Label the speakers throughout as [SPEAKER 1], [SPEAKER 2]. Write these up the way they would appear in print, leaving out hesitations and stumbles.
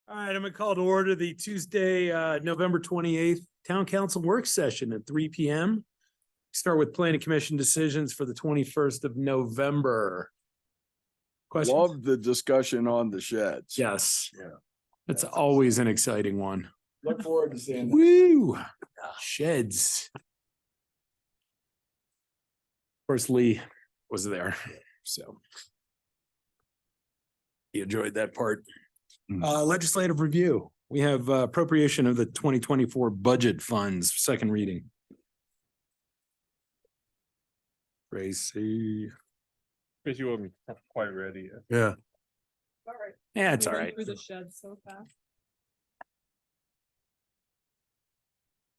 [SPEAKER 1] All right, I'm gonna call to order the Tuesday, November 28th Town Council Work Session at 3 p.m. Start with Planning Commission decisions for the 21st of November. Questions?
[SPEAKER 2] Love the discussion on the sheds.
[SPEAKER 1] Yes.
[SPEAKER 2] Yeah.
[SPEAKER 1] It's always an exciting one.
[SPEAKER 2] Look forward to seeing that.
[SPEAKER 1] Woo! Sheds. Of course, Lee was there, so. He enjoyed that part. Legislative review. We have appropriation of the 2024 budget funds, second reading. Tracy.
[SPEAKER 3] Because you weren't quite ready yet.
[SPEAKER 1] Yeah.
[SPEAKER 4] All right.
[SPEAKER 1] Yeah, it's
[SPEAKER 4] We
[SPEAKER 1] all
[SPEAKER 4] went
[SPEAKER 1] right.
[SPEAKER 4] Through the shed so fast.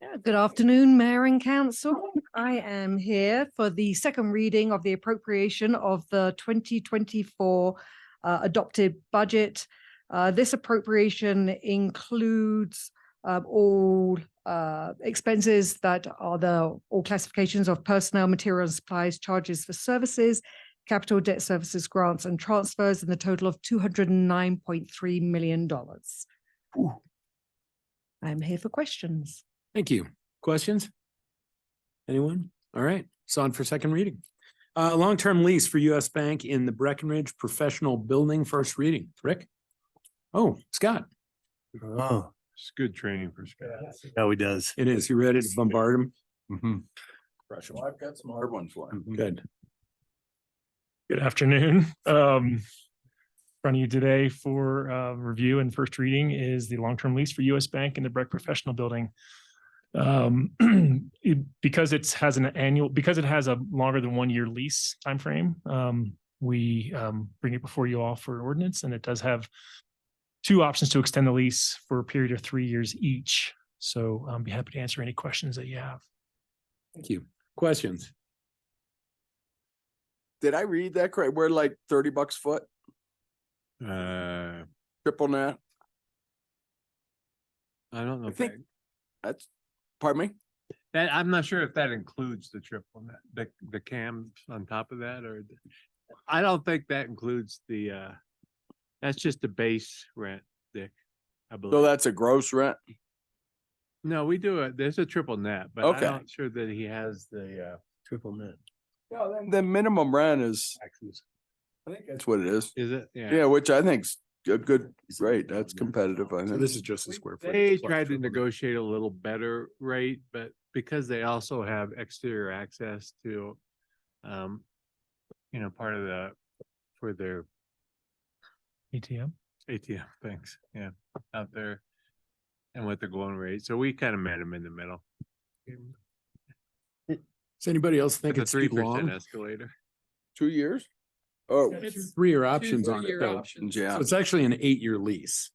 [SPEAKER 5] Yeah, good afternoon, Mayor and Council. I am here for the second reading of the appropriation of the 2024 adopted budget. This appropriation includes all expenses that are all classifications of personnel, materials, supplies, charges for services, capital debt services, grants and transfers in the total of $209.3 million. I'm here for questions.
[SPEAKER 1] Thank you. Questions? Anyone? All right, it's on for second reading. Long-term lease for US Bank in the Breckenridge Professional Building, first reading. Rick? Oh, Scott.
[SPEAKER 3] Oh, it's good training for Scott.
[SPEAKER 6] No, he does.
[SPEAKER 1] It is. You ready to bombard him?
[SPEAKER 2] Fresh one. I've got some hard ones for him.
[SPEAKER 1] Good.
[SPEAKER 6] Good afternoon. Front of you today for review and first reading is the long-term lease for US Bank in the Breck Professional Building. Because it has a longer than 1 year lease timeframe, we bring it before you all for ordinance, and it does have two options to extend the lease for a period of 3 years each. So I'll be happy to answer any questions that you have.
[SPEAKER 1] Thank you. Questions?
[SPEAKER 2] Did I read that correct? We're like $30 a foot,
[SPEAKER 3] I
[SPEAKER 2] triple net.
[SPEAKER 3] don't know.
[SPEAKER 2] I think that's, pardon me?
[SPEAKER 3] That, I'm not sure if that includes the triple net, the cams on top of that, or I don't think that includes the, that's just the base rent, Dick. I
[SPEAKER 2] So
[SPEAKER 3] believe.
[SPEAKER 2] that's a gross rent?
[SPEAKER 3] No, we do it. There's a triple net, but
[SPEAKER 2] Okay.
[SPEAKER 3] I'm not sure that he has the, triple net.
[SPEAKER 2] Yeah, the minimum rent is,
[SPEAKER 3] Taxes.
[SPEAKER 2] I think that's what it is.
[SPEAKER 3] Is it?
[SPEAKER 2] Yeah, which I think's a good rate. That's competitive, I
[SPEAKER 1] So
[SPEAKER 2] think.
[SPEAKER 1] this is just a square foot.
[SPEAKER 3] They tried to negotiate a little better rate, but because they also have exterior access to, part of for their
[SPEAKER 6] ATM.
[SPEAKER 3] ATM things, yeah, out there. And what they're going rate. So we kind of met them in the middle.
[SPEAKER 1] Does anybody else think
[SPEAKER 3] It's a
[SPEAKER 1] it's too
[SPEAKER 3] 3%
[SPEAKER 1] long?
[SPEAKER 3] escalator.
[SPEAKER 2] 2 years? Oh,
[SPEAKER 4] It's
[SPEAKER 1] Three-year options on it,
[SPEAKER 4] 3-year
[SPEAKER 1] though.
[SPEAKER 4] options.
[SPEAKER 2] yeah.
[SPEAKER 1] So it's actually an 8-year lease,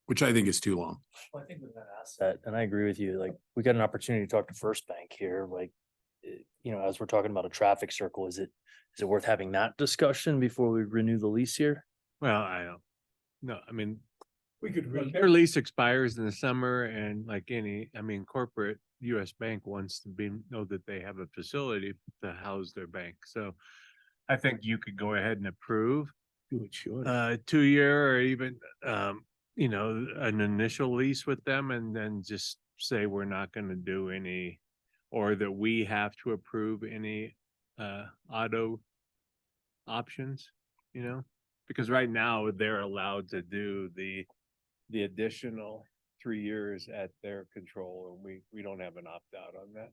[SPEAKER 1] which I think is too long.
[SPEAKER 7] Well, I think with that asset, and I agree with you, like, we got an opportunity to talk to First Bank here, like, as we're talking about a traffic circle, is it worth having that discussion before we renew the lease here?
[SPEAKER 3] Well, I don't, no, I mean,
[SPEAKER 1] We could.
[SPEAKER 3] their lease expires in the summer and like corporate US Bank wants to know that they have a facility to house their bank. So I think you could go ahead and approve 2-year or even, an initial lease with them and then just say we're not going to do any, or that we have to approve any auto options, because right now they're allowed to do the additional 3 years at their control, and we don't have an opt-out on that.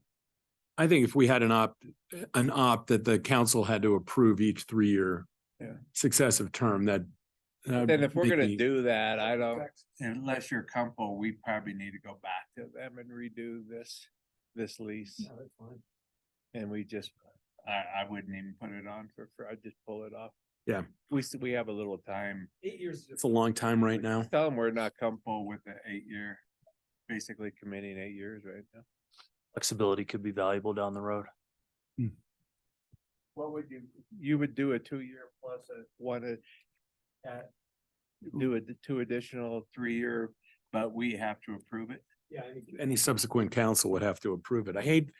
[SPEAKER 1] I think if we had an opt that the council had to approve each 3-year
[SPEAKER 3] Yeah.
[SPEAKER 1] successive term, that.
[SPEAKER 3] Then if we're
[SPEAKER 1] make
[SPEAKER 3] gonna
[SPEAKER 1] me-
[SPEAKER 3] do that, I don't, unless you're comfortable, we probably need to go back to them and redo this lease. And we just, I wouldn't even put it on I'd just pull it off.
[SPEAKER 1] Yeah.
[SPEAKER 3] We have a little time.
[SPEAKER 1] 8 years. It's a long time right now.
[SPEAKER 3] Tell them we're not comfortable with the 8-year, basically committing 8 years right now.
[SPEAKER 7] Flexibility could be valuable down the road.
[SPEAKER 3] What would you would do a 2-year plus do 2 additional 3-year, but we have to approve it.
[SPEAKER 1] Yeah. Any subsequent council would have to approve it. I hate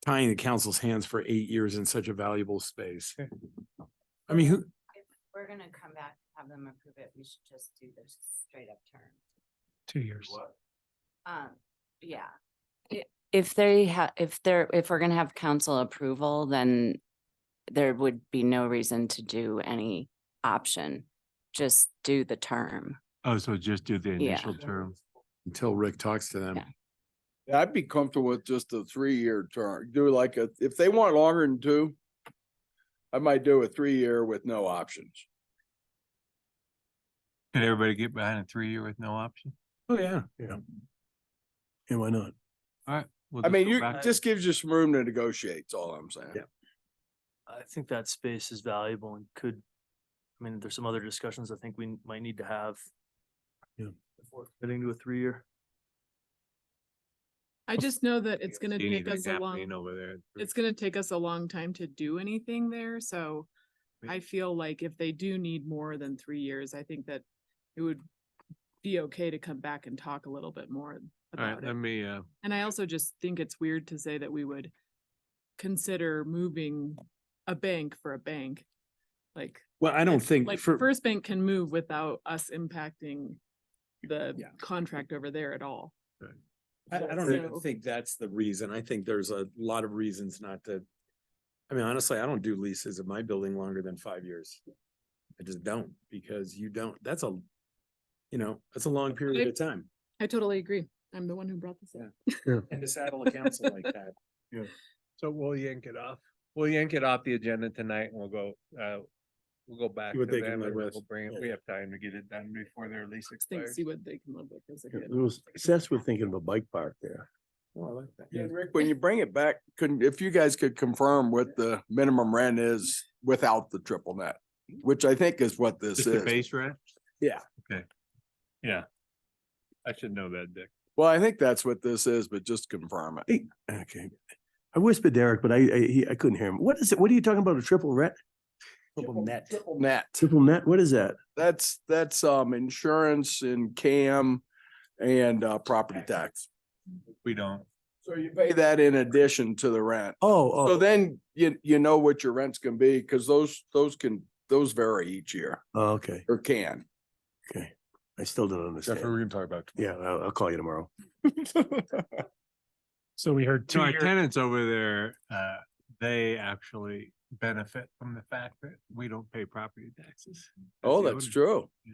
[SPEAKER 1] tying the council's hands for 8 years in such a valuable space.
[SPEAKER 3] Okay.
[SPEAKER 1] I mean, who,
[SPEAKER 8] We're gonna come back have them approve it, we should just do the straight up term.
[SPEAKER 6] 2 years.
[SPEAKER 8] Yeah. If if we're gonna have council approval, then there would be no reason to do any option. Just do the term.
[SPEAKER 3] Oh, so just do the
[SPEAKER 8] Yeah.
[SPEAKER 3] initial term.
[SPEAKER 1] Until Rick talks to them.
[SPEAKER 8] Yeah.
[SPEAKER 2] Yeah, I'd be comfortable with just a 3-year term. Do like if they want longer than 2, I might do a 3-year with no options.
[SPEAKER 3] Can everybody get behind a 3-year with no option?
[SPEAKER 1] Oh, yeah.
[SPEAKER 2] Yeah. And why not?
[SPEAKER 3] All right. we'll
[SPEAKER 2] I
[SPEAKER 3] just
[SPEAKER 2] mean,
[SPEAKER 3] go
[SPEAKER 2] you
[SPEAKER 3] back-
[SPEAKER 2] just gives you some room to negotiate, is all I'm saying.
[SPEAKER 1] Yeah.
[SPEAKER 7] I think that space is valuable and could, I mean, there's some other discussions I think we might need to have.
[SPEAKER 2] Yeah.
[SPEAKER 7] Before getting to a 3-year.
[SPEAKER 4] I just know that it's gonna
[SPEAKER 3] See
[SPEAKER 4] take
[SPEAKER 3] anything
[SPEAKER 4] us a
[SPEAKER 3] happening
[SPEAKER 4] long,
[SPEAKER 3] over there.
[SPEAKER 4] it's gonna take us a long time to do anything there, so I feel like if they do need more than 3 years, I think that it would be okay to come back and talk a little bit more
[SPEAKER 3] All right,
[SPEAKER 4] about
[SPEAKER 3] let
[SPEAKER 4] it.
[SPEAKER 3] me,
[SPEAKER 4] And I also just think it's weird to say that we would consider moving a bank for a bank. Like,
[SPEAKER 1] Well, I don't think
[SPEAKER 4] like
[SPEAKER 1] for,
[SPEAKER 4] First Bank can move without us impacting the
[SPEAKER 1] Yeah.
[SPEAKER 4] contract over there at all.
[SPEAKER 1] I don't even think that's the reason. I think there's a lot of reasons not to. I mean, honestly, I don't do leases of my building longer than 5 years. I just don't, because you don't, that's a, that's a long period of time.
[SPEAKER 4] I totally agree. I'm the one who brought this up.
[SPEAKER 1] And to saddle a council like that.
[SPEAKER 3] so we'll yank it off. We'll yank it off the agenda tonight and we'll go back
[SPEAKER 1] See
[SPEAKER 3] to
[SPEAKER 1] what they can
[SPEAKER 3] them
[SPEAKER 1] live
[SPEAKER 3] and
[SPEAKER 1] with.
[SPEAKER 3] we'll bring it. We have time to get it done before their lease
[SPEAKER 4] Think,
[SPEAKER 3] expires.
[SPEAKER 4] see what they can live with. Is a good-
[SPEAKER 9] Seth was thinking of a bike park there.
[SPEAKER 1] Oh, I like that.
[SPEAKER 2] Yeah, Rick, when you bring it back, if you guys could confirm what the minimum rent is without the triple net, which I think is what this
[SPEAKER 3] Just the
[SPEAKER 2] is.
[SPEAKER 3] base rent?
[SPEAKER 2] Yeah.
[SPEAKER 3] Okay. Yeah. I should know that, Dick.
[SPEAKER 2] Well, I think that's what this is, but just confirm it.
[SPEAKER 9] Hey, okay. I whispered Derek, but I couldn't hear him. What is it? What are you talking about? A triple net?
[SPEAKER 1] Triple net.
[SPEAKER 2] Triple net.
[SPEAKER 9] Triple net? What is that?
[SPEAKER 2] That's insurance and CAM and property tax.
[SPEAKER 3] We don't.
[SPEAKER 2] So you pay that in addition to the rent.
[SPEAKER 9] Oh,
[SPEAKER 2] So then you know what your rent's gonna be, because those vary each year
[SPEAKER 9] okay,
[SPEAKER 2] or can.
[SPEAKER 9] okay. I still don't understand.
[SPEAKER 2] gonna talk about.
[SPEAKER 9] Yeah, I'll call you tomorrow.
[SPEAKER 6] So we heard
[SPEAKER 3] So
[SPEAKER 6] 2
[SPEAKER 3] our
[SPEAKER 6] year,
[SPEAKER 3] tenants over there, they actually benefit from the fact that we don't pay property taxes.
[SPEAKER 2] Oh,
[SPEAKER 3] the
[SPEAKER 2] that's
[SPEAKER 3] owner.
[SPEAKER 2] true.
[SPEAKER 3] Yeah.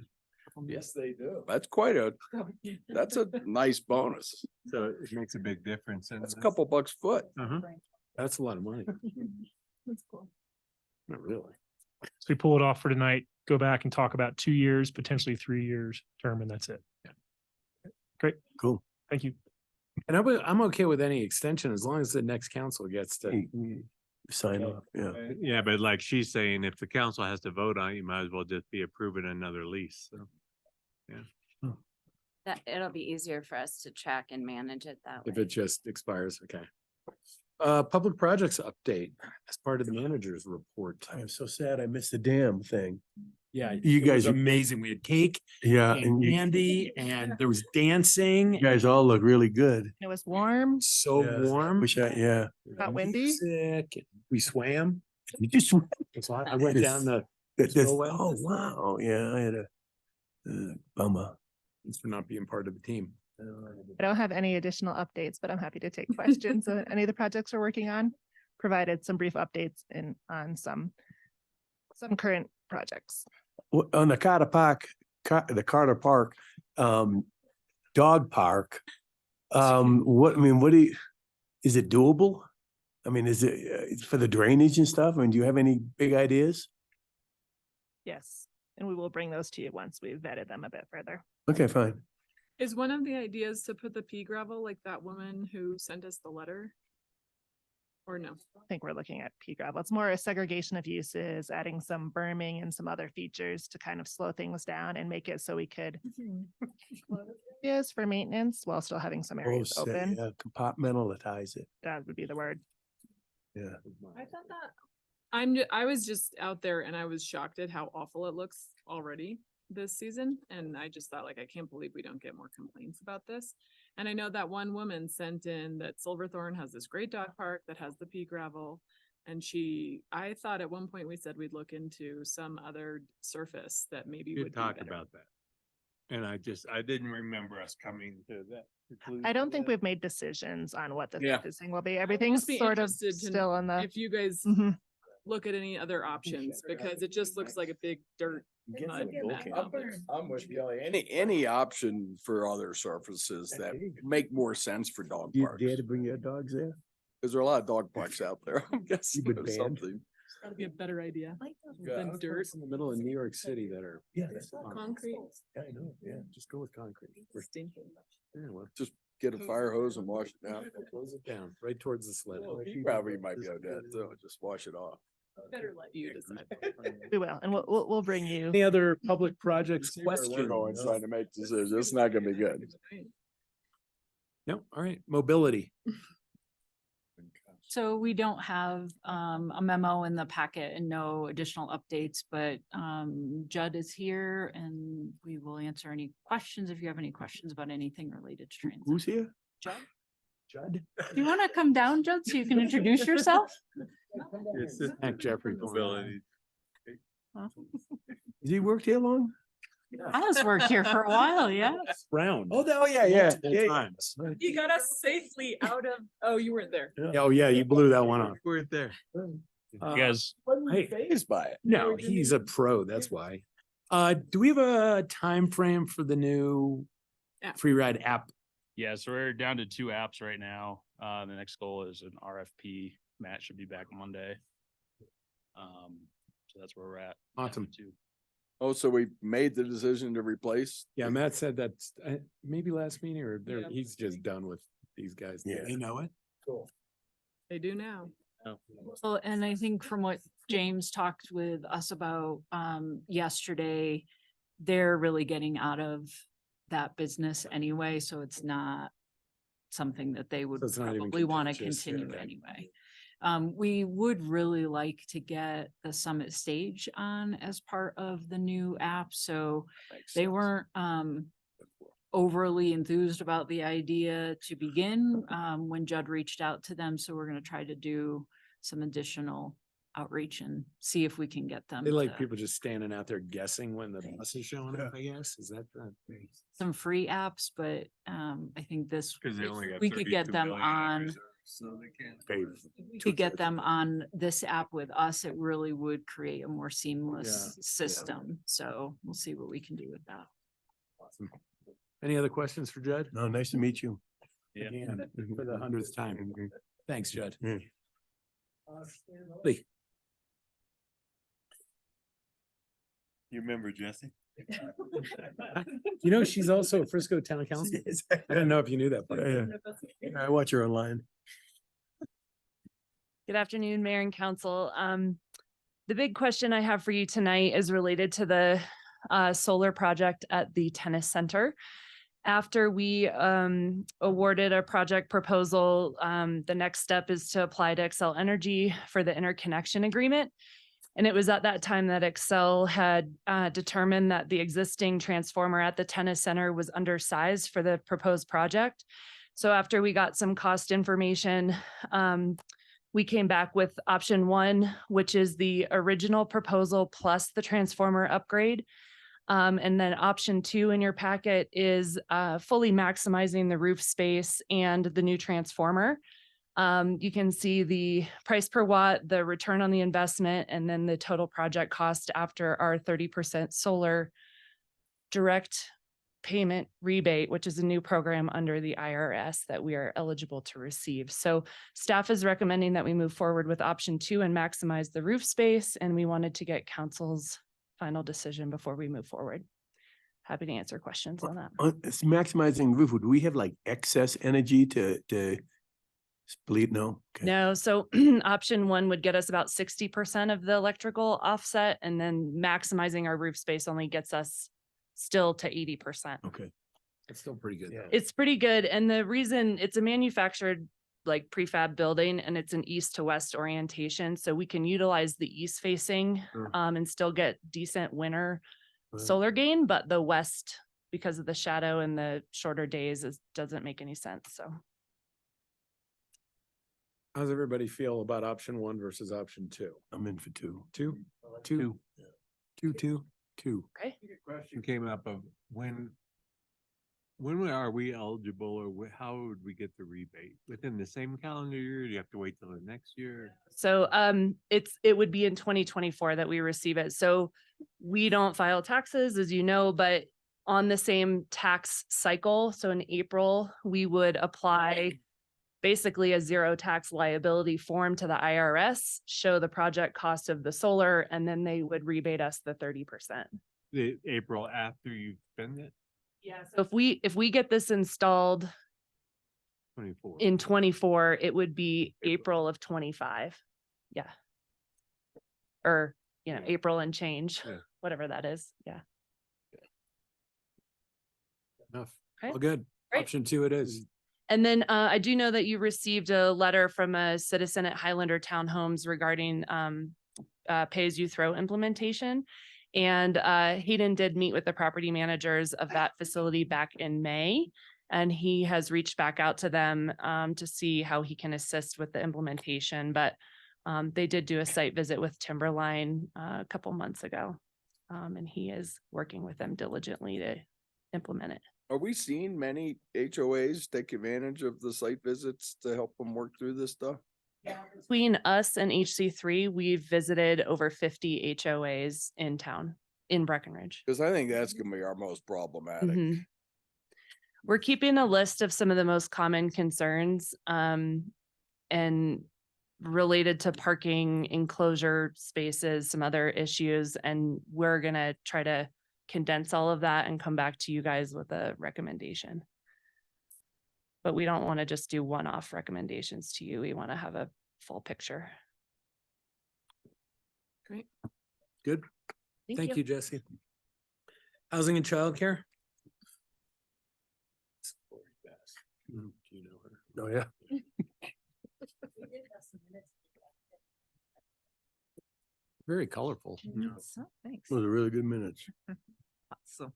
[SPEAKER 2] Yes, they do. That's a nice bonus.
[SPEAKER 3] So it makes a big difference.
[SPEAKER 2] That's a couple bucks a foot.
[SPEAKER 1] That's a lot of money.
[SPEAKER 4] That's cool.
[SPEAKER 1] Not really.
[SPEAKER 6] so we pull it off for tonight, go back and talk about 2 years, potentially 3 years term, and that's it. Great,
[SPEAKER 9] Cool.
[SPEAKER 6] thank you.
[SPEAKER 1] And I'm okay with any extension as long as the next council gets to.
[SPEAKER 9] Sign off, yeah.
[SPEAKER 3] Yeah, but like she's saying, if the council has to vote on it, you might as well just be approving another lease. So.
[SPEAKER 8] That it'll be easier for us to track and manage it that way.
[SPEAKER 1] If it just expires, okay. Public projects update as part of the manager's report.
[SPEAKER 9] I am so sad I missed the damn thing.
[SPEAKER 1] Yeah.
[SPEAKER 9] You
[SPEAKER 1] it was
[SPEAKER 9] guys-
[SPEAKER 1] amazing. We had cake
[SPEAKER 9] Yeah,
[SPEAKER 1] and
[SPEAKER 9] and you
[SPEAKER 1] candy and there was dancing.
[SPEAKER 9] guys all look really good.
[SPEAKER 5] It was warm,
[SPEAKER 1] So
[SPEAKER 9] Yeah.
[SPEAKER 1] warm.
[SPEAKER 9] Yeah.
[SPEAKER 5] not windy.
[SPEAKER 1] Music, and we swam.
[SPEAKER 9] You just,
[SPEAKER 1] So I went down the,
[SPEAKER 9] that's,
[SPEAKER 1] Snowwell?
[SPEAKER 9] oh, wow, yeah, I had a bummer.
[SPEAKER 1] thanks for not being part of the team.
[SPEAKER 10] I don't have any additional updates, but I'm happy to take questions on any of the projects we're working on. Provided some brief updates on some current projects.
[SPEAKER 9] On the Carter Park, the Carter Park, dog park. Is it doable? I mean, is it for the drainage and stuff? I mean, do you have any big ideas?
[SPEAKER 10] Yes, and we will bring those to you once we've vetted them a bit further.
[SPEAKER 9] Okay, fine.
[SPEAKER 4] Is one of the ideas to put the pea gravel like that woman who sent us the letter? Or no?
[SPEAKER 10] I think we're looking at pea gravel. It's more a segregation of uses, adding some berming and some other features to kind of slow things down and make it so we could yes, for maintenance while still having some areas
[SPEAKER 9] Oh,
[SPEAKER 10] open.
[SPEAKER 9] yeah, compartmentalize it.
[SPEAKER 10] That would be the word.
[SPEAKER 9] Yeah.
[SPEAKER 4] I thought that. I was just out there and I was shocked at how awful it looks already this season. And I just thought, like, I can't believe we don't get more complaints about this. And I know that one woman sent in that Silverthorne has this great dog park that has the pea gravel. And I thought at one point we said we'd look into some other surface that maybe
[SPEAKER 3] We
[SPEAKER 4] would
[SPEAKER 3] did
[SPEAKER 4] be
[SPEAKER 3] talk
[SPEAKER 4] better.
[SPEAKER 3] about that. And I didn't remember us coming to that.
[SPEAKER 10] I don't think
[SPEAKER 3] we
[SPEAKER 10] we've made decisions on what the
[SPEAKER 2] Yeah.
[SPEAKER 10] surfacing will be. Everything's
[SPEAKER 4] be
[SPEAKER 10] sort of
[SPEAKER 4] interested to
[SPEAKER 10] still on the.
[SPEAKER 4] If you guys
[SPEAKER 10] Mhm.
[SPEAKER 4] look at any other options, because it just looks like a big dirt. mud mat out there.
[SPEAKER 2] I'm with you. Any option for other surfaces that make more sense for dog
[SPEAKER 9] You
[SPEAKER 2] parks.
[SPEAKER 9] dare to bring your dogs there?
[SPEAKER 2] Cause there are a lot of dog parks out there. I'm guessing
[SPEAKER 9] been
[SPEAKER 2] there's
[SPEAKER 9] banned?
[SPEAKER 2] something.
[SPEAKER 4] That'd be a better idea
[SPEAKER 2] Yeah.
[SPEAKER 4] than dirt.
[SPEAKER 1] In the middle of New York City that are.
[SPEAKER 9] Yeah.
[SPEAKER 4] Concrete.
[SPEAKER 1] Yeah, I know, yeah, just go with concrete. Yeah, well,
[SPEAKER 2] Just get a fire hose and wash it down.
[SPEAKER 1] close it down, right towards the sled.
[SPEAKER 2] You probably might be able to do that too. Just wash it off.
[SPEAKER 4] Better let you decide.
[SPEAKER 10] We will, and we'll bring you.
[SPEAKER 1] Any other public projects
[SPEAKER 2] We're going
[SPEAKER 1] questions?
[SPEAKER 2] trying to make decisions. It's not gonna be good.
[SPEAKER 1] No, all right, mobility.
[SPEAKER 11] So we don't have a memo in the packet and no additional updates, but Judd is here and we will answer any questions if you have any questions about anything related to transit.
[SPEAKER 9] Who's here?
[SPEAKER 11] Judd?
[SPEAKER 9] Judd?
[SPEAKER 11] Do you want to come down, Judd, so you can introduce yourself?
[SPEAKER 3] It's the
[SPEAKER 1] Thank Jeffrey.
[SPEAKER 3] mobility.
[SPEAKER 9] Has he worked here long?
[SPEAKER 11] Alice worked here for a while, yeah.
[SPEAKER 1] Round.
[SPEAKER 9] Yeah.
[SPEAKER 1] Multiple times.
[SPEAKER 4] You got us safely out of, oh, you weren't there.
[SPEAKER 1] Oh, yeah, you blew that one off.
[SPEAKER 3] We're there.
[SPEAKER 1] Uh,
[SPEAKER 6] guys,
[SPEAKER 1] Hey,
[SPEAKER 2] Fazed by it.
[SPEAKER 1] no, he's a pro, that's why. Do we have a time frame for the new
[SPEAKER 4] App.
[SPEAKER 1] free ride app?
[SPEAKER 12] Yeah, so we're down to 2 apps right now. The next goal is an RFP. Matt should be back Monday. So that's where we're at.
[SPEAKER 1] Awesome.
[SPEAKER 2] Oh, so we made the decision to replace?
[SPEAKER 1] Yeah, Matt said that's maybe last meeting or
[SPEAKER 4] Yeah.
[SPEAKER 1] he's just done with these guys.
[SPEAKER 9] Yeah.
[SPEAKER 1] They know it.
[SPEAKER 4] They do now.
[SPEAKER 11] Well, and I think from what James talked with us about yesterday, they're really getting out of that business anyway, so it's not something that they would
[SPEAKER 1] So it's not even
[SPEAKER 11] probably want to
[SPEAKER 1] contentious, yeah,
[SPEAKER 11] continue
[SPEAKER 1] right.
[SPEAKER 11] anyway. We would really like to get the Summit Stage on as part of the new app, so they weren't overly enthused about the idea to begin when Judd reached out to them, so we're gonna try to do some additional outreach and see if we can get them.
[SPEAKER 1] They like
[SPEAKER 11] to-
[SPEAKER 1] people just standing out there guessing when the bus is showing up, I guess. Is that the?
[SPEAKER 11] some free apps, but I think this,
[SPEAKER 3] Cause they
[SPEAKER 11] if
[SPEAKER 3] only got.
[SPEAKER 11] we could get
[SPEAKER 3] 32
[SPEAKER 11] them
[SPEAKER 3] million in
[SPEAKER 11] on,
[SPEAKER 3] reserves, So they can't.
[SPEAKER 11] if we could get them on this app with us, it really would create a more seamless system. So we'll see what we can do with that.
[SPEAKER 1] Awesome. Any other questions for Judd?
[SPEAKER 9] No, nice to meet you.
[SPEAKER 12] Yeah.
[SPEAKER 1] Again, for the 100th time. Thanks, Judd.
[SPEAKER 9] Yeah.
[SPEAKER 1] Lee.
[SPEAKER 3] You remember Jesse?
[SPEAKER 1] You know, she's also a Frisco Town Council. I don't know if you knew that. but-
[SPEAKER 9] I watch her online.
[SPEAKER 13] Good afternoon, Mayor and Council. The big question I have for you tonight is related to the solar project at the tennis center. After we awarded a project proposal, the next step is to apply to Excel Energy for the interconnection agreement. And it was at that time that Excel had determined that the existing transformer at the tennis center was undersized for the proposed project. So after we got some cost information, we came back with option 1, which is the original proposal plus the transformer upgrade. And then option 2 in your packet is fully maximizing the roof space and the new transformer. You can see the price per watt, the return on the investment, and then the total project cost after our 30% solar direct payment rebate, which is a new program under the IRS that we are eligible to receive. So staff is recommending that we move forward with option 2 and maximize the roof space. And we wanted to get council's final decision before we move forward. Happy to answer questions on that.
[SPEAKER 9] It's maximizing roof. Would we have like excess energy to split? No? Okay.
[SPEAKER 13] No, so option 1 would get us about 60% of the electrical offset, and then maximizing our roof space only gets us still to 80%.
[SPEAKER 9] Okay.
[SPEAKER 1] It's still pretty good. though.
[SPEAKER 13] It's pretty good. And the reason it's a manufactured like prefab building and it's an east to west orientation. So we can utilize the east facing
[SPEAKER 9] Sure.
[SPEAKER 13] and still get decent winter
[SPEAKER 9] Right.
[SPEAKER 13] solar gain, but the west, because of the shadow and the shorter days, doesn't make any sense. So
[SPEAKER 1] How's everybody feel about option one versus option two?
[SPEAKER 9] I'm in for two.
[SPEAKER 1] Two?
[SPEAKER 3] Two.
[SPEAKER 9] Two.
[SPEAKER 13] Okay.
[SPEAKER 3] Question came up of when are we eligible or how would we get the rebate? Within the same calendar year? Do you have to wait till the next year?
[SPEAKER 13] So it would be in 2024 that we receive it. So we don't file taxes, as you know, but on the same tax cycle. So in April, we would apply basically a zero tax liability form to the IRS, show the project cost of the solar, and then they would rebate us the 30%.
[SPEAKER 3] The April after you spend it?
[SPEAKER 13] Yeah. So if we get this installed
[SPEAKER 3] 24.
[SPEAKER 13] in 24, it would be April of 25. Yeah. Or, April and change,
[SPEAKER 3] Yeah.
[SPEAKER 13] whatever that is. Yeah.
[SPEAKER 1] Enough.
[SPEAKER 13] Okay.
[SPEAKER 1] All good.
[SPEAKER 13] Great.
[SPEAKER 1] Option two it is.
[SPEAKER 13] And then I do know that you received a letter from a citizen at Highlander Townhomes regarding pay as you throw implementation. And Hayden did meet with the property managers of that facility back in May. And he has reached back out to them to see how he can assist with the implementation. But they did do a site visit with Timberline a couple months ago. And he is working with them diligently to implement it.
[SPEAKER 2] Are we seeing many HOAs take advantage of the site visits to help them work through this stuff?
[SPEAKER 13] Between us and HC3, we've visited over 50 HOAs in town, in Breckenridge.
[SPEAKER 2] Cause I think that's gonna be our most problematic.
[SPEAKER 13] Mhm. We're keeping a list of some of the most common concerns and related to parking, enclosure spaces, some other issues, and we're gonna try to condense all of that and come back to you guys with a recommendation. But we don't want to just do one-off recommendations to you. We want to have a full picture.
[SPEAKER 1] Great. Good.
[SPEAKER 13] Thank
[SPEAKER 1] Thank you, Jesse. Housing and childcare?
[SPEAKER 9] Do you know her? Oh, yeah.
[SPEAKER 1] Very colorful.
[SPEAKER 14] Thanks.
[SPEAKER 9] Those are really good minutes.
[SPEAKER 14] Awesome.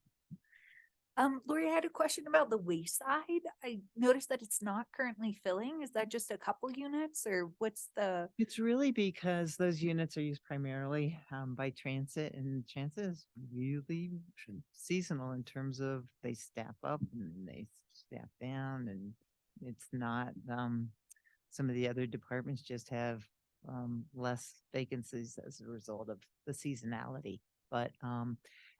[SPEAKER 14] Lori, I had a question about the waste side. I noticed that it's not currently filling. Is that just a couple units or what's the?
[SPEAKER 15] It's really because those units are used primarily by transit, and transit is really seasonal in terms of they staff up and they staff down, and it's not, some of the other departments just have less vacancies as a result of the seasonality. But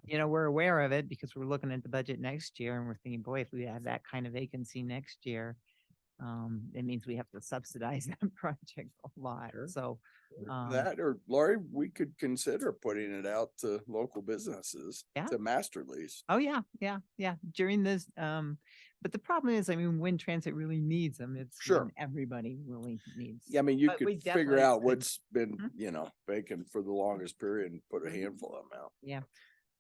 [SPEAKER 15] we're aware of it because we're looking at the budget next year and we're thinking, boy, if we have that kind of vacancy next year, it means we have to subsidize that project a lot. So
[SPEAKER 2] That or Laurie, we could consider putting it out to local businesses
[SPEAKER 15] Yeah.
[SPEAKER 2] to master lease.
[SPEAKER 15] oh yeah, during this, but the problem is, when transit really needs them, it's
[SPEAKER 2] Sure.
[SPEAKER 15] when everybody really needs.
[SPEAKER 2] Yeah, I mean, you
[SPEAKER 15] But we
[SPEAKER 2] could figure
[SPEAKER 15] definitely
[SPEAKER 2] out
[SPEAKER 15] could-
[SPEAKER 2] what's been,
[SPEAKER 15] Mhm.
[SPEAKER 2] vacant for the longest period and put a handful of them out.
[SPEAKER 15] Yeah,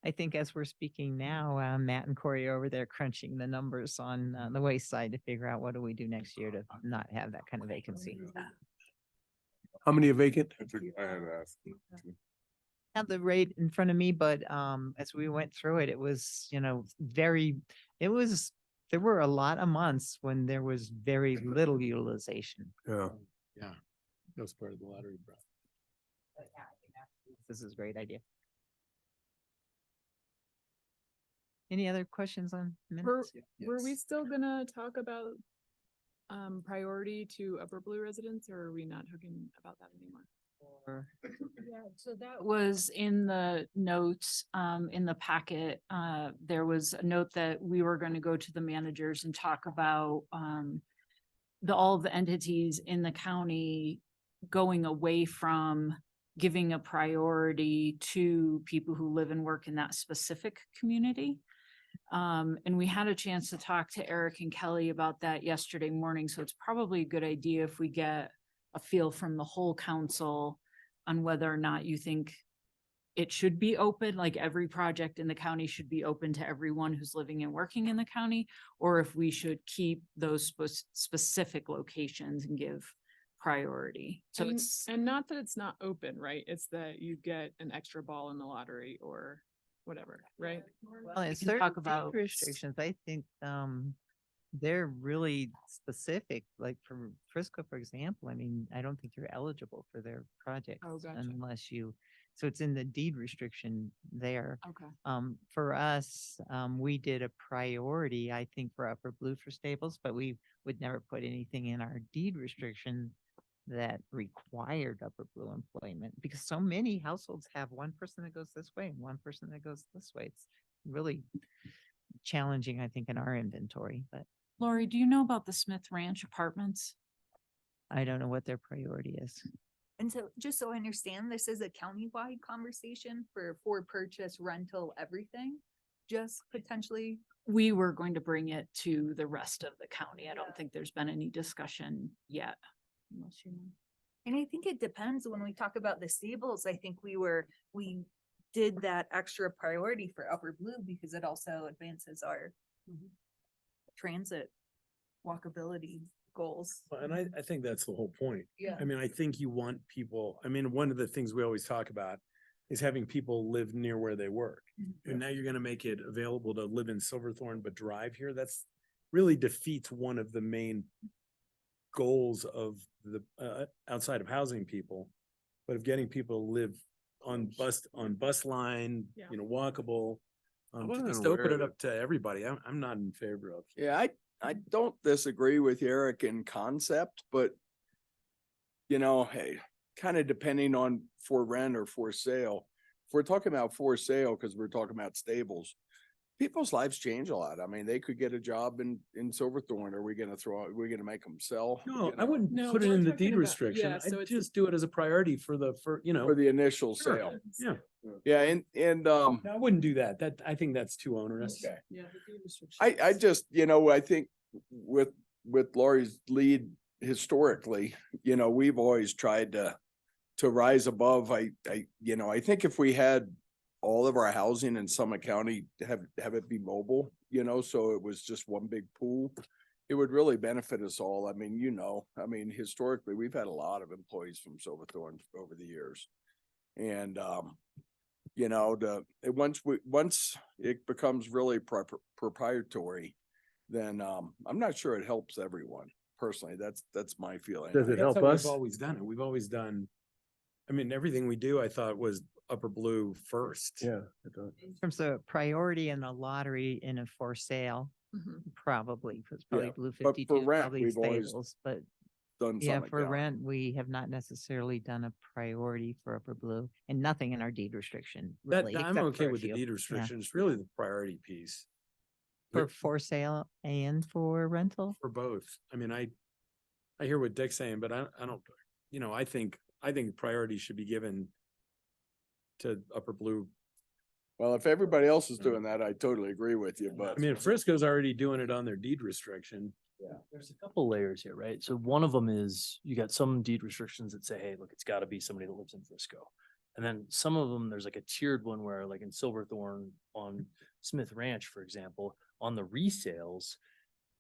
[SPEAKER 15] I think as we're speaking now, Matt and Corey are over there crunching the numbers on the waste side to figure out what do we do next year to not have that kind of vacancy.
[SPEAKER 9] How many are vacant?
[SPEAKER 2] I had asked.
[SPEAKER 15] Have the rate in front of me, but as we went through it, it was, there were a lot of months when there was very little utilization.
[SPEAKER 9] Yeah.
[SPEAKER 1] Yeah. That was part of the lottery.
[SPEAKER 15] This is a great idea. Any other questions on minutes?
[SPEAKER 4] Were we still gonna talk about priority to Upper Blue residents, or are we not talking about that anymore?
[SPEAKER 15] Or
[SPEAKER 11] Yeah, so that was in the notes, in the packet. There was a note that we were going to go to the managers and talk about, all of the entities in the county going away from giving a priority to people who live and work in that specific community. And we had a chance to talk to Eric and Kelly about that yesterday morning, so it's probably a good idea if we get a feel from the whole council on whether or not you think it should be open, like every project in the county should be open to everyone who's living and working in the county, or if we should keep those specific locations and give priority. So
[SPEAKER 4] And-
[SPEAKER 11] it's,
[SPEAKER 4] And not that it's not open, right? It's that you get an extra ball in the lottery or whatever, right?
[SPEAKER 15] Well,
[SPEAKER 11] We
[SPEAKER 15] it's
[SPEAKER 11] can
[SPEAKER 15] certain
[SPEAKER 11] talk about-
[SPEAKER 15] restrictions. I think, they're really specific, like for Frisco, for example, I mean, I don't think you're eligible for their projects
[SPEAKER 4] gotcha.
[SPEAKER 15] unless you, so it's in the deed restriction there.
[SPEAKER 4] Okay.
[SPEAKER 15] For us, we did a priority, I think, for Upper Blue for Staples, but we would never put anything in our deed restriction that required Upper Blue employment, because so many households have one person that goes this way and one person that goes this way. It's really challenging, I think, in our inventory, but
[SPEAKER 11] Lori, do you know about the Smith Ranch Apartments?
[SPEAKER 15] I don't know what their priority is.
[SPEAKER 14] And so, just so I understand, this is a countywide conversation for purchase, rental, everything? Just potentially?
[SPEAKER 11] We were going to bring it to the rest of the county. I don't think there's been any discussion yet. Unless you know.
[SPEAKER 14] And I think it depends when we talk about the stables. I think we did that extra priority for Upper Blue because it also advances our transit walkability goals.
[SPEAKER 1] And I think that's the whole point.
[SPEAKER 14] Yeah.
[SPEAKER 1] I mean, I think you want people, I mean, one of the things we always talk about is having people live near where they work. And now you're gonna make it available to live in Silverthorne but drive here. That's really defeats one of the main goals of the outside of housing people, but of getting people to live on bus line,
[SPEAKER 4] Yeah.
[SPEAKER 1] you know, walkable.
[SPEAKER 2] wasn't
[SPEAKER 1] Just open
[SPEAKER 2] aware
[SPEAKER 1] it
[SPEAKER 2] of
[SPEAKER 1] up to everybody. I'm not in favor of.
[SPEAKER 2] Yeah, I don't disagree with Eric in concept, but you know, hey, kind of depending on for rent or for sale. If we're talking about for sale, because we're talking about stables, people's lives change a lot. I mean, they could get a job in Silverthorne. Are we gonna make them sell?
[SPEAKER 1] No,
[SPEAKER 2] you
[SPEAKER 1] I
[SPEAKER 2] know,
[SPEAKER 1] wouldn't
[SPEAKER 4] No,
[SPEAKER 1] put it
[SPEAKER 4] we're
[SPEAKER 1] in the
[SPEAKER 4] talking
[SPEAKER 1] deed
[SPEAKER 4] about-
[SPEAKER 1] restriction.
[SPEAKER 4] yeah, so
[SPEAKER 1] I'd
[SPEAKER 4] it's-
[SPEAKER 1] just do it as a priority for you know.
[SPEAKER 2] For the initial
[SPEAKER 1] Sure.
[SPEAKER 2] sale.
[SPEAKER 1] Yeah,
[SPEAKER 2] Yeah, and
[SPEAKER 1] I wouldn't do that. I think that's too onerous.
[SPEAKER 2] Okay.
[SPEAKER 4] Yeah. the deed
[SPEAKER 2] I
[SPEAKER 4] restrictions.
[SPEAKER 2] just, you know, I think with Lori's lead historically, you know, we've always tried to rise above. You know, I think if we had all of our housing in Summit County, have it be mobile, you know, so it was just one big pool, it would really benefit us all. I mean, you know, I mean, historically, we've had a lot of employees from Silverthorne over the years. And, you know, once it becomes really proprietary, then, I'm not sure it helps everyone personally. That's my feeling.
[SPEAKER 9] Does it
[SPEAKER 1] That's
[SPEAKER 9] help
[SPEAKER 1] how
[SPEAKER 9] us?
[SPEAKER 1] We've always done it. We've always done, I mean, everything we do, I thought was Upper Blue first.
[SPEAKER 9] Yeah. I thought-
[SPEAKER 15] In terms of priority in a lottery in a for sale,
[SPEAKER 4] Mhm.
[SPEAKER 15] probably, because probably
[SPEAKER 2] Yeah,
[SPEAKER 15] Blue
[SPEAKER 2] but for
[SPEAKER 15] 52,
[SPEAKER 2] rent,
[SPEAKER 15] probably
[SPEAKER 2] we've always
[SPEAKER 15] Stables, but
[SPEAKER 2] Done
[SPEAKER 15] yeah,
[SPEAKER 2] Summit
[SPEAKER 15] for
[SPEAKER 2] County.
[SPEAKER 15] rent, we have not necessarily done a priority for Upper Blue and nothing in our deed restriction.
[SPEAKER 1] That,
[SPEAKER 15] really,
[SPEAKER 1] I'm
[SPEAKER 15] except
[SPEAKER 1] okay
[SPEAKER 15] for a
[SPEAKER 1] with the
[SPEAKER 15] few.
[SPEAKER 1] deed
[SPEAKER 15] Yeah.
[SPEAKER 1] restriction. It's really the priority piece
[SPEAKER 15] For sale and for rental?
[SPEAKER 1] for both. I mean, I hear what Dick's saying, but I don't, you know, I think priority should be given to Upper Blue.
[SPEAKER 2] Well, if everybody else is doing that, I totally agree with you,
[SPEAKER 1] I
[SPEAKER 2] but
[SPEAKER 1] mean, Frisco's already doing it on their deed restriction.
[SPEAKER 7] There's a couple layers here, right? So one of them is you got some deed restrictions that say, hey, look, it's gotta be somebody that lives in Frisco. And then some of them, there's like a tiered one where like in Silverthorne on Smith Ranch, for example, on the resales,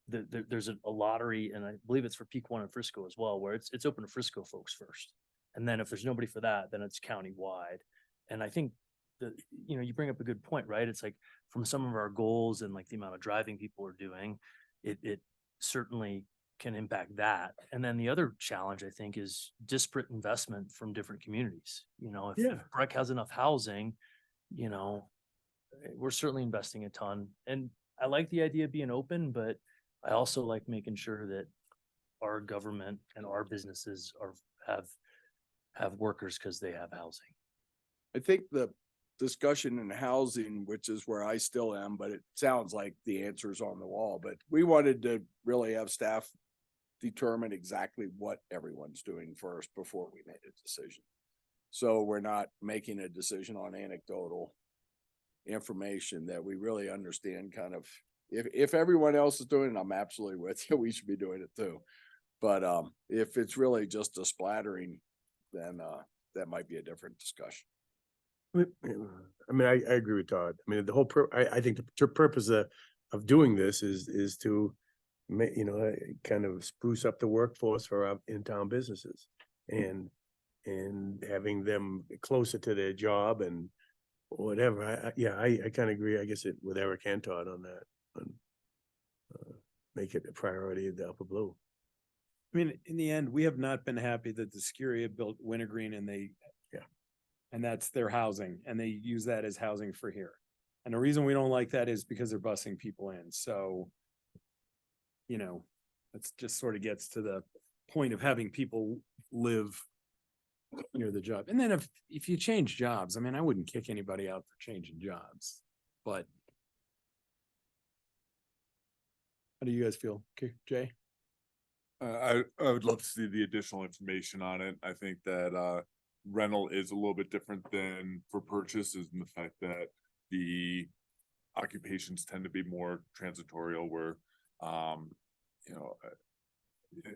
[SPEAKER 7] there's a lottery, and I believe it's for Peak One in Frisco as well, where it's open to Frisco folks first. And then if there's nobody for that, then it's countywide. And I think that, you know, you bring up a good point, right? It's like from some of our goals and like the amount of driving people are doing, it certainly can impact that. And then the other challenge, I think, is disparate investment from different communities. You know, if
[SPEAKER 9] Yeah.
[SPEAKER 7] Breck has enough housing, you know, we're certainly investing a ton. And I like the idea of being open, but I also like making sure that our government and our businesses have workers because they have housing.
[SPEAKER 2] I think the discussion in housing, which is where I still am, but it sounds like the answer is on the wall, but we wanted to really have staff determine exactly what everyone's doing first before we made a decision. So we're not making a decision on anecdotal information, that we really understand kind of, if everyone else is doing it, I'm absolutely with you, we should be doing it too. But if it's really just a splattering, then that might be a different discussion.
[SPEAKER 9] I mean, I agree with Todd. I mean, the whole, I think the purpose of doing this is to you know, kind of spruce up the workforce for our in-town businesses and having them closer to their job and whatever. Yeah, I kind of agree, I guess with Eric and Todd on that. make it a priority of the Upper Blue.
[SPEAKER 1] I mean, in the end, we have not been happy that the Scuria built Wintergreen and and that's their housing and they use that as housing for here. And the reason we don't like that is because they're busing people in. So, you know, that's just sort of gets to the point of having people live near the job. And then if you change jobs, I mean, I wouldn't kick anybody out for changing jobs, but how do you guys feel? Okay, Jay?
[SPEAKER 16] I would love to see the additional information on it. I think that rental is a little bit different than for purchases in the fact that the occupations tend to be more transitorial where, you know,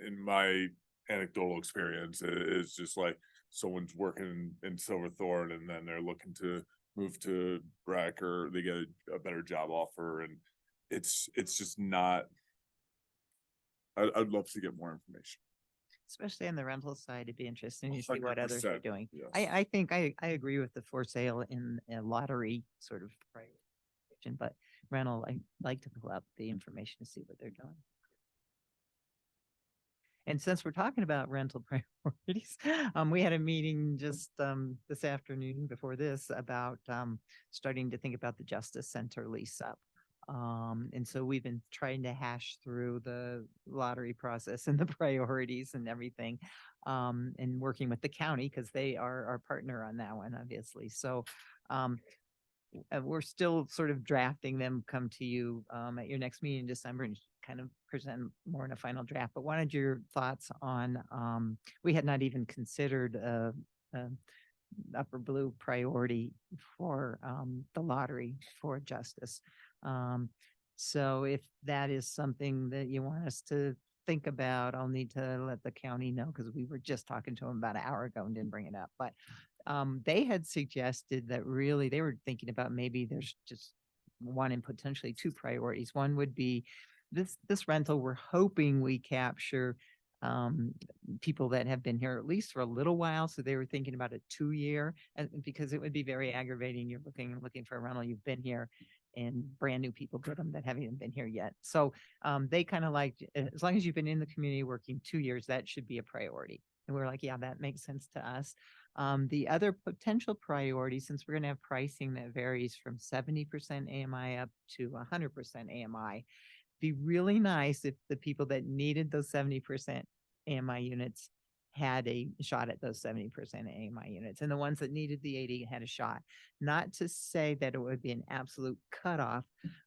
[SPEAKER 16] in my anecdotal experience, it's just like someone's working in Silverthorne and then they're looking to move to Breck or they get a better job offer and it's just not. I'd love to get more information.
[SPEAKER 15] Especially on the rental side, it'd be interesting to see what others are
[SPEAKER 16] 100%,
[SPEAKER 15] doing.
[SPEAKER 16] yes.
[SPEAKER 15] I think I agree with the for sale in a lottery sort of prioritization, but rental, I like to pull out the information to see what they're doing. And since we're talking about rental priorities, we had a meeting just this afternoon before this about starting to think about the Justice Center lease up. And so we've been trying to hash through the lottery process and the priorities and everything, and working with the county because they are our partner on that one, obviously. So we're still sort of drafting them, come to you at your next meeting in December and kind of present more in a final draft. But wanted your thoughts on, we had not even considered Upper Blue priority for the lottery for Justice. So if that is something that you want us to think about, I'll need to let the county know because we were just talking to them about an hour ago and didn't bring it up. But they had suggested that really they were thinking about maybe there's just one and potentially two priorities. One would be this rental. We're hoping we capture people that have been here at least for a little while. So they were thinking about a 2-year, because it would be very aggravating. You're looking for a rental. You've been here and brand new people get them that haven't even been here yet. So they kind of like, as long as you've been in the community working 2 years, that should be a priority. And we're like, yeah, that makes sense to us. The other potential priority, since we're going to have pricing that varies from 70% AMI up to 100% AMI, be really nice if the people that needed those 70% AMI units had a shot at those 70% AMI units, and the ones that needed the 80 had a shot. Not to say that it would be an absolute cutoff,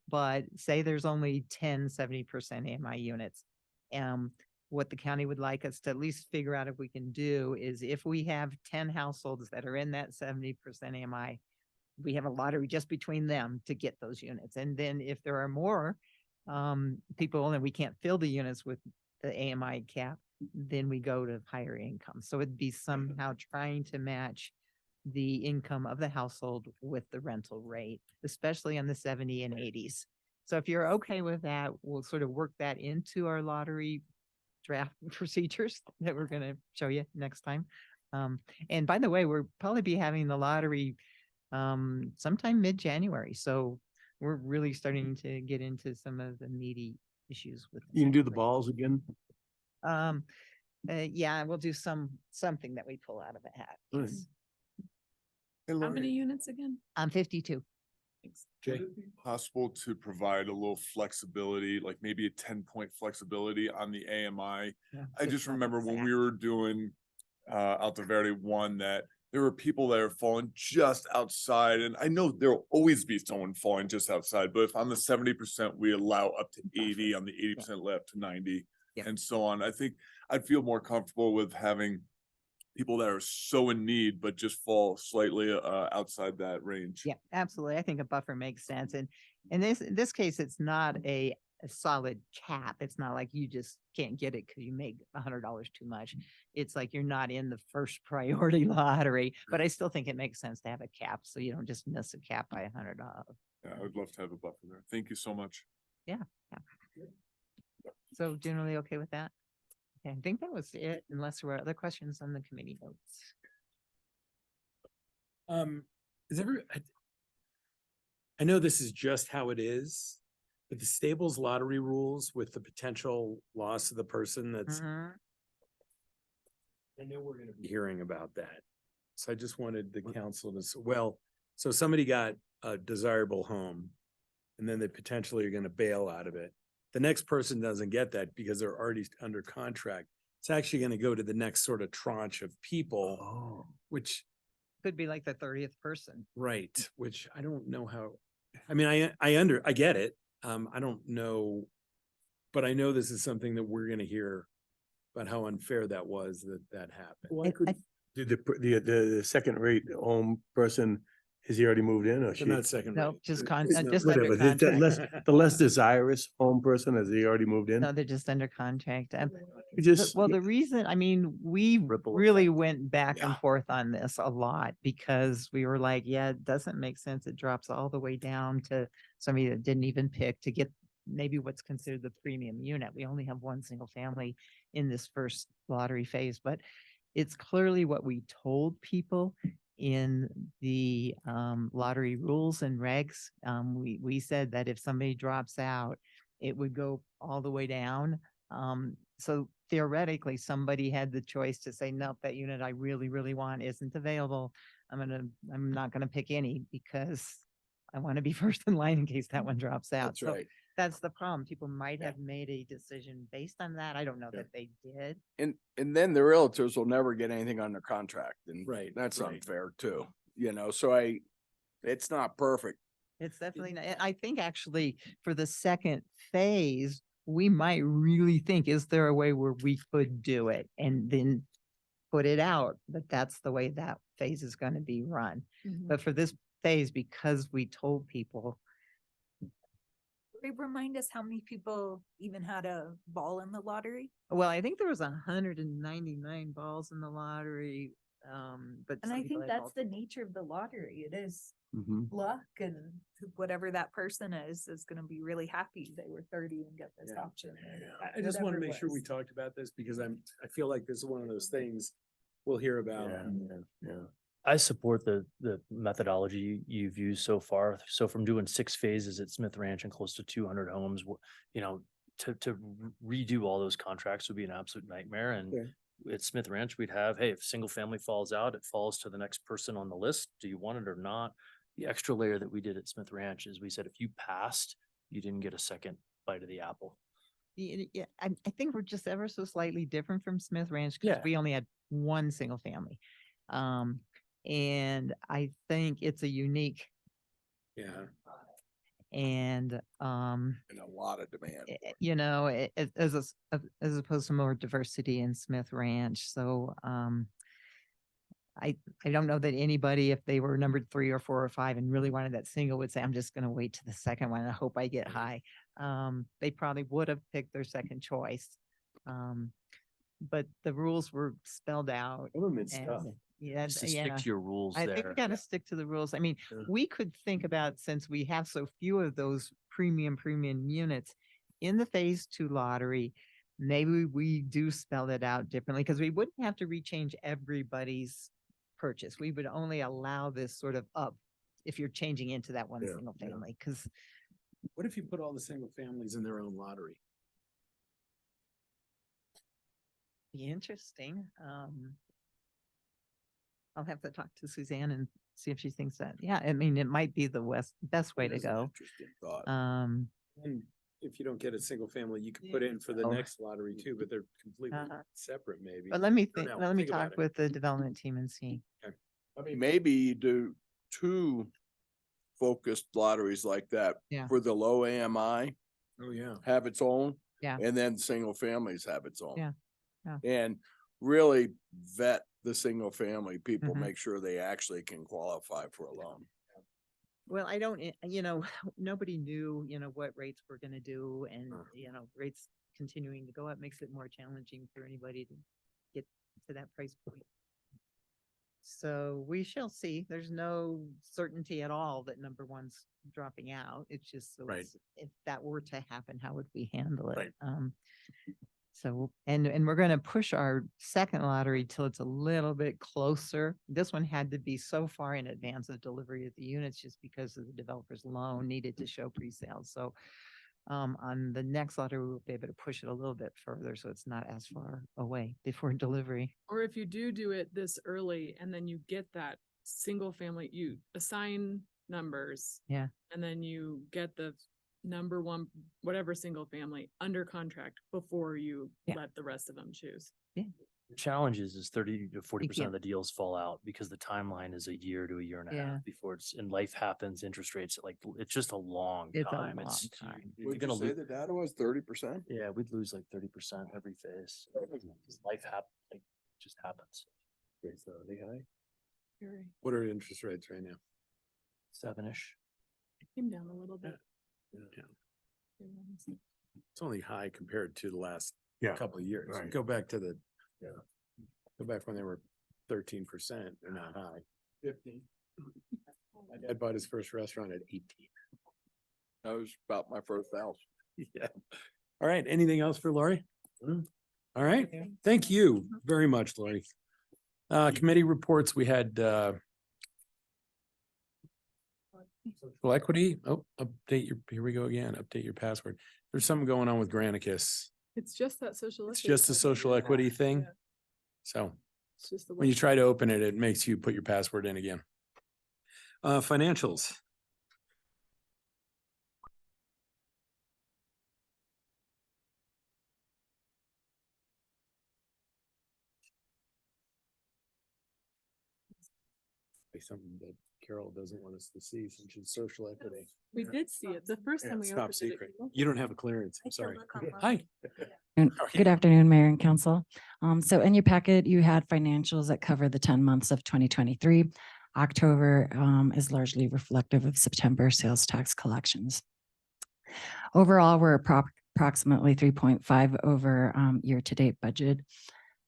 [SPEAKER 15] but say there's only 70% AMI units. What the county would like us to at least figure out if we can do is if we have 10 households that are in that 70% AMI, we have a lottery just between them to get those units. And then if there are more people and we can't fill the units with the AMI cap, then we go to higher income. So it'd be somehow trying to match the income of the household with the rental rate, especially on the 70 and 80s. So if you're okay with that, we'll sort of work that into our lottery draft procedures that we're going to show you next time. And by the way, we'll probably be having the lottery sometime mid-January. So we're really starting to get into some of the meaty issues with.
[SPEAKER 9] You can do the balls again?
[SPEAKER 15] Yeah, we'll do something that we pull out of a hat.
[SPEAKER 9] Right.
[SPEAKER 15] Yes.
[SPEAKER 4] How many units again?
[SPEAKER 15] 52.
[SPEAKER 1] Jay?
[SPEAKER 16] Would it be possible to provide a little flexibility, like maybe a 10-point flexibility on the AMI?
[SPEAKER 15] Yeah,
[SPEAKER 16] I just remember when we were doing Alta Verde one that there were people that are falling just outside, and I know there'll always be someone falling just outside, but if on the 70%, we allow up to 80, on the 80% left to 90,
[SPEAKER 15] Yeah.
[SPEAKER 16] and so on. I think I'd feel more comfortable with having people that are so in need, but just fall slightly outside that range.
[SPEAKER 15] Yeah, absolutely. I think a buffer makes sense. And in this case, it's not a solid cap. It's not like you just can't get it because you make $100 too much. It's like you're not in the first priority lottery, but I still think it makes sense to have a cap so you don't just miss a cap by $100.
[SPEAKER 16] Yeah, I would love to have a buffer there. Thank you so much.
[SPEAKER 15] Yeah. So generally okay with that? Okay, I think that was it, unless there were other questions on the committee notes.
[SPEAKER 1] I know this is just how it is, But the Stables lottery rules with the potential loss of the person that's,
[SPEAKER 15] Mhm.
[SPEAKER 1] I know we're gonna be hearing about that. So I just wanted the council to, well, so somebody got a desirable home. And then they potentially are gonna bail out of it. The next person doesn't get that because they're already under contract. It's actually gonna go to the next sort of tranche of people,
[SPEAKER 9] Oh.
[SPEAKER 1] which,
[SPEAKER 15] Could be like the 30th person.
[SPEAKER 1] right, which I don't know how, I mean, I get it. I don't know. But I know this is something that we're gonna hear about how unfair that was that happened.
[SPEAKER 9] Did the second rate home person, has he already moved in or she?
[SPEAKER 1] They're not second rate.
[SPEAKER 15] No, just
[SPEAKER 1] It's not-
[SPEAKER 15] just under
[SPEAKER 9] Whatever,
[SPEAKER 15] contract.
[SPEAKER 9] the less desirous home person, has he already moved in?
[SPEAKER 15] No, they're just under contract.
[SPEAKER 9] We just,
[SPEAKER 15] Well, the reason, I mean, we
[SPEAKER 7] Ripple
[SPEAKER 15] really
[SPEAKER 7] effect.
[SPEAKER 15] went back and
[SPEAKER 1] Yeah.
[SPEAKER 15] forth on this a lot because we were like, yeah, it doesn't make sense. It drops all the way down to somebody that didn't even pick to get maybe what's considered the premium unit. We only have one single family in this first lottery phase, but it's clearly what we told people in the lottery rules and regs. We said that if somebody drops out, it would go all the way down. So theoretically, somebody had the choice to say, nope, that unit I really, really want isn't available. I'm not gonna pick any because I want to be first in line in case that one drops out.
[SPEAKER 2] That's
[SPEAKER 15] So
[SPEAKER 2] right.
[SPEAKER 15] that's the problem. People might
[SPEAKER 2] Yeah.
[SPEAKER 15] have made a decision based on that. I don't know that they did.
[SPEAKER 2] And then the realtors will never get anything under contract and
[SPEAKER 1] Right,
[SPEAKER 2] that's
[SPEAKER 1] right.
[SPEAKER 2] unfair too, so it's not perfect.
[SPEAKER 15] It's definitely, not- I think actually for the second phase, we might really think, is there a way where we could do it and then put it out? But that's the way that phase is going to be run. But for this phase, because we told people,
[SPEAKER 14] Remind us how many people even had a ball in the lottery?
[SPEAKER 15] well, I think there was 199 balls in the lottery. But
[SPEAKER 14] And
[SPEAKER 15] some
[SPEAKER 14] I
[SPEAKER 15] people
[SPEAKER 14] think
[SPEAKER 15] had
[SPEAKER 14] that's the nature of the lottery. It is
[SPEAKER 9] Mhm.
[SPEAKER 14] luck and whatever that person is gonna be really happy they were 30 and get this
[SPEAKER 1] Yeah.
[SPEAKER 14] option. or
[SPEAKER 1] I just want
[SPEAKER 14] whatever
[SPEAKER 1] to
[SPEAKER 14] it
[SPEAKER 1] make sure we
[SPEAKER 14] was.
[SPEAKER 1] talked about this because I feel like this is one of those things we'll hear about.
[SPEAKER 9] Yeah.
[SPEAKER 7] I support the methodology you've used so far. So from doing 6 phases at Smith Ranch and close to 200 homes, to redo all those contracts would be an absolute nightmare. And
[SPEAKER 9] Okay.
[SPEAKER 7] at Smith Ranch, we'd have, hey, if single family falls out, it falls to the next person on the list. Do you want it or not? The extra layer that we did at Smith Ranch is we said, if you passed, you didn't get a second bite of the apple.
[SPEAKER 15] Yeah, I think we're just ever so slightly different from Smith Ranch because
[SPEAKER 7] Yeah.
[SPEAKER 15] we only had one single family. And I think it's a unique
[SPEAKER 1] Yeah.
[SPEAKER 15] and,
[SPEAKER 2] And a lot of demand.
[SPEAKER 15] as opposed to more diversity in Smith Ranch. So, I don't know that anybody, if they were numbered 3 or 4 or 5 and really wanted that single, would say, I'm just gonna wait to the second one. I hope I get high. They probably would have picked their second choice. But the rules were spelled out.
[SPEAKER 1] Government's tough.
[SPEAKER 15] and- Yeah,
[SPEAKER 7] Just to stick to your rules
[SPEAKER 15] I think we
[SPEAKER 7] there.
[SPEAKER 15] gotta stick to the rules. I mean,
[SPEAKER 1] Yeah.
[SPEAKER 15] we could think about, since we have so few of those premium units in the phase 2 lottery, maybe we do spell it out differently because we wouldn't have to rechange everybody's purchase. We would only allow this sort of up if you're changing into that one
[SPEAKER 9] Yeah,
[SPEAKER 15] single
[SPEAKER 9] yeah.
[SPEAKER 15] family, because
[SPEAKER 1] What if you put all the single families in their own lottery?
[SPEAKER 15] be interesting. I'll have to talk to Suzanne and see if she thinks that. Yeah, I mean, it might be the best way
[SPEAKER 2] It
[SPEAKER 15] to
[SPEAKER 2] is an
[SPEAKER 15] go.
[SPEAKER 2] Interesting thought.
[SPEAKER 1] And if you don't get a single family, you could put in for the
[SPEAKER 15] Oh.
[SPEAKER 1] next lottery too, but they're completely
[SPEAKER 15] Uh-huh.
[SPEAKER 1] separate maybe.
[SPEAKER 15] But let me
[SPEAKER 1] don't
[SPEAKER 15] think,
[SPEAKER 1] know.
[SPEAKER 15] let me
[SPEAKER 1] Think about
[SPEAKER 15] talk
[SPEAKER 1] it.
[SPEAKER 15] with the development team and see.
[SPEAKER 2] I mean, maybe you do 2 focused lotteries like that.
[SPEAKER 15] Yeah.
[SPEAKER 2] For the low AMI,
[SPEAKER 1] Oh, yeah.
[SPEAKER 2] have its own.
[SPEAKER 15] Yeah.
[SPEAKER 2] And then single families have its own.
[SPEAKER 15] Yeah, yeah.
[SPEAKER 2] And really vet the single family people,
[SPEAKER 15] Mhm.
[SPEAKER 2] make sure they actually can qualify for a loan.
[SPEAKER 15] Well, I don't, nobody knew, what rates we're gonna do and, rates continuing to go up makes it more challenging for anybody to get to that price point. So we shall see. There's no certainty at all that number 1's dropping out. It's just, so
[SPEAKER 1] Right.
[SPEAKER 15] if that were to happen, how would we handle it?
[SPEAKER 1] Right.
[SPEAKER 15] So, and we're gonna push our second lottery till it's a little bit closer. This one had to be so far in advance of delivery of the units just because of the developer's loan needed to show pre-sales. So On the next letter, we'll be able to push it a little bit further, so it's not as far away before delivery.
[SPEAKER 4] Or if you do it this early and then you get that single family, you assign numbers.
[SPEAKER 15] Yeah.
[SPEAKER 4] And then you get the number one, whatever single family under contract before you
[SPEAKER 7] Yeah.
[SPEAKER 4] let the rest of them choose.
[SPEAKER 7] The challenge is 30 to 40% of
[SPEAKER 15] can't-
[SPEAKER 7] the deals fall out because the timeline is a year to a year and a
[SPEAKER 15] Yeah.
[SPEAKER 7] half before it's, and life happens, interest rates, like, it's just a long
[SPEAKER 15] It's a
[SPEAKER 7] time.
[SPEAKER 15] long
[SPEAKER 7] It's,
[SPEAKER 15] time.
[SPEAKER 7] you're
[SPEAKER 2] Would you
[SPEAKER 7] gonna
[SPEAKER 2] say
[SPEAKER 7] lose.
[SPEAKER 2] the data was 30%?
[SPEAKER 7] Yeah, we'd lose like 30% every phase. Life like, just happens.
[SPEAKER 9] Rates are they high?
[SPEAKER 4] Very.
[SPEAKER 1] What are interest rates right now?
[SPEAKER 7] 7-ish.
[SPEAKER 4] It came down a little bit.
[SPEAKER 1] Yeah. It's only high compared to the last
[SPEAKER 9] Yeah,
[SPEAKER 1] couple of years.
[SPEAKER 9] right.
[SPEAKER 1] Go back to the,
[SPEAKER 9] Yeah.
[SPEAKER 1] go back when they were 13%, they're not high. 15. My dad bought his first restaurant at 18.
[SPEAKER 2] That was about my first house.
[SPEAKER 1] Yeah. All right, anything else for Lori? All right, thank you very much, Lori. Committee reports, we had, social equity, update your, here we go again, update your password. There's something going on with Granicus.
[SPEAKER 4] It's just that social.
[SPEAKER 1] It's
[SPEAKER 4] equity
[SPEAKER 1] just a
[SPEAKER 4] thing.
[SPEAKER 1] social equity thing.
[SPEAKER 4] Yeah.
[SPEAKER 1] So
[SPEAKER 4] It's just the
[SPEAKER 1] when you
[SPEAKER 4] way-
[SPEAKER 1] try to open it, it makes you put your password in again. Financials. Something that Carol doesn't want us to see since it's social equity.
[SPEAKER 4] We did see it the first time we
[SPEAKER 1] It's
[SPEAKER 4] opened
[SPEAKER 1] top
[SPEAKER 4] it.
[SPEAKER 1] secret. You don't have a clearance. I'm sorry.
[SPEAKER 4] Hi.
[SPEAKER 17] Good afternoon, Mayor and Council. So in your packet, you had financials that cover the 10 months of 2023. October is largely reflective of September sales tax collections. Overall, we're approximately 3.5 over year-to-date budget.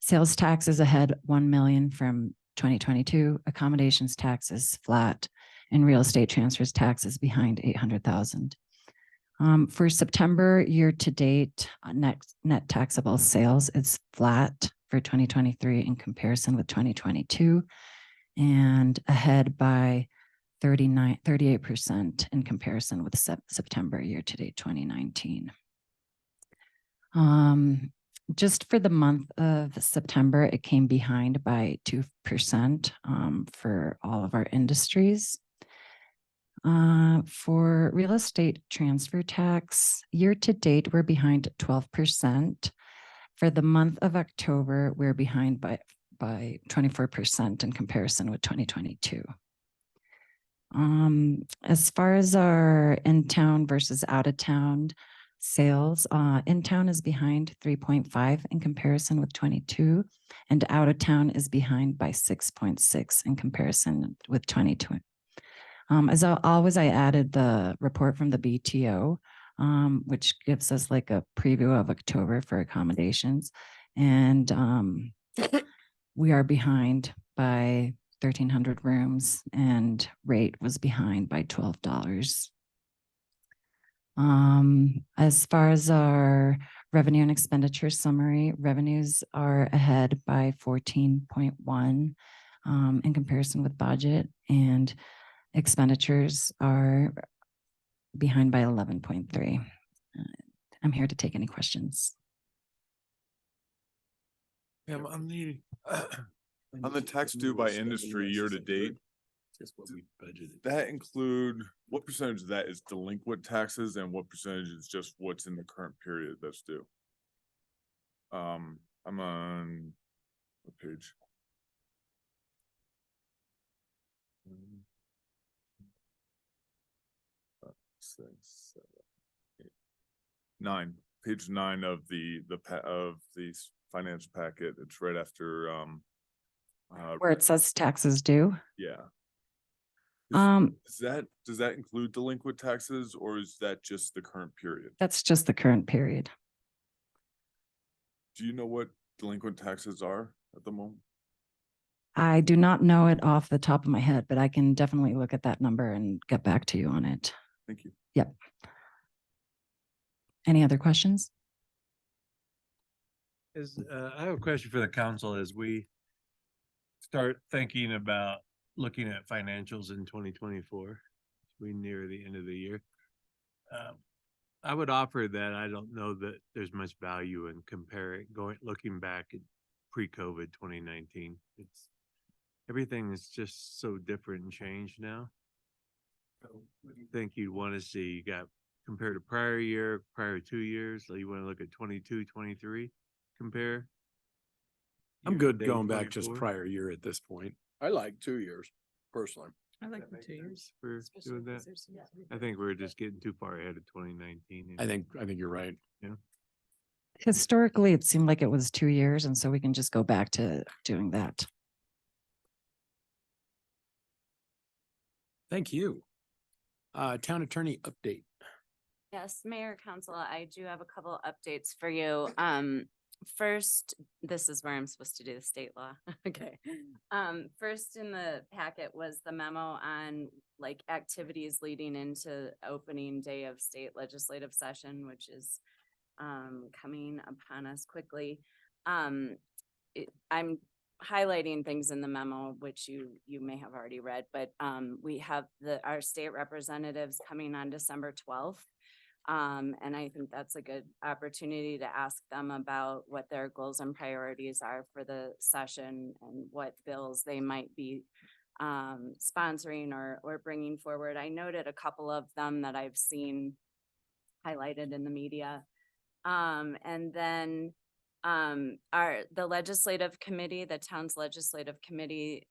[SPEAKER 17] Sales tax is ahead 1 million from 2022. Accommodations tax is flat, and real estate transfers tax is behind 800,000. For September year-to-date, net taxable sales is flat for 2023 in comparison with 2022, and ahead by 38% in comparison with September year-to-date 2019. Just for the month of September, it came behind by 2% for all of our industries. For real estate transfer tax, year-to-date, we're behind 12%. For the month of October, we're behind by 24% in comparison with 2022. As far as our in-town versus out-of-town sales, in-town is behind 3.5 in comparison with 22, and out-of-town is behind by 6.6 in comparison with 22. As always, I added the report from the BTO, which gives us like a preview of October for accommodations. And we are behind by 1,300 rooms, and rate was behind by $12. As far as our revenue and expenditure summary, revenues are ahead by 14.1 in comparison with budget, and expenditures are behind by 11.3. I'm here to take any questions.
[SPEAKER 16] Yeah, on the tax due by industry year to date,
[SPEAKER 1] Just what we budgeted.
[SPEAKER 16] that include, what percentage of that is delinquent taxes and what percentage is just what's in the current period that's due? I'm on what page? Six, seven, eight, 9, page 9 of the finance packet. It's right after,
[SPEAKER 17] Where it says taxes due.
[SPEAKER 16] yeah. Does that include delinquent taxes or is that just the current period?
[SPEAKER 17] That's just the current period.
[SPEAKER 16] Do you know what delinquent taxes are at the moment?
[SPEAKER 17] I do not know it off the top of my head, but I can definitely look at that number and get back to you on it.
[SPEAKER 16] Thank you.
[SPEAKER 17] Yep. Any other questions?
[SPEAKER 3] I have a question for the council as we start thinking about looking at financials in 2024. We near the end of the year. I would offer that I don't know that there's much value in comparing, looking back at pre-COVID 2019. Everything is just so different and changed now. What do you think you'd want to see? You got compared to prior year, prior 2 years, so you want to look at 22, 23, compare?
[SPEAKER 1] I'm good
[SPEAKER 3] Year-to-date
[SPEAKER 1] going back just
[SPEAKER 3] 24?
[SPEAKER 1] prior year at this point.
[SPEAKER 2] I like 2 years personally.
[SPEAKER 4] I like
[SPEAKER 3] That
[SPEAKER 4] the
[SPEAKER 3] make
[SPEAKER 4] 2
[SPEAKER 3] sense
[SPEAKER 4] years.
[SPEAKER 3] For
[SPEAKER 4] especially
[SPEAKER 3] doing
[SPEAKER 4] because
[SPEAKER 3] that?
[SPEAKER 4] there's some-
[SPEAKER 3] I think we're just getting too far ahead of 2019.
[SPEAKER 1] I think you're right.
[SPEAKER 17] Historically, it seemed like it was 2 years, and so we can just go back to doing that.
[SPEAKER 1] Thank you. Town attorney update.
[SPEAKER 8] Yes, Mayor, Council, I do have a couple updates for you. First, this is where I'm supposed to do the state law. Okay. First in the packet was the memo on like activities leading into opening day of state legislative session, which is coming upon us quickly. I'm highlighting things in the memo, which you may have already read, but we have our state representatives coming on December 12th. And I think that's a good opportunity to ask them about what their goals and priorities are for the session and what bills they might be sponsoring or bringing forward. I noted a couple of them that I've seen highlighted in the media. And then the legislative committee, the town's legislative committee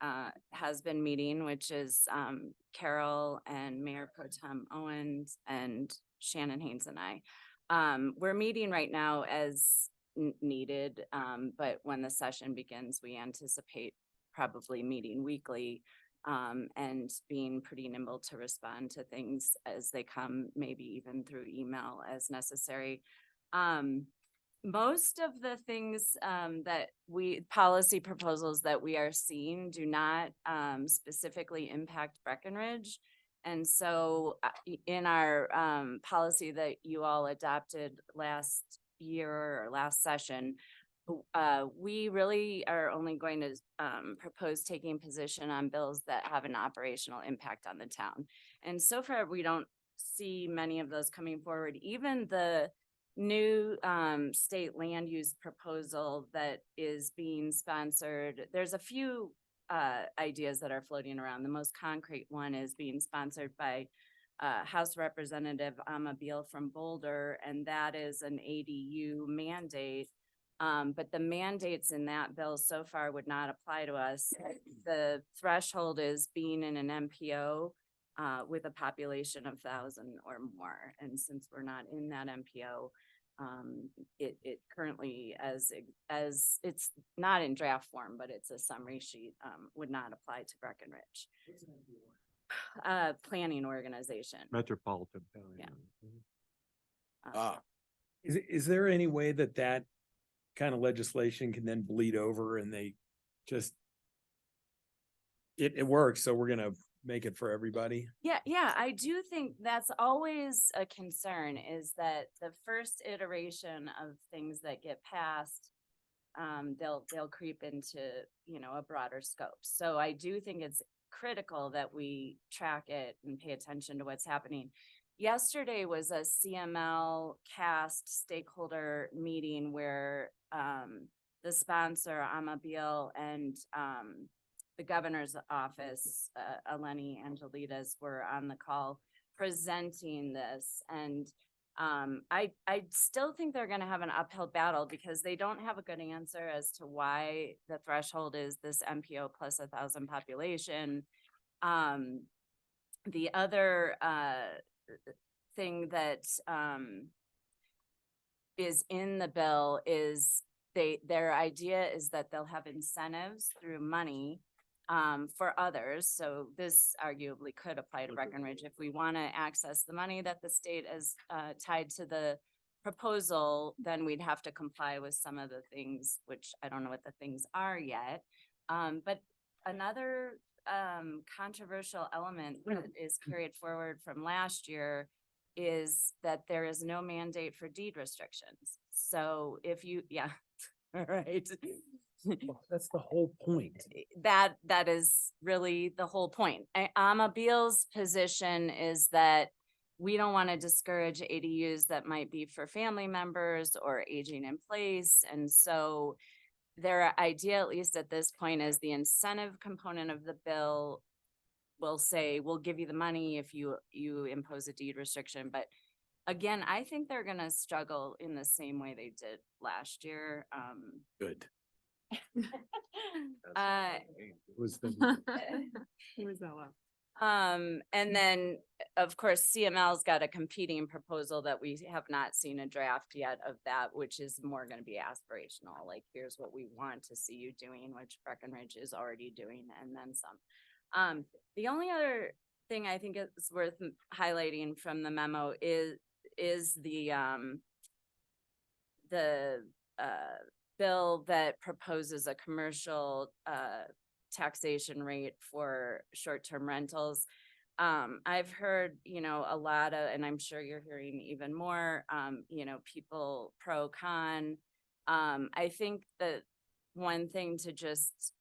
[SPEAKER 8] has been meeting, which is Carol and Mayor Pro Tem Owens and Shannon Haynes and I. We're meeting right now as needed, but when the session begins, we anticipate probably meeting weekly and being pretty nimble to respond to things as they come, maybe even through email as necessary. Most of the things policy proposals that we are seeing do not specifically impact Breckenridge. And so in our policy that you all adopted last year or last session, we really are only going to propose taking position on bills that have an operational impact on the town. And so far, we don't see many of those coming forward. Even the new state land use proposal that is being sponsored, there's a few ideas that are floating around. The most concrete one is being sponsored by House Representative Amma Beal from Boulder, and that is an ADU mandate. But the mandates in that bill so far would not apply to us. The threshold is being in an MPO with a population of 1,000 or more. And since we're not in that MPO, it currently, as it's not in draft form, but it's a summary sheet, would not apply to Breckenridge. Planning organization.
[SPEAKER 3] Metropolitan.
[SPEAKER 8] Yeah.
[SPEAKER 1] Is there any way that kind of legislation can then bleed over and they just it works, so we're gonna make it for everybody?
[SPEAKER 8] Yeah, I do think that's always a concern, is that the first iteration of things that get passed, they'll creep into, a broader scope. So I do think it's critical that we track it and pay attention to what's happening. Yesterday was a CML cast stakeholder meeting where the sponsor, Amma Beal, and the governor's office, Eleni Angelides, were on the call presenting this. And I still think they're going to have an uphill battle because they don't have a good answer as to why the threshold is this MPO plus 1,000 population. The other thing that is in the bill is their idea is that they'll have incentives through money for others. So this arguably could apply to Breckenridge. If we want to access the money that the state has tied to the proposal, then we'd have to comply with some of the things, which I don't know what the things are yet. But another controversial element that is carried forward from last year is that there is no mandate for deed restrictions. So if you, all right.
[SPEAKER 1] That's the whole point.
[SPEAKER 8] That is really the whole point. Amma Beal's position is that we don't want to discourage ADUs that might be for family members or aging in place. And so their idea, at least at this point, is the incentive component of the bill will say, we'll give you the money if you impose a deed restriction. But again, I think they're gonna struggle in the same way they did last year.
[SPEAKER 1] Good.
[SPEAKER 8] Was
[SPEAKER 1] the-
[SPEAKER 4] Who was that left?
[SPEAKER 8] And then, of course, CML's got a competing proposal that we have not seen a draft yet of that, which is more gonna be aspirational, like, here's what we want to see you doing, which Breckenridge is already doing, and then some. The only other thing I think is worth highlighting from the memo is the bill that proposes a commercial taxation rate for short-term rentals. I've heard, a lot of, and I'm sure you're hearing even more, people pro con. I think that one thing to just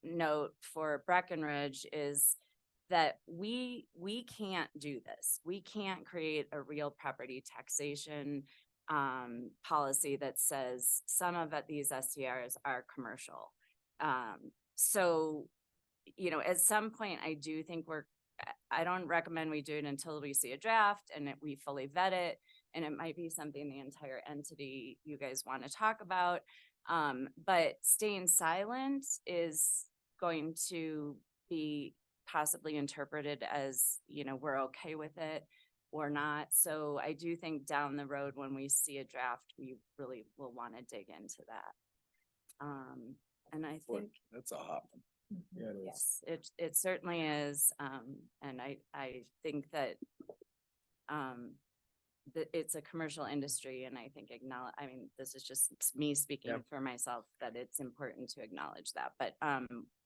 [SPEAKER 8] note for Breckenridge is that we can't do this. We can't create a real property taxation policy that says some of these STRs are commercial. So, at some point, I do think I don't recommend we do it until we see a draft and we fully vet it. And it might be something the entire entity you guys want to talk about. But staying silent is going to be possibly interpreted as, we're okay with it or not. So I do think down the road, when we see a draft, we really will want to dig into that. And I
[SPEAKER 2] Boy,
[SPEAKER 8] think,
[SPEAKER 2] that's a hot one. Yeah, it is.
[SPEAKER 8] yes, it certainly is. And I think that it's a commercial industry, and I think this is just me speaking
[SPEAKER 2] Yep.
[SPEAKER 8] for myself, that it's important to acknowledge that. But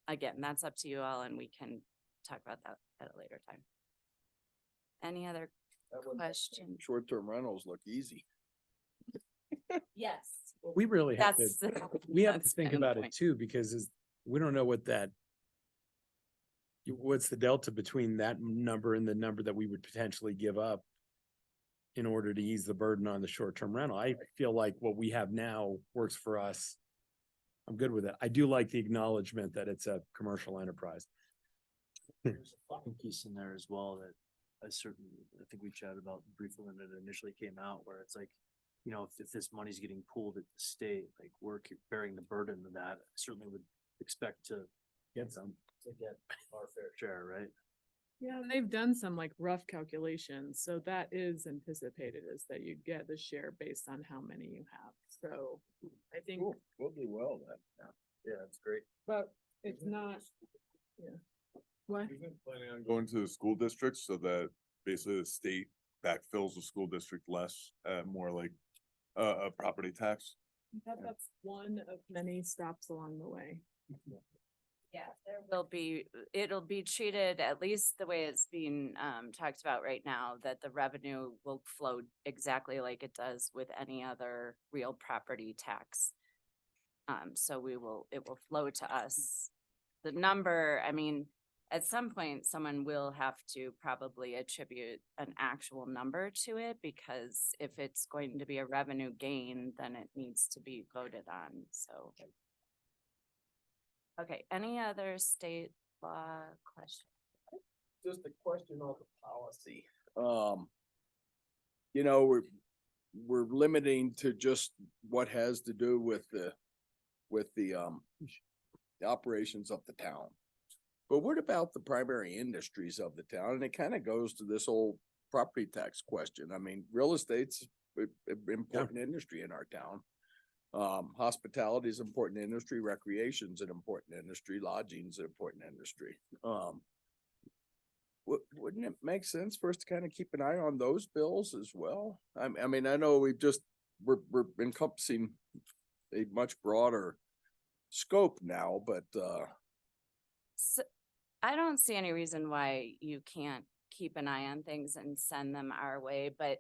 [SPEAKER 8] again, that's up to you all, and we can talk about that at a later time. Any other questions?
[SPEAKER 2] Short-term rentals look easy.
[SPEAKER 8] Yes.
[SPEAKER 1] We really have
[SPEAKER 8] That's,
[SPEAKER 1] to, we have to
[SPEAKER 8] that's
[SPEAKER 1] think
[SPEAKER 8] kind of the
[SPEAKER 1] about it
[SPEAKER 8] point.
[SPEAKER 1] too, because we don't know what's the delta between that number and the number that we would potentially give up in order to ease the burden on the short-term rental. I feel like what we have now works for us. I'm good with it. I do like the acknowledgement that it's a commercial enterprise.
[SPEAKER 7] There's a funding piece in there as well that I think we chatted about briefly when it initially came out, where it's like, if this money's getting pooled at the state, like, we're bearing the burden of that. I certainly would expect to
[SPEAKER 1] Get some.
[SPEAKER 7] get our fair share, right?
[SPEAKER 4] Yeah, and they've done some like rough calculations, so that is anticipated, is that you get the share based on how many you have. So I think,
[SPEAKER 2] Cool. We'll do well then.
[SPEAKER 7] Yeah, that's great.
[SPEAKER 4] but it's not, yeah. What?
[SPEAKER 16] Isn't planning on going to the school districts so that basically the state backfills the school district less, more like a property tax?
[SPEAKER 4] That's one of many stops along the way.
[SPEAKER 8] Yeah, it'll be treated, at least the way it's being talked about right now, that the revenue will flow exactly like it does with any other real property tax. So it will flow to us. The number, at some point, someone will have to probably attribute an actual number to it, because if it's going to be a revenue gain, then it needs to be voted on, so. Okay, any other state law questions?
[SPEAKER 2] Just a question on the policy. We're limiting to just what has to do with the operations of the town. But what about the primary industries of the town? And it kind of goes to this whole property tax question. Real estate's an important industry in our town. Hospitality is an important industry, recreation's an important industry, lodging's an important industry. Wouldn't it make sense for us to kind of keep an eye on those bills as well? I know we're encompassing a much broader scope now, but
[SPEAKER 8] So I don't see any reason why you can't keep an eye on things and send them our way, but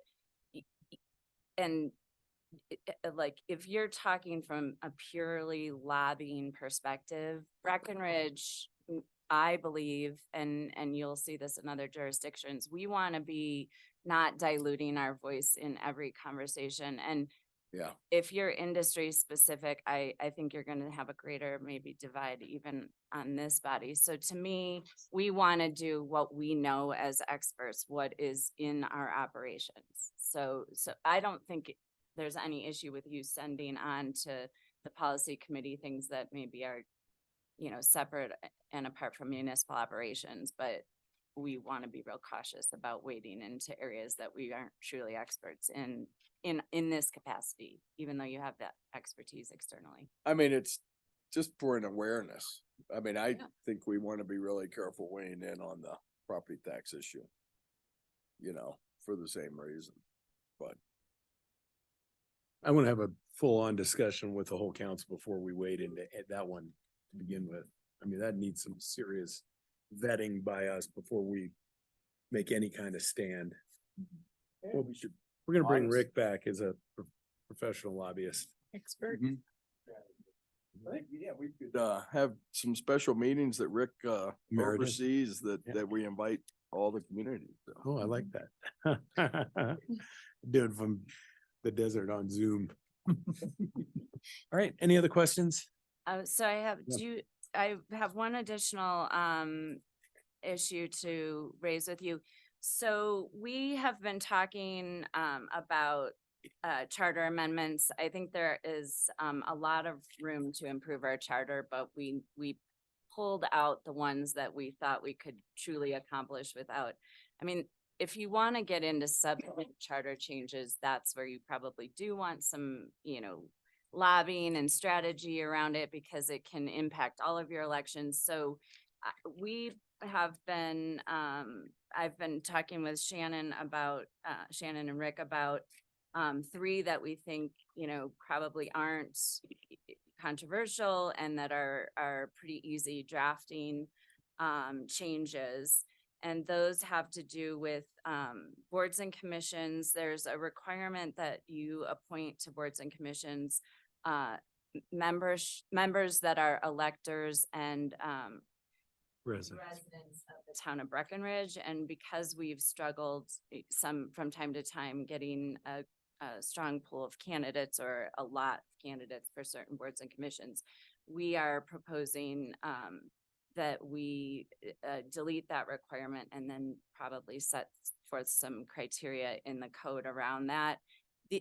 [SPEAKER 8] like, if you're talking from a purely lobbying perspective, Breckenridge, I believe, and you'll see this in other jurisdictions, we want to be not diluting our voice in every conversation. And
[SPEAKER 2] Yeah.
[SPEAKER 8] if you're industry specific, I think you're gonna have a greater maybe divide even on this body. So to me, we want to do what we know as experts, what is in our operations. So I don't think there's any issue with you sending on to the policy committee things that maybe are, you know, separate and apart from municipal operations, but we want to be real cautious about wading into areas that we aren't truly experts in this capacity, even though you have that expertise externally.
[SPEAKER 2] I mean, it's just for an awareness. I mean, I
[SPEAKER 8] Yeah.
[SPEAKER 2] think we want to be really careful weighing in on the property tax issue. You know, for the same reason, but
[SPEAKER 1] I want to have a full-on discussion with the whole council before we wade into that one to begin with. I mean, that needs some serious vetting by us before we make any kind of stand. Well, we're gonna bring
[SPEAKER 2] Honest.
[SPEAKER 1] Rick back as a professional lobbyist.
[SPEAKER 4] Expert.
[SPEAKER 2] I think, yeah, we could have some special meetings that Rick
[SPEAKER 1] Meredith.
[SPEAKER 2] oversees that
[SPEAKER 1] Yeah.
[SPEAKER 2] that we invite all the community. So.
[SPEAKER 1] Oh, I like that. Do it from the desert on Zoom. All right, any other questions?
[SPEAKER 8] So
[SPEAKER 1] Yeah.
[SPEAKER 8] I have one additional issue to raise with you. So we have been talking about charter amendments. I think there is a lot of room to improve our charter, but we pulled out the ones that we thought we could truly accomplish without. I mean, if you want to get into substantive charter changes, that's where you probably do want some, you know, lobbying and strategy around it because it can impact all of your elections. So we have been, I've been talking with Shannon about, Shannon and Rick about three that we think, you know, probably aren't controversial and that are pretty easy drafting changes. And those have to do with boards and commissions. There's a requirement that you appoint to boards and commissions members that are electors and residents of the town of Breckenridge. And because we've struggled some from time to time getting a strong pool of candidates or a lot of candidates for certain boards and commissions, we are proposing that we delete that requirement and then probably set forth some criteria in the code around that.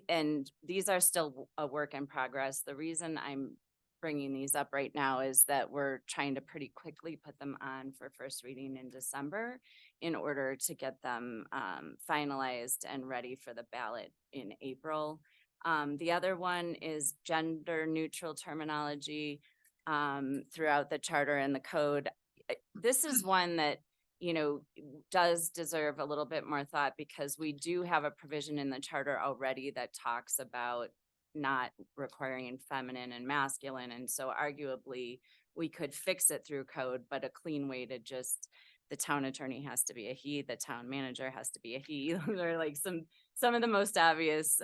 [SPEAKER 8] And these are still a work in progress. The reason I'm bringing these up right now is that we're trying to pretty quickly put them on for first reading in December in order to get them finalized and ready for the ballot in April. The other one is gender neutral terminology throughout the charter and the code. This is one that, you know, does deserve a little bit more thought because we do have a provision in the charter already that talks about not requiring feminine and masculine. And so arguably we could fix it through code, but a clean way to just, the town attorney has to be a he, the town manager has to be a he. They're like some of the most obvious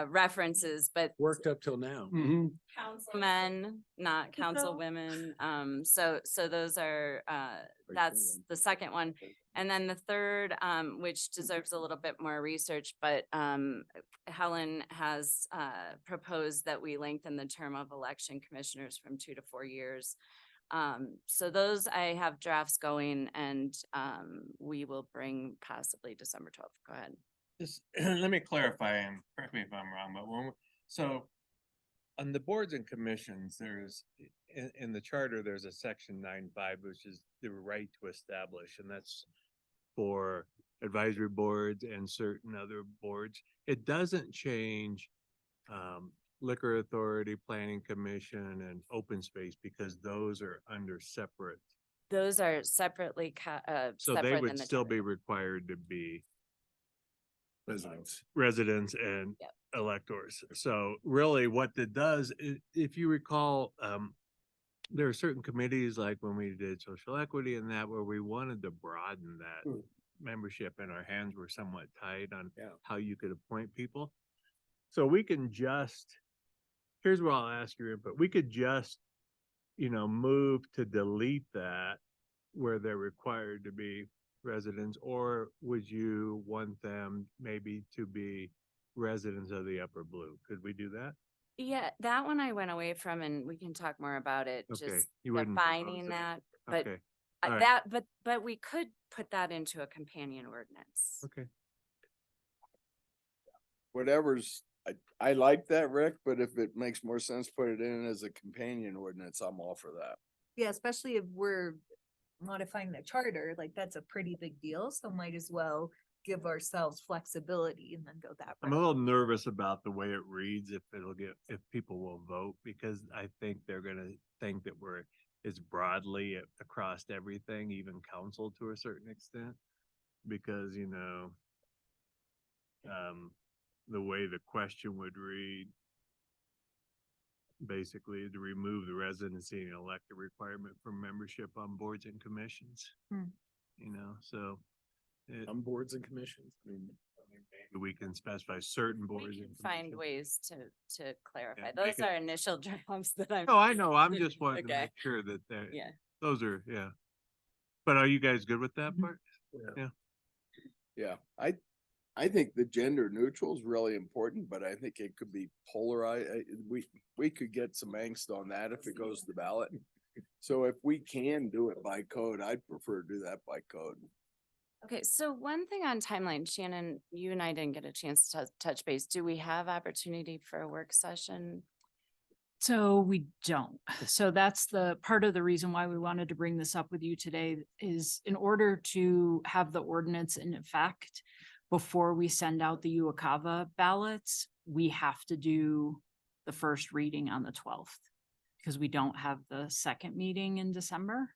[SPEAKER 8] references, but
[SPEAKER 1] Worked up till now.
[SPEAKER 8] councilmen, not councilwomen. So those are, that's the second one. And then the third, which deserves a little bit more research, but Helen has proposed that we lengthen the term of election commissioners from 2 to 4 years. So those I have drafts going and we will bring possibly December 12th. Go ahead.
[SPEAKER 3] Just let me clarify and correct me if I'm wrong, but so on the boards and commissions, there's in the charter, there's a section 9.5, which is the right to establish, and that's for advisory boards and certain other boards. It doesn't change liquor authority, planning commission, and open space because those are under separate.
[SPEAKER 8] Those are separately,
[SPEAKER 3] So they
[SPEAKER 8] separate than
[SPEAKER 3] would
[SPEAKER 8] the
[SPEAKER 3] still
[SPEAKER 8] charter.
[SPEAKER 3] be required to be
[SPEAKER 1] Residents.
[SPEAKER 3] and
[SPEAKER 8] Yep.
[SPEAKER 3] electors. So really what it does, if you recall, there are certain committees like when we did social equity and that where we wanted to broaden that membership and our hands were somewhat tied on how you could appoint people. So we can just, here's where I'll ask your input. We could just, you know, move to delete that where they're required to be residents, or would you want them maybe to be residents of the Upper Blue? Could we do that?
[SPEAKER 8] Yeah, that one I went away from and we can talk more about it,
[SPEAKER 3] Okay,
[SPEAKER 8] just
[SPEAKER 3] you wouldn't propose
[SPEAKER 8] defining
[SPEAKER 3] it.
[SPEAKER 8] that, but
[SPEAKER 3] Okay, all right.
[SPEAKER 8] but we could put that into a companion ordinance.
[SPEAKER 3] Okay.
[SPEAKER 2] Whatever's, I like that, Rick, but if it makes more sense, put it in as a companion ordinance, I'm all for that.
[SPEAKER 14] Yeah, especially if we're modifying the charter, like that's a pretty big deal, so might as well give ourselves flexibility and then go that
[SPEAKER 3] I'm a
[SPEAKER 14] route.
[SPEAKER 3] little nervous about the way it reads, if people will vote, because I think they're gonna think that it's broadly across everything, even council to a certain extent. Because, the way the question would read, basically to remove the residency and elected requirement for membership on boards and commissions.
[SPEAKER 14] Hmm.
[SPEAKER 3] So.
[SPEAKER 1] On boards and commissions. I mean,
[SPEAKER 3] Maybe we can specify certain boards.
[SPEAKER 8] We can
[SPEAKER 3] and
[SPEAKER 8] find
[SPEAKER 3] commissions.
[SPEAKER 8] ways to clarify.
[SPEAKER 3] make
[SPEAKER 8] Those
[SPEAKER 3] it-
[SPEAKER 8] are initial drafts that I'm.
[SPEAKER 3] Oh, I know, I'm just wanting to
[SPEAKER 8] Okay.
[SPEAKER 3] make sure that
[SPEAKER 8] Yeah.
[SPEAKER 3] those are, yeah. But are you guys good with that part?
[SPEAKER 2] Yeah, I think the gender neutral is really important, but I think it could be polarized. We could get some angst on that if it goes to the ballot. So if we can do it by code, I'd prefer to do that by code.
[SPEAKER 8] Okay, so one thing on timeline, Shannon, you and I didn't get a chance to touch base. Do we have opportunity for a work session?
[SPEAKER 11] So we don't. So that's the part of the reason why we wanted to bring this up with you today is in order to have the ordinance in effect before we send out the UOCAVA ballots, we have to do the first reading on the 12th because we don't have the second meeting in December.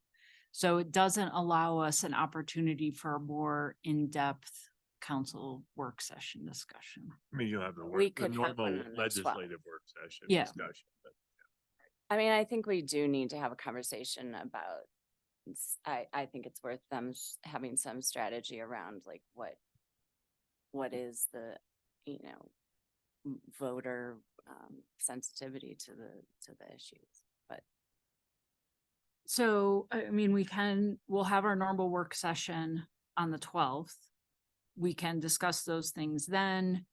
[SPEAKER 11] So it doesn't allow us an opportunity for a more in-depth council work session discussion.
[SPEAKER 3] I mean, you'll have the
[SPEAKER 8] We
[SPEAKER 3] work, the
[SPEAKER 8] could have one
[SPEAKER 3] normal
[SPEAKER 8] on the 12th.
[SPEAKER 3] legislative work session
[SPEAKER 11] Yeah.
[SPEAKER 3] discussion. But
[SPEAKER 8] I mean, I think we do need to have a conversation about, I think it's worth them having some strategy around like what is the, voter sensitivity to the issues, but.
[SPEAKER 11] So, I mean, we'll have our normal work session on the 12th. We can discuss those things then.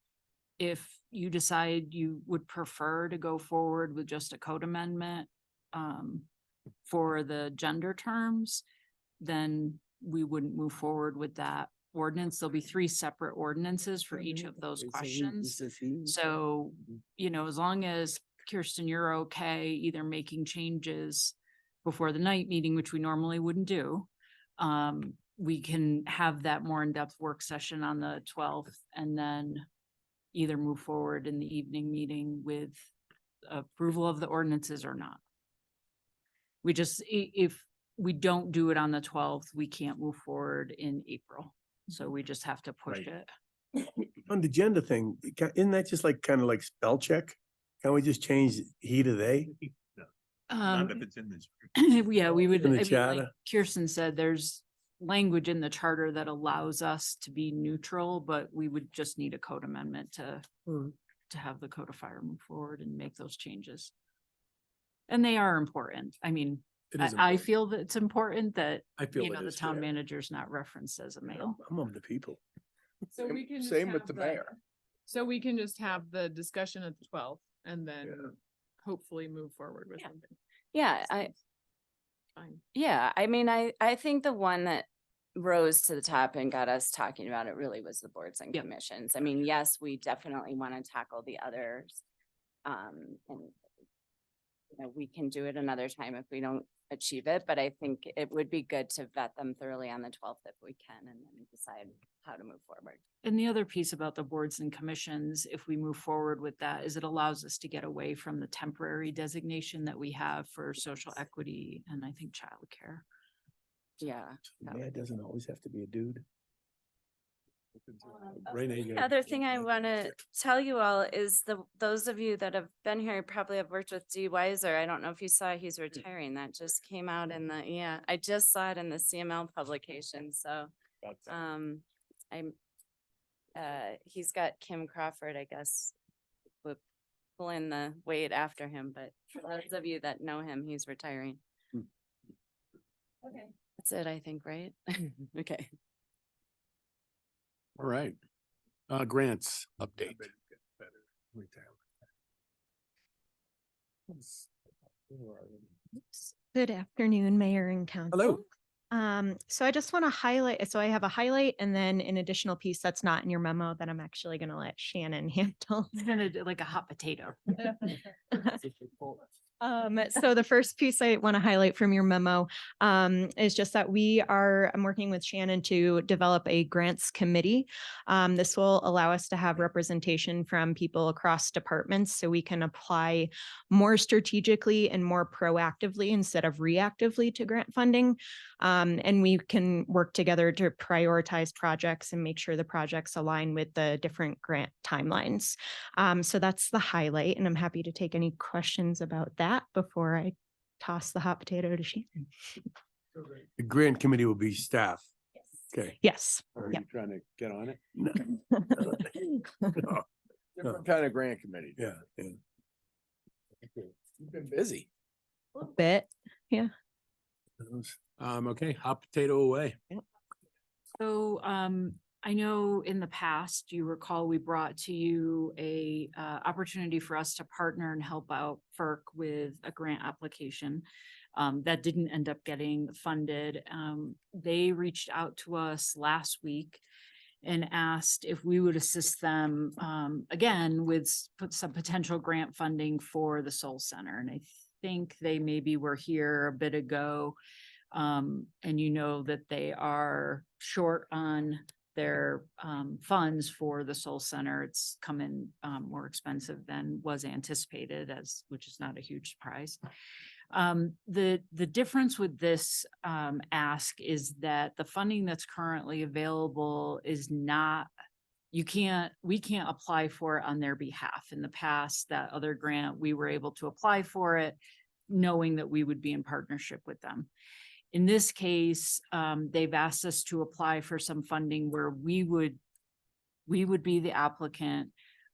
[SPEAKER 11] If you decide you would prefer to go forward with just a code amendment for the gender terms, then we wouldn't move forward with that ordinance. There'll be 3 separate ordinances for each of those questions. So, as long as Kirsten, you're okay either making changes before the night meeting, which we normally wouldn't do, we can have that more in-depth work session on the 12th and then either move forward in the evening meeting with approval of the ordinances or not. We just, if we don't do it on the 12th, we can't move forward in April. So we just have to push
[SPEAKER 9] Right.
[SPEAKER 11] it.
[SPEAKER 9] On the gender thing, isn't that just like, kind of like spell check? Can we just change he to they?
[SPEAKER 3] Not if it's in this.
[SPEAKER 11] Yeah, we would,
[SPEAKER 9] In the
[SPEAKER 11] I mean, like
[SPEAKER 9] charter?
[SPEAKER 11] Kirsten said, there's language in the charter that allows us to be neutral, but we would just need a code amendment to have the codifier move forward and make those changes. And they are important. I mean,
[SPEAKER 1] It is
[SPEAKER 11] I
[SPEAKER 1] important.
[SPEAKER 11] feel that it's important that,
[SPEAKER 1] I feel it
[SPEAKER 11] the
[SPEAKER 1] is
[SPEAKER 11] town
[SPEAKER 1] too.
[SPEAKER 11] manager's not referenced as a male.
[SPEAKER 9] I'm of the people.
[SPEAKER 4] So we can. just
[SPEAKER 2] Same with
[SPEAKER 4] have
[SPEAKER 2] the mayor.
[SPEAKER 4] So we can just have the discussion at the 12th and then
[SPEAKER 2] Yeah.
[SPEAKER 4] hopefully move forward with
[SPEAKER 8] Yeah.
[SPEAKER 4] something.
[SPEAKER 8] Yeah,
[SPEAKER 4] Fine.
[SPEAKER 8] yeah, I mean, I think the one that rose to the top and got us talking about it really was the boards and
[SPEAKER 11] Yep.
[SPEAKER 8] commissions. I mean, yes, we definitely want to tackle the others. And we can do it another time if we don't achieve it, but I think it would be good to vet them thoroughly on the 12th if we can, and then decide how to move forward.
[SPEAKER 11] And the other piece about the boards and commissions, if we move forward with that, is it allows us to get away from the temporary designation that we have for social equity and I think childcare.
[SPEAKER 8] Yeah.
[SPEAKER 9] Man, doesn't always have to be a dude.
[SPEAKER 8] The other thing I want to tell you all is those of you that have been here probably have worked with Dee Weiser. I don't know if you saw he's retiring. That just came out in I just saw it in the CML publication. So, he's got Kim Crawford, I guess, pulling the weight after him. But for those of you that know him, he's retiring. Okay. That's it, I think, right? Okay.
[SPEAKER 1] All right. Grants update.
[SPEAKER 18] Good afternoon, Mayor and Council.
[SPEAKER 1] Hello.
[SPEAKER 18] So I just want to highlight, so I have a highlight and then an additional piece that's not in your memo that I'm actually going to let Shannon handle.
[SPEAKER 11] He's gonna do like a hot potato.
[SPEAKER 18] So the first piece I want to highlight from your memo is just that I'm working with Shannon to develop a grants committee. This will allow us to have representation from people across departments so we can apply more strategically and more proactively instead of reactively to grant funding. And we can work together to prioritize projects and make sure the projects align with the different grant timelines. So that's the highlight, and I'm happy to take any questions about that before I toss the hot potato to Shannon.
[SPEAKER 9] The grant committee will be staff. Okay.
[SPEAKER 18] Yes.
[SPEAKER 1] Are
[SPEAKER 18] Yep.
[SPEAKER 1] you trying to get on it?
[SPEAKER 9] No.
[SPEAKER 2] Different kind of grant committee.
[SPEAKER 9] Yeah, yeah.
[SPEAKER 2] You've been busy.
[SPEAKER 18] A little bit. Yeah.
[SPEAKER 1] Okay, hot potato away.
[SPEAKER 11] So, I know in the past, you recall, we brought to you a opportunity for us to partner and help out FERC with a grant application that didn't end up getting funded. They reached out to us last week and asked if we would assist them again with some potential grant funding for the Soul Center. And I think they maybe were here a bit ago. And you know that they are short on their funds for the Soul Center. It's come in more expensive than was anticipated, which is not a huge surprise. The difference with this ask is that the funding that's currently available is not, we can't apply for it on their behalf. In the past, that other grant, we were able to apply for it, knowing that we would be in partnership with them. In this case, they've asked us to apply for some funding where we would be the applicant,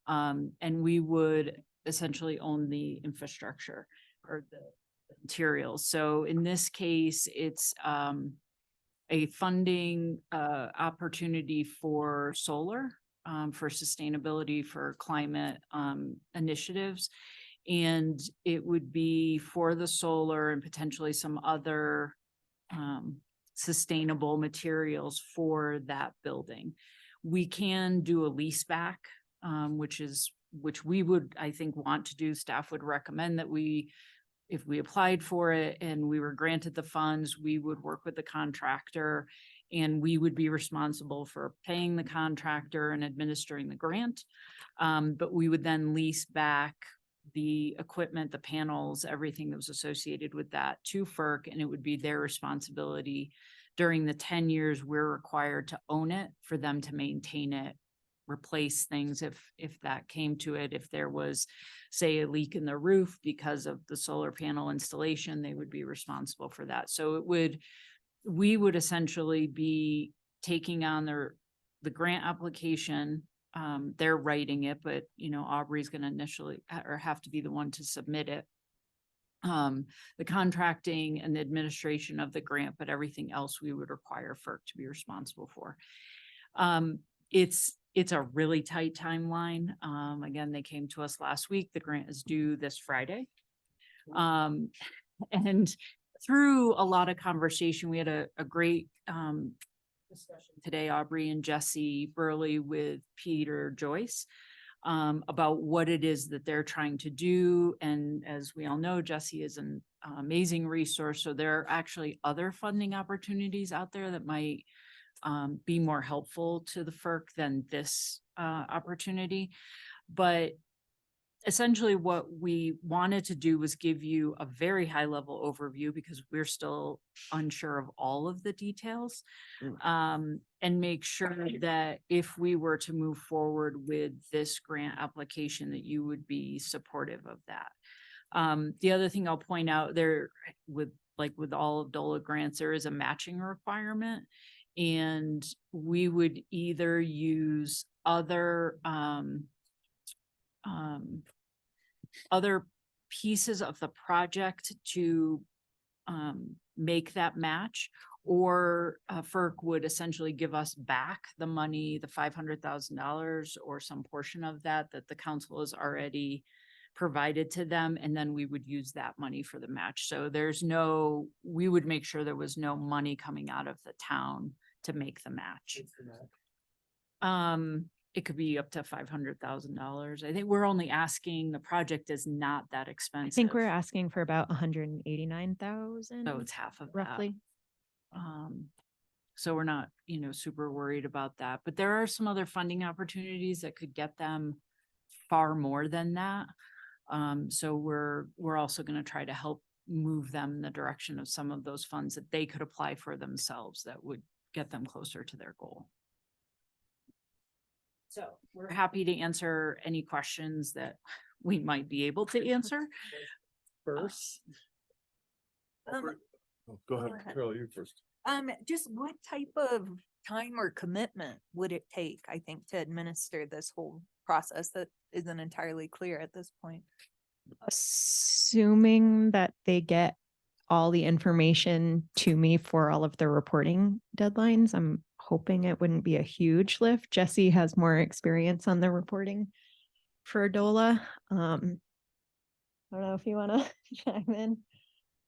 [SPEAKER 11] and we would essentially own the infrastructure or the materials. So in this case, it's a funding opportunity for solar, for sustainability, for climate initiatives. And it would be for the solar and potentially some other sustainable materials for that building. We can do a lease back, which we would, I think, want to do. Staff would recommend that if we applied for it and we were granted the funds, we would work with the contractor and we would be responsible for paying the contractor and administering the grant. But we would then lease back the equipment, the panels, everything that was associated with that to FERC, and it would be their responsibility during the 10 years we're required to own it, for them to maintain it, replace things if that came to it. If there was, say, a leak in the roof because of the solar panel installation, they would be responsible for that. So we would essentially be taking on the grant application. They're writing it, but Aubrey's going to initially or have to be the one to submit it. The contracting and the administration of the grant, but everything else we would require FERC to be responsible for. It's a really tight timeline. Again, they came to us last week. The grant is due this Friday. And through a lot of conversation, we had a great discussion today, Aubrey and Jesse Burley with Peter Joyce, about what it is that they're trying to do. And as we all know, Jesse is an amazing resource. So there are actually other funding opportunities out there that might be more helpful to the FERC than this opportunity. But essentially what we wanted to do was give you a very high level overview, because we're still unsure of all of the details, and make sure that if we were to move forward with this grant application, that you would be supportive of that. The other thing I'll point out there, with all of DOLA grants, there is a matching requirement, and we would either use other pieces of the project to make that match, Or FERC would essentially give us back the money, the $500,000 or some portion of that the council has already provided to them, and then we would use that money for the match. So we would make sure there was no money coming out of the town to make the match. It could be up to $500,000. I think we're only asking, the project is not that
[SPEAKER 18] I
[SPEAKER 11] expensive.
[SPEAKER 18] think we're asking for about 189,000.
[SPEAKER 11] So it's half of that.
[SPEAKER 18] roughly.
[SPEAKER 11] So we're not, super worried about that, but there are some other funding opportunities that could get them far more than that. So we're also going to try to help move them in the direction of some of those funds that they could apply for themselves that would get them closer to their goal. So we're happy to answer any questions that we might be able to answer.
[SPEAKER 1] First.
[SPEAKER 16] Go ahead,
[SPEAKER 14] ahead.
[SPEAKER 16] Carol, you first.
[SPEAKER 14] Just what type of time or commitment would it take, I think, to administer this whole process that isn't entirely clear at this point?
[SPEAKER 18] Assuming that they get all the information to me for all of the reporting deadlines, I'm hoping it wouldn't be a huge lift. Jesse has more experience on the reporting for DOLA. I don't know if you want to chime in,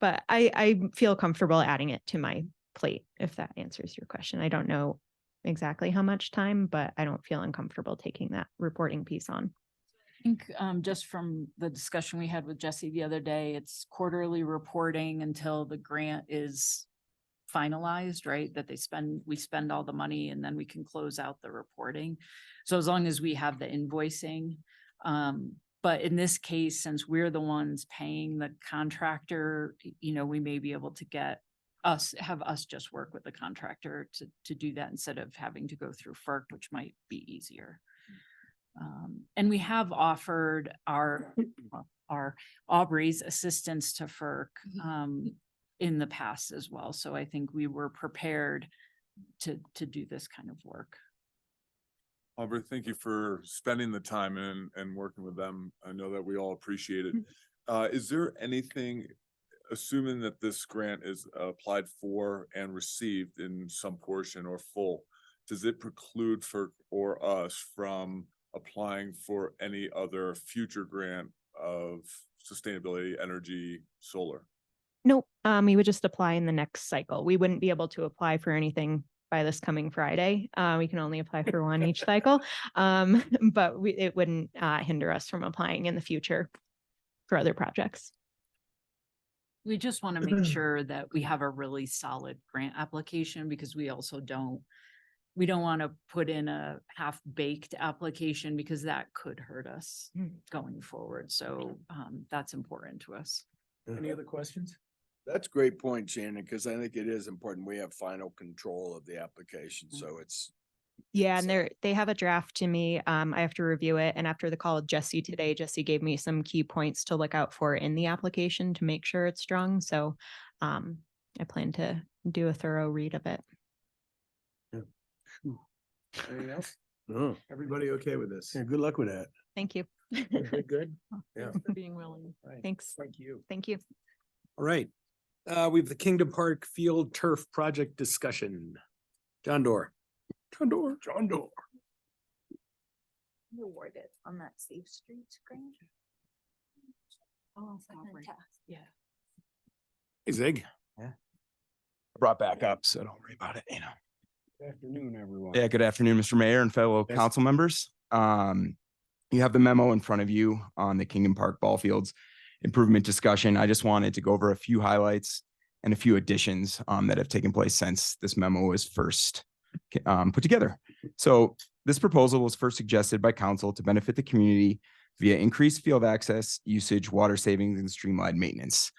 [SPEAKER 18] but I feel comfortable adding it to my plate, if that answers your question. I don't know exactly how much time, but I don't feel uncomfortable taking that reporting piece on.
[SPEAKER 11] I think just from the discussion we had with Jesse the other day, it's quarterly reporting until the grant is finalized, right? That we spend all the money and then we can close out the reporting. So as long as we have the invoicing, but in this case, since we're the ones paying the contractor, we may be able to have us just work with the contractor to do that instead of having to go through FERC, which might be easier. And we have offered our Aubrey's assistance to FERC in the past as well. So I think we were prepared to do this kind of work.
[SPEAKER 16] Aubrey, thank you for spending the time and working with them. I know that we all appreciate it. Is there anything, assuming that this grant is applied for and received in some portion or full, does it preclude or us from applying for any other future grant of sustainability, energy, solar?
[SPEAKER 18] Nope. We would just apply in the next cycle. We wouldn't be able to apply for anything by this coming Friday. We can only apply for one each cycle. But it wouldn't hinder us from applying in the future for other projects.
[SPEAKER 11] We just want to make sure that we have a really solid grant application, because we also don't want to put in a half-baked application, because that could hurt us going forward. So that's important to us.
[SPEAKER 1] Any other questions?
[SPEAKER 2] That's a great point, Shannon, because I think it is important. We have final control of the application, so it's.
[SPEAKER 18] Yeah, and they have a draft to me. I have to review it. And after the call with Jesse today, Jesse gave me some key points to look out for in the application to make sure it's strong. So I plan to do a thorough read of it.
[SPEAKER 1] Anything else?
[SPEAKER 9] No,
[SPEAKER 1] Everybody okay with this?
[SPEAKER 9] yeah, good luck with that.
[SPEAKER 18] Thank you.
[SPEAKER 1] Good? Yeah.
[SPEAKER 4] Thanks for being willing.
[SPEAKER 1] Right.
[SPEAKER 18] Thanks.
[SPEAKER 1] Thank you.
[SPEAKER 18] Thank you.
[SPEAKER 1] All right. We have the Kingdom Park Field Turf Project discussion. John Doerr.
[SPEAKER 9] John Doerr.
[SPEAKER 14] You awarded on that Safe Streets grant? Oh,
[SPEAKER 11] Yeah.
[SPEAKER 1] Hey, Zig.
[SPEAKER 19] Brought back up, so don't worry about it,
[SPEAKER 9] Good afternoon, everyone.
[SPEAKER 19] Yeah, good afternoon, Mr. Mayor and fellow
[SPEAKER 9] Yes.
[SPEAKER 19] council members. You have the memo in front of you on the Kingdom Park Ball Fields improvement discussion. I just wanted to go over a few highlights and a few additions that have taken place since this memo was first put together. So this proposal was first suggested by council to benefit the community via increased field access, usage, water savings, and streamlined maintenance.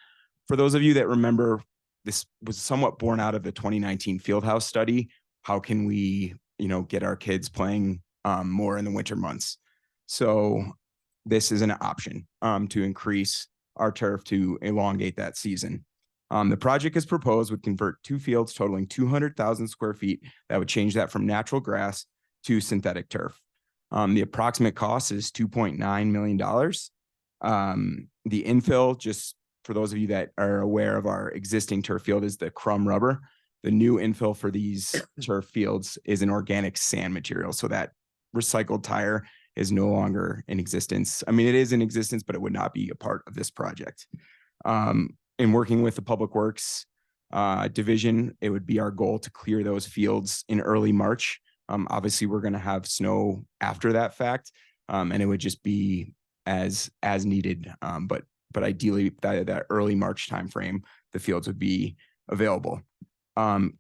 [SPEAKER 19] For those of you that remember, this was somewhat born out of the 2019 Fieldhouse study. How can we, get our kids playing more in the winter months? So this is an option to increase our turf to elongate that season. The project as proposed would convert 2 fields totaling 200,000 square feet. That would change that from natural grass to synthetic turf. The approximate cost is $2.9 million. The infill, just for those of you that are aware of our existing turf field, is the crumb rubber. The new infill for these turf fields is an organic sand material. So that recycled tire is no longer in existence. I mean, it is in existence, but it would not be a part of this project. In working with the Public Works division, it would be our goal to clear those fields in early March. Obviously, we're going to have snow after that fact, and it would just be as needed. But ideally, that early March timeframe, the fields would be available.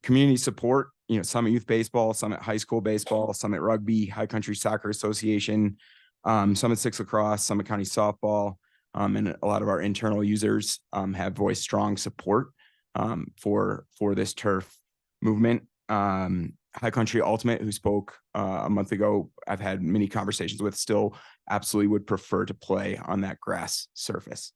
[SPEAKER 19] Community support, Summit Youth Baseball, Summit High School Baseball, Summit Rugby, High Country Soccer Association, Summit Six Lacrosse, Summit County Softball, and a lot of our internal users have voiced strong support for this turf movement. High Country Ultimate, who spoke a month ago, I've had many conversations with, still absolutely would prefer to play on that grass surface.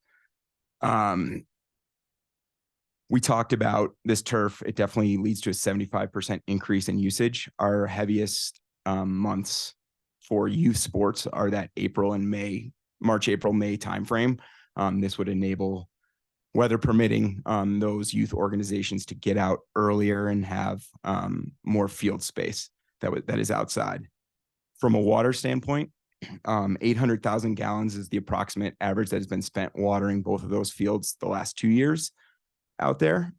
[SPEAKER 19] We talked about this turf. It definitely leads to a 75% increase in usage. Our heaviest months for youth sports are that March, April, May timeframe. This would enable, weather permitting, those youth organizations to get out earlier and have more field space that is outside. From a water standpoint, 800,000 gallons is the approximate average that has been spent watering both of those fields the last 2 years out there.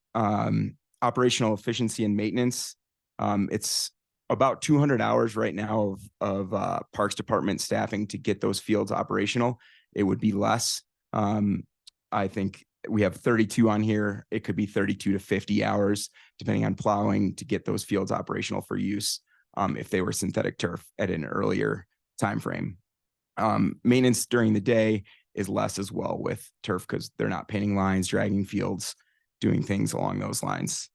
[SPEAKER 19] Operational efficiency and maintenance. It's about 200 hours right now of Parks Department staffing to get those fields operational. It would be less. I think we have 32 on here. It could be 32 to 50 hours, depending on plowing, to get those fields operational for use if they were synthetic turf at an earlier time frame. Maintenance during the day is less as well with turf because they're not painting lines, dragging fields, doing things along those lines.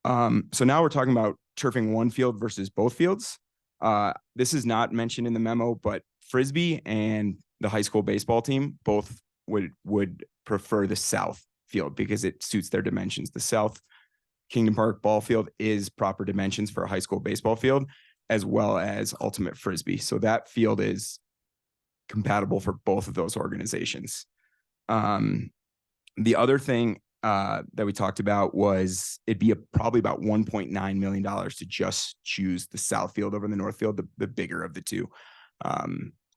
[SPEAKER 19] So now we're talking about turfing one field versus both fields. This is not mentioned in the memo, but Frisbee and the high school baseball team both would prefer the south field because it suits their dimensions. The South Kingdom Park ball field is proper dimensions for a high school baseball field, as well as Ultimate Frisbee. So that field is compatible for both of those organizations. The other thing that we talked about was it'd be probably about $1.9 million to just choose the south field over the north field, the bigger of the two,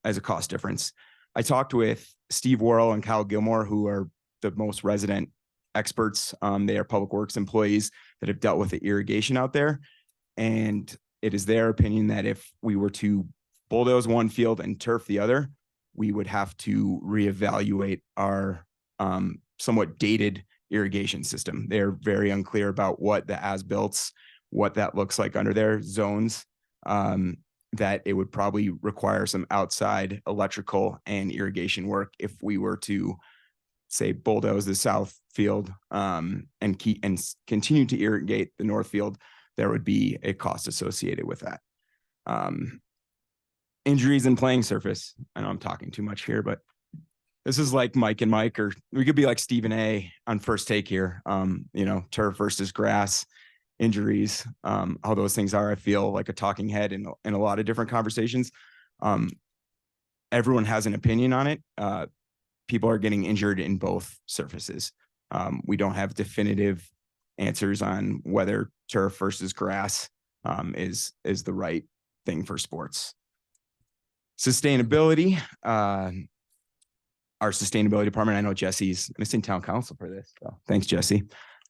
[SPEAKER 19] as a cost difference. I talked with Steve Worrell and Kyle Gilmore, who are the most resident experts. They are public works employees that have dealt with the irrigation out there. And it is their opinion that if we were to bulldoze one field and turf the other, we would have to reevaluate our somewhat dated irrigation system. They're very unclear about what the as-builts, what that looks like under their zones, that it would probably require some outside electrical and irrigation work if we were to, say, bulldoze the south field and continue to irrigate the north field. There would be a cost associated with that. Injuries and playing surface. I know I'm talking too much here, but this is like Mike and Mike, or we could be like Stephen A on First Take here. Turf versus grass, injuries, how those things are. I feel like a talking head in a lot of different conversations. Everyone has an opinion on it. People are getting injured in both surfaces. We don't have definitive answers on whether turf versus grass is the right thing for sports. Sustainability. Our sustainability department, I know Jesse's missing town council for this. So thanks, Jesse.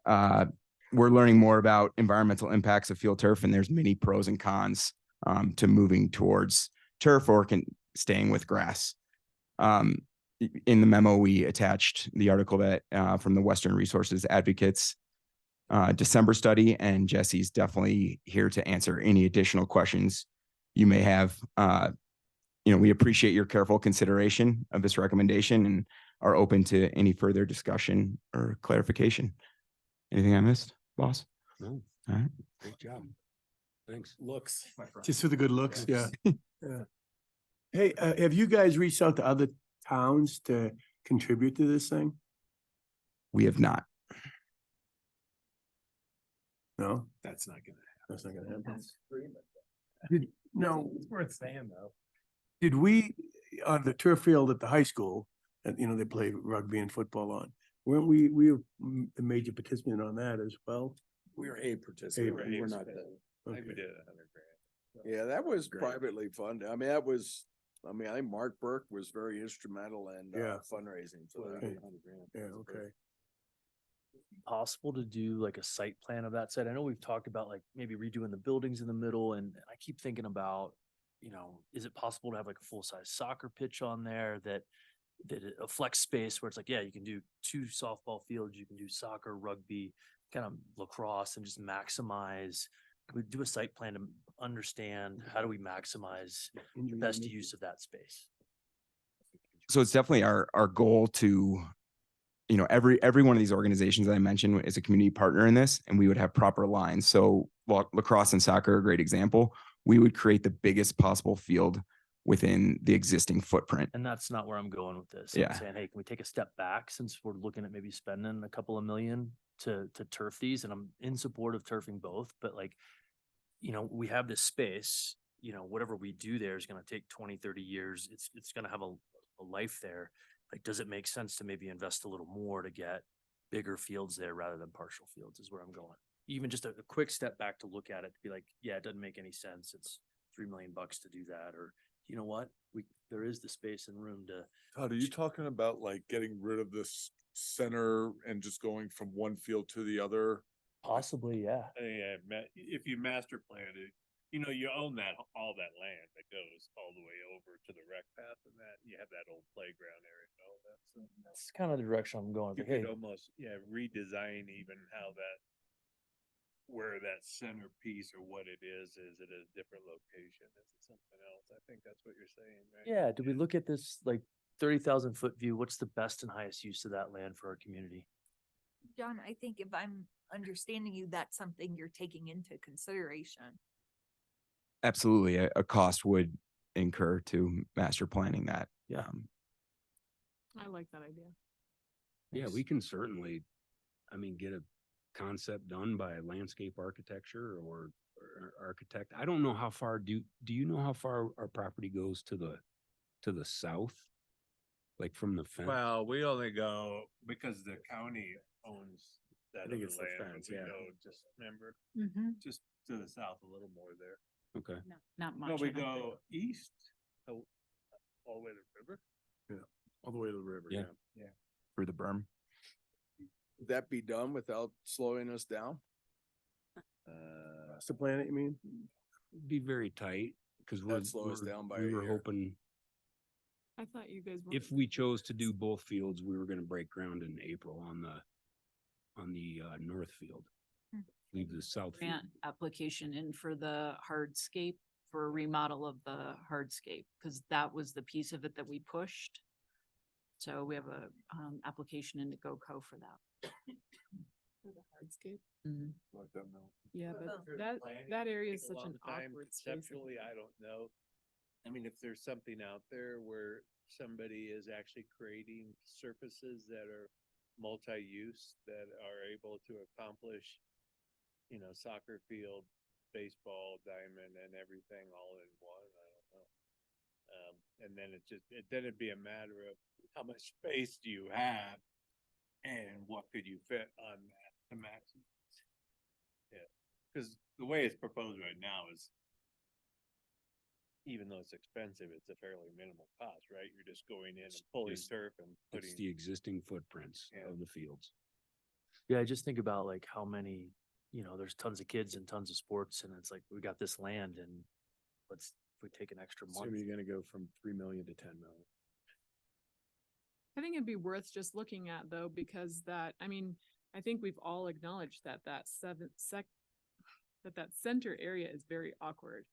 [SPEAKER 19] We're learning more about environmental impacts of field turf, and there's many pros and cons to moving towards turf or staying with grass. In the memo, we attached the article that from the Western Resources Advocates December study, and Jesse's definitely here to answer any additional questions you may have. We appreciate your careful consideration of this recommendation and are open to any further discussion or clarification. Anything I missed, boss?
[SPEAKER 1] No.
[SPEAKER 19] All right.
[SPEAKER 1] Great job. Thanks. Looks.
[SPEAKER 9] Just for the good looks, yeah. Yeah. Hey, have you guys reached out to other towns to contribute to this thing?
[SPEAKER 19] We have not.
[SPEAKER 9] No?
[SPEAKER 1] That's not gonna happen.
[SPEAKER 9] That's not gonna happen.
[SPEAKER 1] That's free, but
[SPEAKER 9] No,
[SPEAKER 1] it's worth saying though.
[SPEAKER 9] did we, on the turf field at the high school, that, they play rugby and football on, weren't we were a major participant on that as well?
[SPEAKER 1] We're a participant.
[SPEAKER 9] We're
[SPEAKER 1] We're not the.
[SPEAKER 3] I think we
[SPEAKER 9] Okay.
[SPEAKER 3] did 100 grand.
[SPEAKER 2] Yeah, that was
[SPEAKER 1] Great.
[SPEAKER 2] privately funded. I mean, I think Mark Burke was very instrumental in
[SPEAKER 9] Yeah.
[SPEAKER 2] fundraising for that.
[SPEAKER 9] Okay. Yeah, okay.
[SPEAKER 7] Possible to do like a site plan of that site? I know we've talked about like maybe redoing the buildings in the middle, and I keep thinking about, you know, is it possible to have like a full-size soccer pitch on there that a flex space where it's like, yeah, you can do 2 softball fields, you can do soccer, rugby, kind of lacrosse, and just maximize. We do a site plan to understand how do we maximize the best use of that space.
[SPEAKER 19] So it's definitely our goal to, you know, every one of these organizations that I mentioned is a community partner in this, and we would have proper lines. So lacrosse and soccer are a great example. We would create the biggest possible field within the existing footprint.
[SPEAKER 7] And that's not where I'm going with this.
[SPEAKER 19] Yeah.
[SPEAKER 7] I'm saying, hey, can we take a step back since we're looking at maybe spending a couple of million to turf these? And I'm in support of turfing both, but like, you know, we have this space, you know, whatever we do there is going to take 20, 30 years. It's going to have a life there. Like, does it make sense to maybe invest a little more to get bigger fields there rather than partial fields is where I'm going. Even just a quick step back to look at it, to be like, yeah, it doesn't make any sense. It's $3 million to do that. Or, you know what, there is the space and room to.
[SPEAKER 16] Todd, are you talking about like getting rid of this center and just going from one field to the other?
[SPEAKER 7] Possibly, yeah.
[SPEAKER 3] Yeah, if you master plan it, you know, you own all that land that goes all the way over to the rec path and that, you have that old playground area and all that. So
[SPEAKER 7] That's kind of the direction I'm going.
[SPEAKER 3] you
[SPEAKER 7] Like, hey,
[SPEAKER 3] could almost, redesign even how where that centerpiece or what it is at a different location? Is it something else? I think that's what you're saying, right?
[SPEAKER 7] yeah, do we look at this like 30,000 foot view? What's the best and highest use of that land for our community?
[SPEAKER 14] John, I think if I'm understanding you, that's something you're taking into consideration.
[SPEAKER 19] Absolutely, a cost would incur to master planning that.
[SPEAKER 7] Yeah.
[SPEAKER 4] I like that idea.
[SPEAKER 20] Yeah, we can certainly, I mean, get a concept done by a landscape architecture or architect. I don't know how far, do you know how far our property goes to the south? Like from the fence?
[SPEAKER 3] Well, we only go, because the county owns that
[SPEAKER 1] I think
[SPEAKER 3] other
[SPEAKER 1] it's the
[SPEAKER 3] land, but
[SPEAKER 1] fence,
[SPEAKER 3] we
[SPEAKER 1] yeah.
[SPEAKER 3] go just, remember,
[SPEAKER 4] Mm-hmm.
[SPEAKER 3] just to the south a little more there.
[SPEAKER 20] Okay.
[SPEAKER 11] Not much.
[SPEAKER 3] No, we
[SPEAKER 11] I don't think.
[SPEAKER 3] go east, all the way to the river.
[SPEAKER 1] All the way to the river.
[SPEAKER 20] Yeah.
[SPEAKER 3] Yeah.
[SPEAKER 19] Through the berm.
[SPEAKER 2] Would that be done without slowing us down?
[SPEAKER 9] Master plan it, you mean?
[SPEAKER 20] Be very tight, because
[SPEAKER 2] That'd slow us down by
[SPEAKER 20] we
[SPEAKER 2] a
[SPEAKER 20] were
[SPEAKER 2] year.
[SPEAKER 20] hoping
[SPEAKER 4] I thought you guys.
[SPEAKER 20] if we chose to do both fields, we were gonna break ground in April on the north field. Leave the south. field.
[SPEAKER 11] Grant application in for the hardscape, for a remodel of the hardscape, because that was the piece of it that we pushed. So we have a application into GoCo for that.
[SPEAKER 4] For the hardscape.
[SPEAKER 3] Let them know.
[SPEAKER 4] Yeah,
[SPEAKER 14] Oh.
[SPEAKER 4] but that area is
[SPEAKER 3] Take a
[SPEAKER 4] such an
[SPEAKER 3] long time.
[SPEAKER 4] awkward space.
[SPEAKER 3] Conceptually, I don't know. I mean, if there's something out there where somebody is actually creating surfaces that are multi-use, that are able to accomplish, soccer field, baseball, diamond, and everything all in one, I don't know. And then then it'd be a matter of how much space do you have and what could you fit on that to maximize? Yeah, because the way it's proposed right now is, even though it's expensive, it's a fairly minimal cost, right? You're just going in and pulling
[SPEAKER 20] Just-
[SPEAKER 3] turf and
[SPEAKER 20] It's
[SPEAKER 3] putting.
[SPEAKER 20] the existing footprints
[SPEAKER 3] Yeah.
[SPEAKER 20] of the fields.
[SPEAKER 7] Yeah, I just think about like how many, there's tons of kids and tons of sports, and it's like, we got this land and if we take an extra month.
[SPEAKER 1] Assuming you're gonna go from 3 million to 10 million.
[SPEAKER 4] I think it'd be worth just looking at though, because I think we've all acknowledged that that center area is very awkward.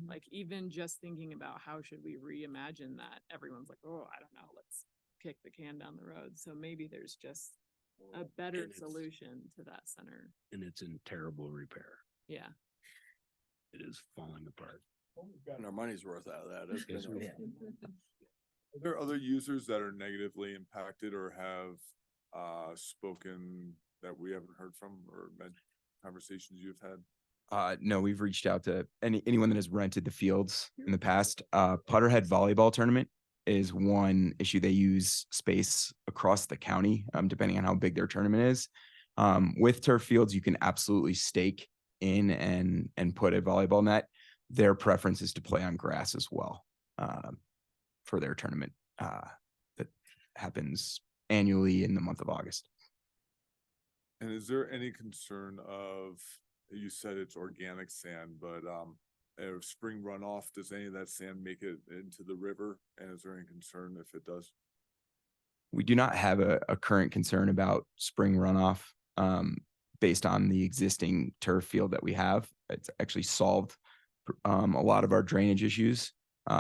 [SPEAKER 4] Like even just thinking about how should we reimagine that, everyone's like, oh, I don't know, let's kick the can down the road. So maybe there's just a better
[SPEAKER 20] And it's-
[SPEAKER 4] solution to that center.
[SPEAKER 20] And it's in terrible repair.
[SPEAKER 4] Yeah.
[SPEAKER 20] It is falling apart.
[SPEAKER 2] We've gotten our money's worth out of that. It's
[SPEAKER 20] Yes,
[SPEAKER 2] been
[SPEAKER 20] we
[SPEAKER 2] a-
[SPEAKER 20] have.
[SPEAKER 16] Are there other users that are negatively impacted or have spoken that we haven't heard from or conversations you've had?
[SPEAKER 19] No, we've reached out to anyone that has rented the fields in the past. Putterhead Volleyball Tournament is one issue. They use space across the county, depending on how big their tournament is. With turf fields, you can absolutely stake in and put a volleyball net. Their preference is to play on grass as well, for their tournament, that happens annually in the month of August.
[SPEAKER 16] And is there any concern of, you said it's organic sand, but spring runoff, does any of that sand make it into the river? And is there any concern if it does?
[SPEAKER 19] We do not have a current concern about spring runoff, based on the existing turf field that we have. It's actually solved a lot of our drainage issues. Do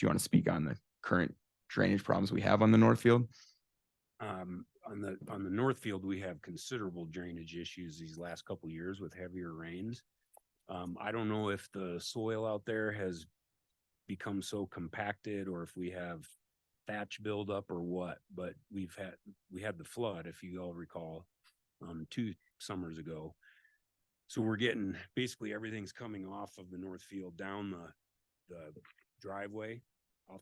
[SPEAKER 19] you want to speak on the current drainage problems we have on the North Field?
[SPEAKER 20] On the North Field, we have considerable drainage issues these last couple years with heavier rains. I don't know if the soil out there has become so compacted or if we have thatch buildup or what, but we had the flood, if you all recall, 2 summers ago. So we're getting, basically everything's coming off of the North Field down the driveway off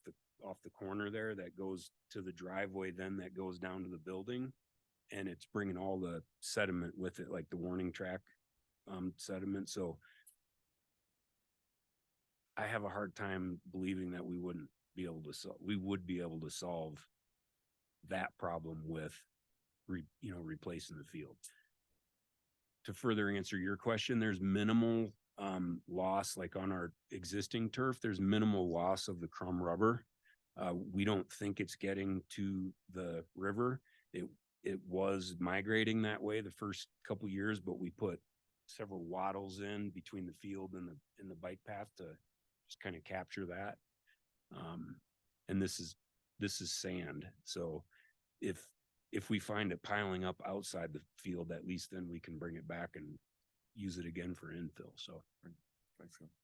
[SPEAKER 20] the corner there that goes to the driveway, then that goes down to the building. And it's bringing all the sediment with it, like the warning track sediment. So I have a hard time believing that we would be able to solve that problem with replacing the field. To further answer your question, there's minimal loss, like on our existing turf, there's minimal loss of the crumb rubber. We don't think it's getting to the river. It was migrating that way the first couple years, but we put several wattles in between the field and the bike path to just kind of capture that. And this is sand. So if we find it piling up outside the field, at least then we can bring it back and use it again for infill. So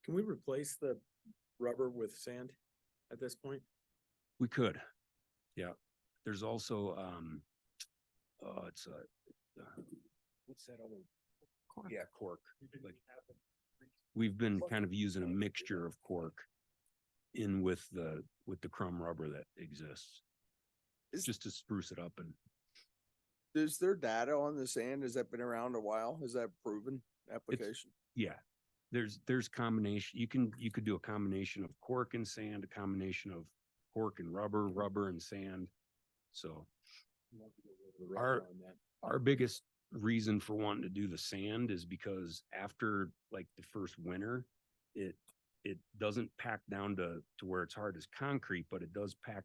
[SPEAKER 1] Can we replace the rubber with sand at this point?
[SPEAKER 20] we could. Yeah. There's also, it's what's that other? Yeah, cork. Like, we've been kind of using a mixture of cork in with the crumb rubber that exists. Just to spruce it up. And
[SPEAKER 2] Is there data on the sand? Has that been around a while? Is that proven application?
[SPEAKER 20] yeah, there's combination. You could do a combination of cork and sand, a combination of cork and rubber and sand. So our biggest reason for wanting to do the sand is because after like the first winter, it doesn't pack down to where it's hard as concrete, but it does pack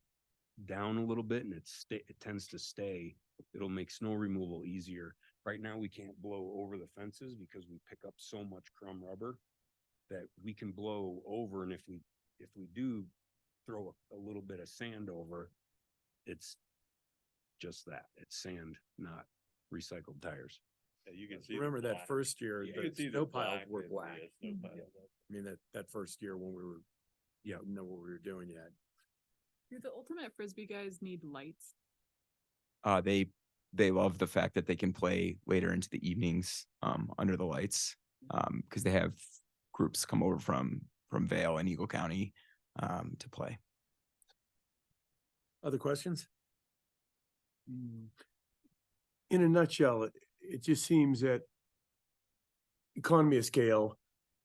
[SPEAKER 20] down a little bit, and it tends to stay. It'll make snow removal easier. Right now, we can't blow over the fences because we pick up so much crumb rubber that we can blow over. And if we do throw a little bit of sand over, it's just that. It's sand, not recycled tires.
[SPEAKER 12] Yeah, you can see.
[SPEAKER 1] Remember that first year,
[SPEAKER 12] You can
[SPEAKER 1] the
[SPEAKER 12] see the
[SPEAKER 1] snow piles
[SPEAKER 12] black
[SPEAKER 1] were
[SPEAKER 12] in the
[SPEAKER 1] black.
[SPEAKER 12] snow
[SPEAKER 1] Yeah.
[SPEAKER 12] pile.
[SPEAKER 1] I mean, that first year when we were, didn't know what we were doing yet.
[SPEAKER 4] Do the ultimate frisbee guys need lights?
[SPEAKER 19] They love the fact that they can play later into the evenings, under the lights, because they have groups come over from Vale and Eagle County, to play.
[SPEAKER 1] Other questions?
[SPEAKER 9] In a nutshell, it just seems that economy of scale,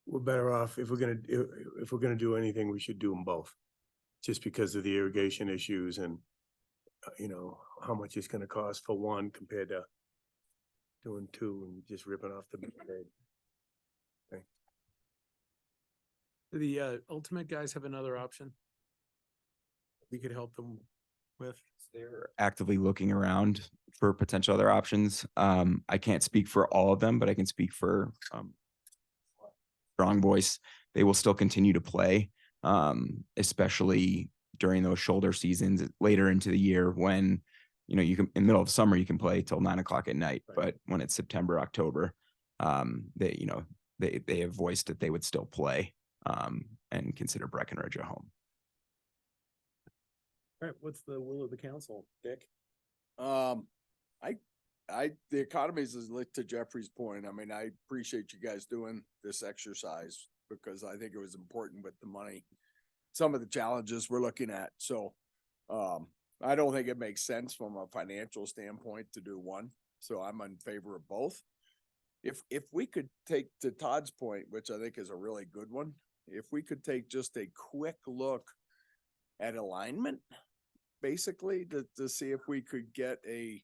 [SPEAKER 9] we're better off if we're gonna do anything, we should do them both. Just because of the irrigation issues and, how much it's gonna cost for one compared to doing two and just ripping off the Band-Aid. Okay.
[SPEAKER 1] Do the ultimate guys have another option we could help them with?
[SPEAKER 19] They're actively looking around for potential other options. I can't speak for all of them, but I can speak for Strong Voice. They will still continue to play, especially during those shoulder seasons later into the year when, you can, in the middle of summer, you can play till 9 o'clock at night, but when it's September, October, they have voiced that they would still play, and consider Breckenridge a home.
[SPEAKER 1] All right, what's the will of the council, Dick?
[SPEAKER 2] The economies is lit to Jeffrey's point. I mean, I appreciate you guys doing this exercise because I think it was important with the money, some of the challenges we're looking at. So, I don't think it makes sense from a financial standpoint to do one. So I'm in favor of both. If we could take, to Todd's point, which I think is a really good one, if we could take just a quick look at alignment, basically to see if we could get a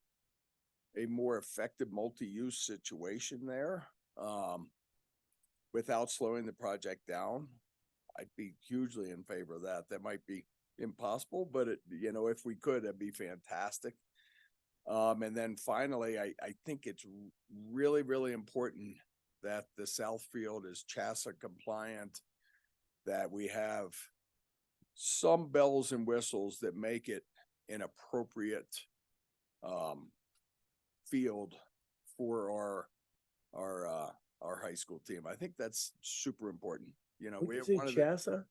[SPEAKER 2] more effective multi-use situation there, without slowing the project down, I'd be hugely in favor of that. That might be impossible, but if we could, that'd be fantastic. And then finally, I think it's really, really important that the South Field is CHASA compliant, that we have some bells and whistles that make it an appropriate field for our high school team. I think that's super important.
[SPEAKER 9] Would
[SPEAKER 2] We
[SPEAKER 9] you
[SPEAKER 2] have
[SPEAKER 9] say
[SPEAKER 2] one of the,
[SPEAKER 9] CHASA?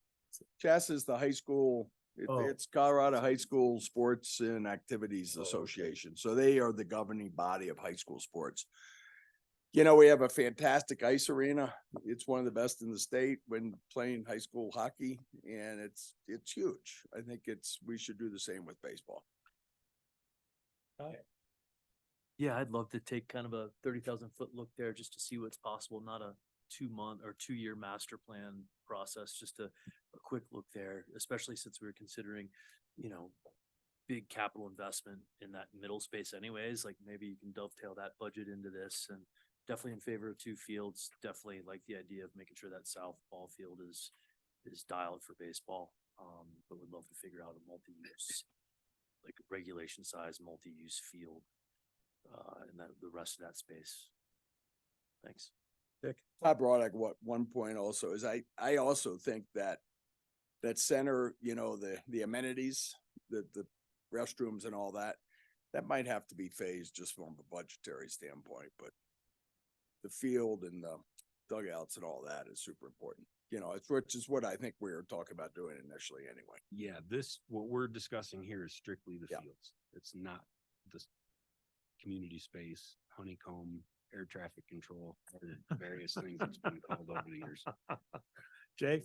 [SPEAKER 2] CHASA is the high school,
[SPEAKER 9] Oh.
[SPEAKER 2] it's Colorado High School Sports and Activities Association. So they are the governing body of high school sports. We have a fantastic ice arena. It's one of the best in the state when playing high school hockey, and it's huge. I think we should do the same with baseball.
[SPEAKER 7] Yeah, I'd love to take kind of a 30,000 foot look there just to see what's possible, not a 2-month or 2-year master plan process, just a quick look there, especially since we were considering, big capital investment in that middle space anyways, like maybe you can dovetail that budget into this, and definitely in favor of 2 fields, definitely like the idea of making sure that south ball field is dialed for baseball. But would love to figure out a multi-use, like regulation size, multi-use field, and that the rest of that space. Thanks.
[SPEAKER 2] Todd Broddick, one point also is I also think that center, the amenities, the restrooms and all that might have to be phased just from a budgetary standpoint, but the field and the dugouts and all that is super important. Which is what I think we were talking about doing initially anyway.
[SPEAKER 20] Yeah, what we're discussing here is strictly the fields. It's not the community space, honeycomb, air traffic control, or various things that's been called over the years.
[SPEAKER 9] Jay?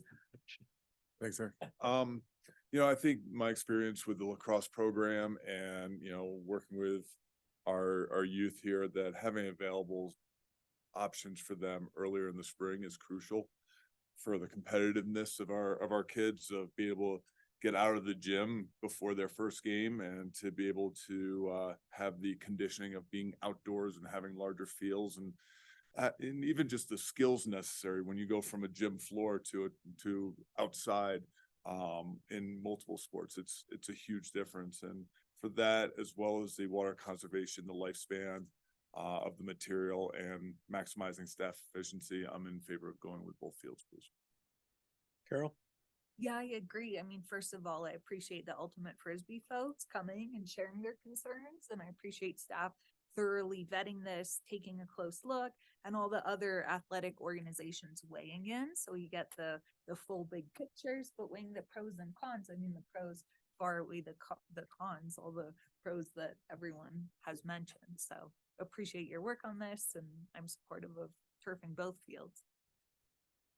[SPEAKER 16] Thanks, sir. I think my experience with the lacrosse program and, working with our youth here, that having available options for them earlier in the spring is crucial for the competitiveness of our kids, of being able to get out of the gym before their first game and to be able to have the conditioning of being outdoors and having larger fields and even just the skills necessary when you go from a gym floor to outside in multiple sports. It's a huge difference. And for that, as well as the water conservation, the lifespan of the material, and maximizing staff efficiency, I'm in favor of going with both fields, please.
[SPEAKER 9] Carol?
[SPEAKER 14] Yeah, I agree. I mean, first of all, I appreciate the Ultimate Frisbee folks coming and sharing their concerns, and I appreciate staff thoroughly vetting this, taking a close look, and all the other athletic organizations weighing in. So you get the full big pictures, but weighing the pros and cons. I mean, the pros far outweigh the cons, all the pros that everyone has mentioned. So appreciate your work on this, and I'm supportive of turfing both fields.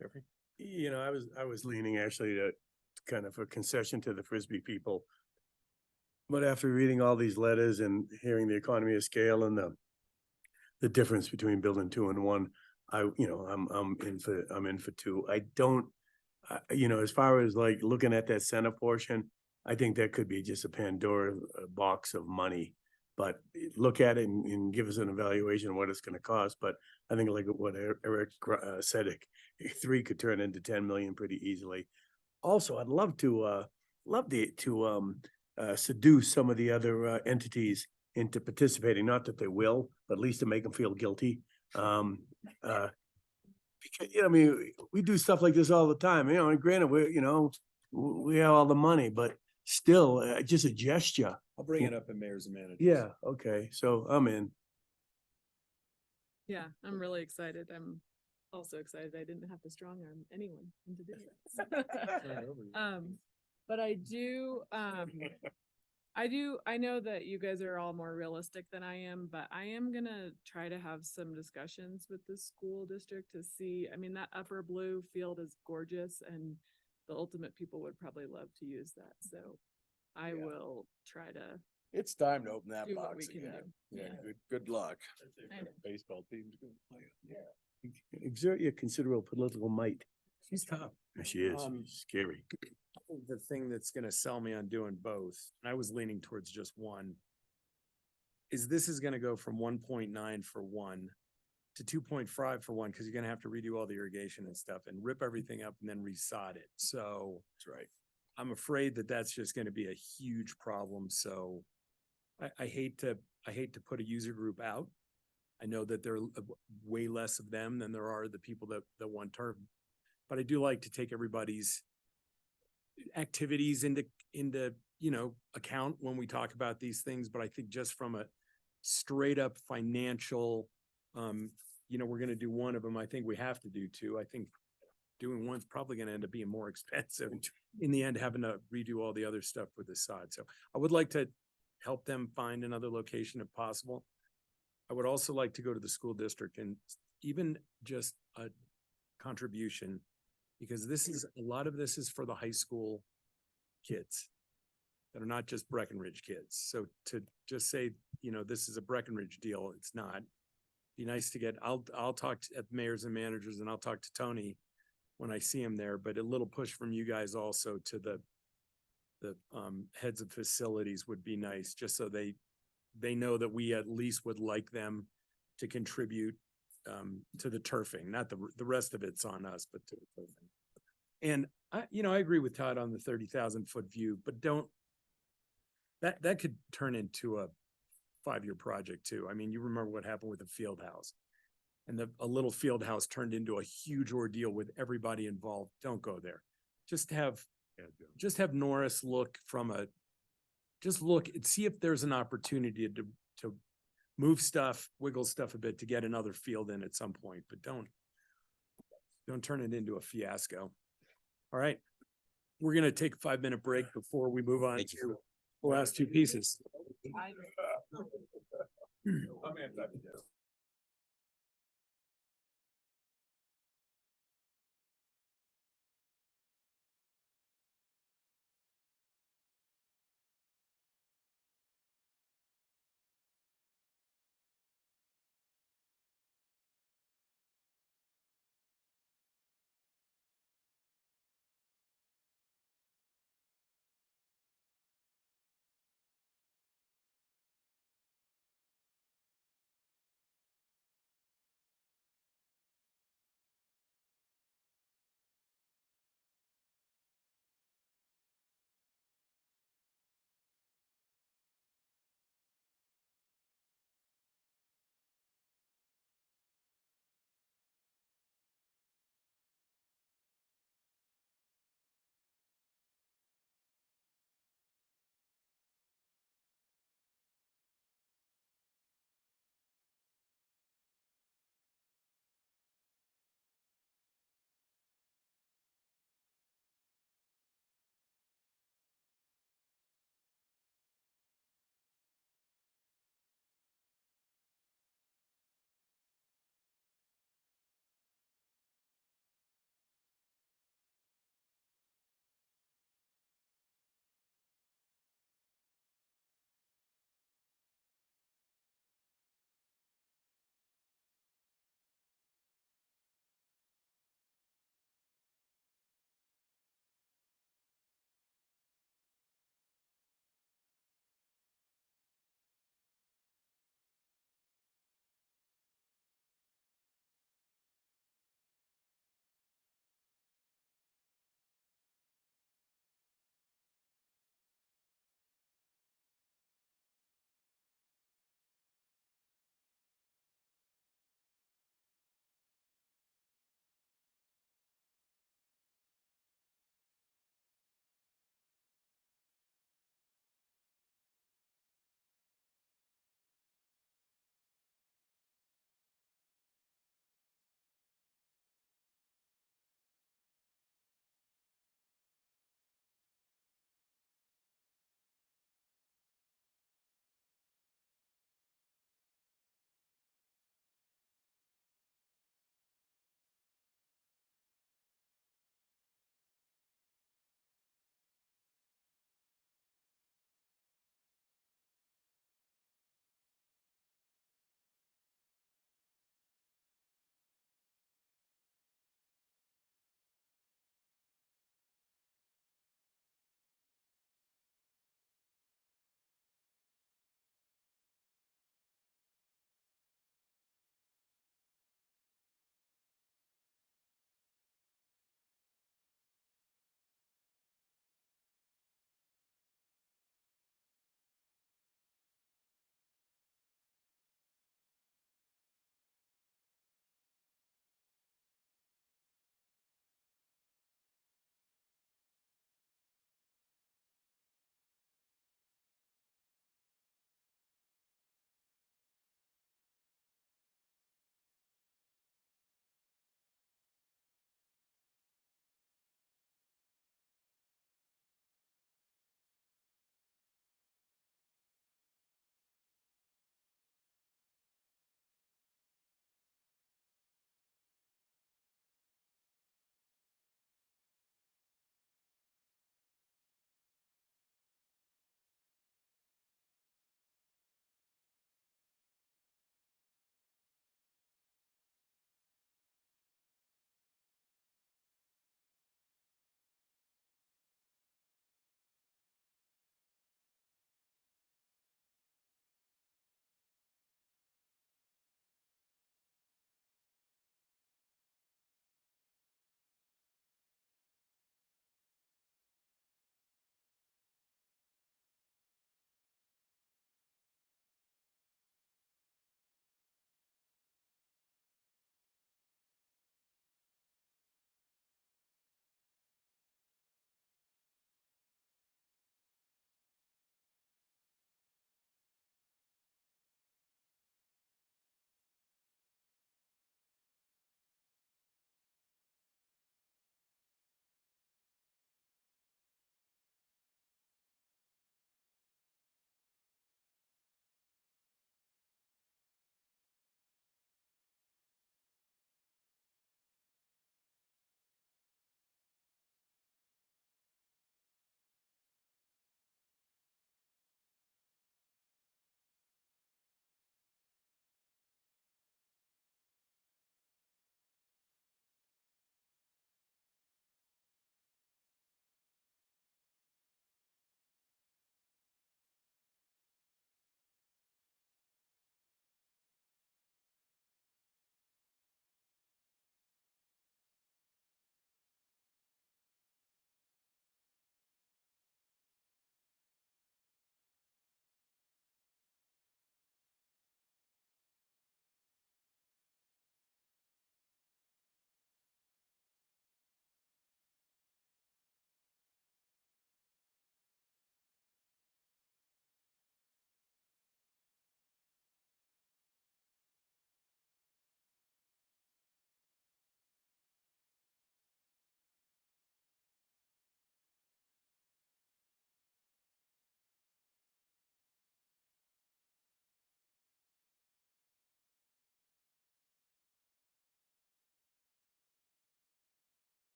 [SPEAKER 9] Jeffrey? I was leaning actually to kind of a concession to the Frisbee people. But after reading all these letters and hearing the economy of scale and the difference between building 2 and 1, I'm in for 2. I don't, as far as like looking at that center portion, I think that could be just a Pandora box of money. But look at it and give us an evaluation of what it's going to cost. But I think like what Eric said, 3 could turn into 10 million pretty easily. Also, I'd love to seduce some of the other entities into participating. Not that they will, but at least to make them feel guilty. Because, we do stuff like this all the time. And granted, we have all the money, but still, just a gesture.
[SPEAKER 1] I'll bring it up in mayors and managers.
[SPEAKER 9] Yeah, okay, so I'm in.
[SPEAKER 4] Yeah, I'm really excited. I'm also excited I didn't have to strong arm anyone into doing this. But I know that you guys are all more realistic than I am, but I am gonna try to have some discussions with the school district to see, that upper blue field is gorgeous, and the Ultimate people would probably love to use that. So I will try to
[SPEAKER 2] It's time to open that
[SPEAKER 4] Do what we
[SPEAKER 2] box
[SPEAKER 4] can
[SPEAKER 2] again.
[SPEAKER 4] do.
[SPEAKER 2] Yeah, good luck.
[SPEAKER 4] I know.
[SPEAKER 3] Baseball team's gonna play.
[SPEAKER 9] Exert your considerable political might.
[SPEAKER 1] She's tough.
[SPEAKER 9] Yeah, she is.
[SPEAKER 1] Um,
[SPEAKER 9] Scary.
[SPEAKER 1] The thing that's gonna sell me on doing both, and I was leaning towards just one, is this is gonna go from 1.9 for one to 2.5 for one, because you're gonna have to redo all the irrigation and stuff and rip everything up and then resod it. So
[SPEAKER 2] That's right.
[SPEAKER 1] I'm afraid that that's just gonna be a huge problem, so I hate to put a user group out. I know that there are way less of them than there are the people that want turf. But I do like to take everybody's activities into, account when we talk about these things, but I think just from a straight up financial, we're gonna do one of them. I think we have to do two. I think doing one's probably gonna end up being more expensive in the end, having to redo all the other stuff with the sod. So I would like to help them find another location if possible. I would also like to go to the school district and even just a contribution, because a lot of this is for the high school kids that are not just Breckenridge kids. So to just say, this is a Breckenridge deal, it's not. Be nice to get, I'll talk to mayors and managers, and I'll talk to Tony when I see him there, but a little push from you guys also to the heads of facilities would be nice, just so they know that we at least would like them to contribute to the turfing, not the rest of it's on us, but to the turfing. And I agree with Todd on the 30,000-foot view, but that could turn into a 5-year project too. I mean, you remember what happened with the field house, and a little field house turned into a huge ordeal with everybody involved. Don't go there. Just have Norris look look and see if there's an opportunity to move stuff, wiggle stuff a bit to get another field in at some point, but don't turn it into a fiasco. All right. We're going to take a 5-minute break before we move on to the last two pieces.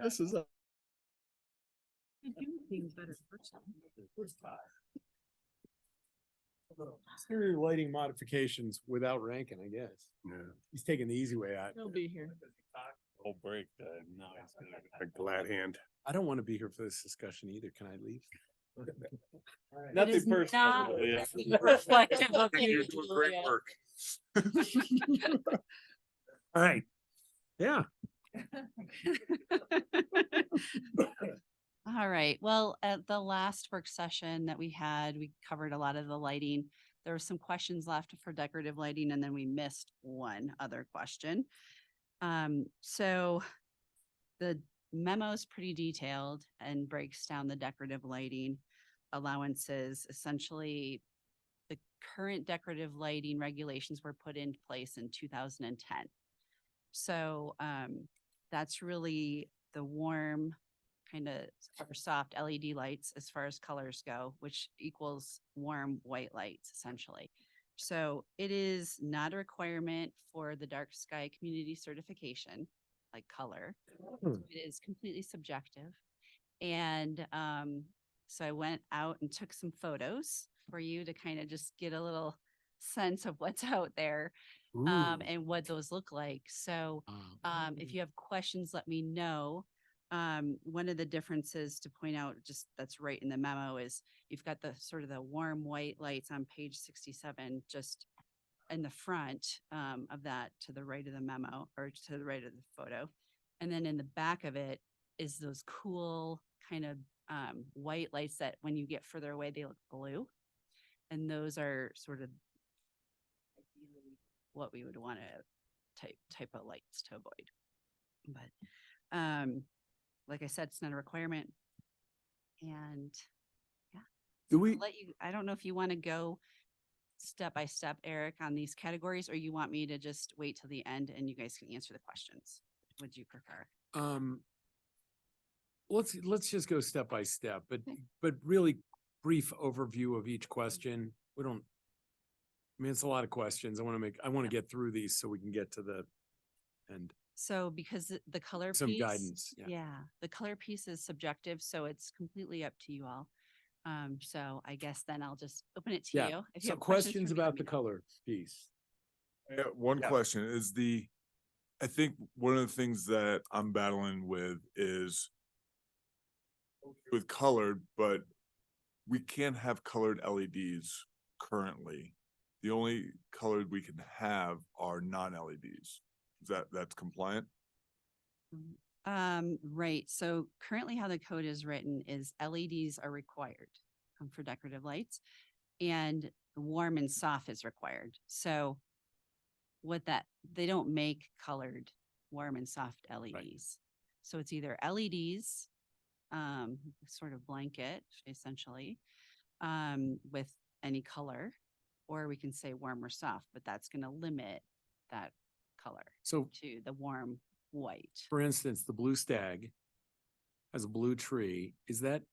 [SPEAKER 2] This is a.
[SPEAKER 1] Exterior lighting modifications without ranking, I guess.
[SPEAKER 9] Yeah.
[SPEAKER 1] He's taking the easy way out.
[SPEAKER 4] He'll be here.
[SPEAKER 3] Whole break, no, it's gonna.
[SPEAKER 9] A glad hand.
[SPEAKER 1] I don't want to be here for this discussion either. Can I leave?
[SPEAKER 8] It is
[SPEAKER 1] Nothing personal.
[SPEAKER 8] not
[SPEAKER 1] Yeah.
[SPEAKER 8] reflective of you,
[SPEAKER 16] You're doing great
[SPEAKER 8] Julia.
[SPEAKER 16] work.
[SPEAKER 1] All right. Yeah.
[SPEAKER 21] All right. Well, at the last work session that we had, we covered a lot of the lighting. There were some questions left for decorative lighting, and then we missed one other question. So the memo is pretty detailed and breaks down the decorative lighting allowances. Essentially, the current decorative lighting regulations were put into place in 2010. So that's really the warm kind of or soft LED lights as far as colors go, which equals warm white lights essentially. So it is not a requirement for the dark sky community certification like color. It is completely subjective. And so I went out and took some photos for you to kind of just get a little sense of what's out there and what those look like. So if you have questions, let me know. One of the differences to point out, just that's right in the memo, is you've got the sort of the warm white lights on page 67, just in the front of that to the right of the memo or to the right of the photo. And then in the back of it is those cool kind of white lights that when you get further away, they look blue. And those are sort of what we would want to type of lights to avoid. But like I said, it's not a requirement. And yeah.
[SPEAKER 2] Do we?
[SPEAKER 21] I'll let you, I don't know if you want to go step by step, Eric, on these categories, or you want me to just wait till the end and you guys can answer the questions. Would you prefer?
[SPEAKER 1] Let's just go step by step, but really brief overview of each question. We don't, I mean, it's a lot of questions. I want to get through these so we can get to the end.
[SPEAKER 21] So because the color
[SPEAKER 1] Some
[SPEAKER 21] piece.
[SPEAKER 1] guidance, yeah.
[SPEAKER 21] Yeah, the color piece is subjective, so it's completely up to you all. So I guess then I'll just open it to
[SPEAKER 1] Yeah.
[SPEAKER 21] you. If you
[SPEAKER 1] So
[SPEAKER 21] have
[SPEAKER 1] questions
[SPEAKER 21] for me, let
[SPEAKER 1] about
[SPEAKER 21] me
[SPEAKER 1] the
[SPEAKER 21] know.
[SPEAKER 1] color piece.
[SPEAKER 16] One
[SPEAKER 1] Yeah.
[SPEAKER 16] question is I think one of the things that I'm battling with is with colored, but we can't have colored LEDs currently. The only colored we can have are non-LEDs. That's compliant?
[SPEAKER 21] Right. So currently how the code is written is LEDs are required for decorative lights and warm and soft is required. So they don't make colored warm and soft LEDs. So it's either LEDs, sort of blanket essentially, with any color, or we can say warm or soft, but that's going to limit that color
[SPEAKER 1] So
[SPEAKER 21] to the warm white.
[SPEAKER 1] for instance, the Blue Stag has a blue tree.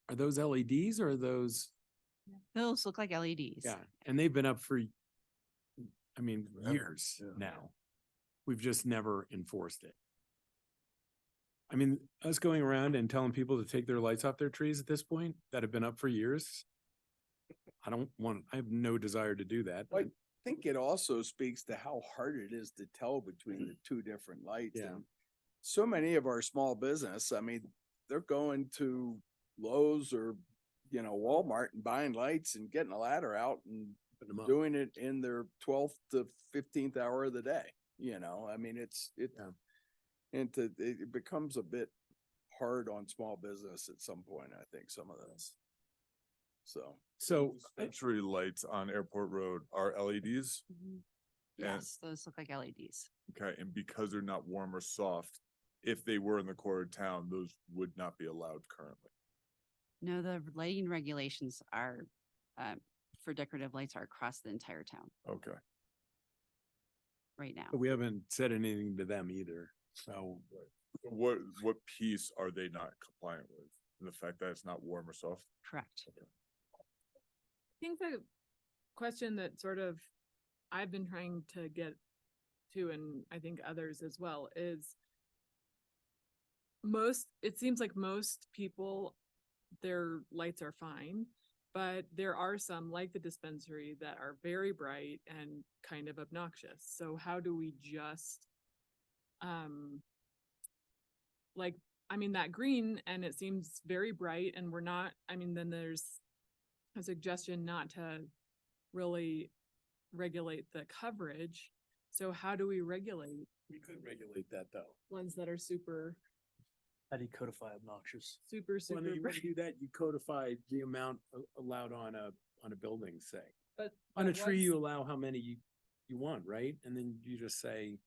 [SPEAKER 1] Are those LEDs or are those?
[SPEAKER 21] Those look like LEDs.
[SPEAKER 1] Yeah, and they've been up for, I mean, years now. We've just never enforced it. I mean, us going around and telling people to take their lights off their trees at this point that have been up for years. I have no desire to do that.
[SPEAKER 2] I think it also speaks to how hard it is to tell between the two different lights.
[SPEAKER 1] Yeah.
[SPEAKER 2] And so many of our small business, I mean, they're going to Lowe's or, Walmart and buying lights and getting a ladder out and
[SPEAKER 1] Putting them up.
[SPEAKER 2] doing it in their 12th to 15th hour of the day. I mean, it becomes a bit hard on small business at some point, I think, some of this. So
[SPEAKER 16] Century lights on Airport Road are LEDs?
[SPEAKER 21] Yes, those look like LEDs.
[SPEAKER 16] Okay, and because they're not warm or soft, if they were in the core of town, those would not be allowed currently.
[SPEAKER 21] No, the lighting regulations are, for decorative lights are across the entire town
[SPEAKER 16] Okay.
[SPEAKER 21] right now.
[SPEAKER 1] We haven't said anything to them either. So
[SPEAKER 16] What piece are they not compliant with? The fact that it's not warm or soft?
[SPEAKER 21] Correct.
[SPEAKER 4] I think the question that sort of I've been trying to get to, and I think others as well, is it seems like most people, their lights are fine. But there are some, like the dispensary, that are very bright and kind of obnoxious. So how do we just, like, I mean, that green, and it seems very bright, and we're not, I mean, then there's a suggestion not to really regulate the coverage. So how do we regulate
[SPEAKER 1] We could regulate that though.
[SPEAKER 4] ones that are super,
[SPEAKER 7] How do you codify obnoxious?
[SPEAKER 4] super,
[SPEAKER 1] When
[SPEAKER 4] super
[SPEAKER 1] you
[SPEAKER 4] bright?
[SPEAKER 1] do that, you codify the amount allowed on a building, say.
[SPEAKER 4] But
[SPEAKER 1] On a
[SPEAKER 4] but
[SPEAKER 1] tree,
[SPEAKER 4] what's-
[SPEAKER 1] you allow how many you want, right? And then you just say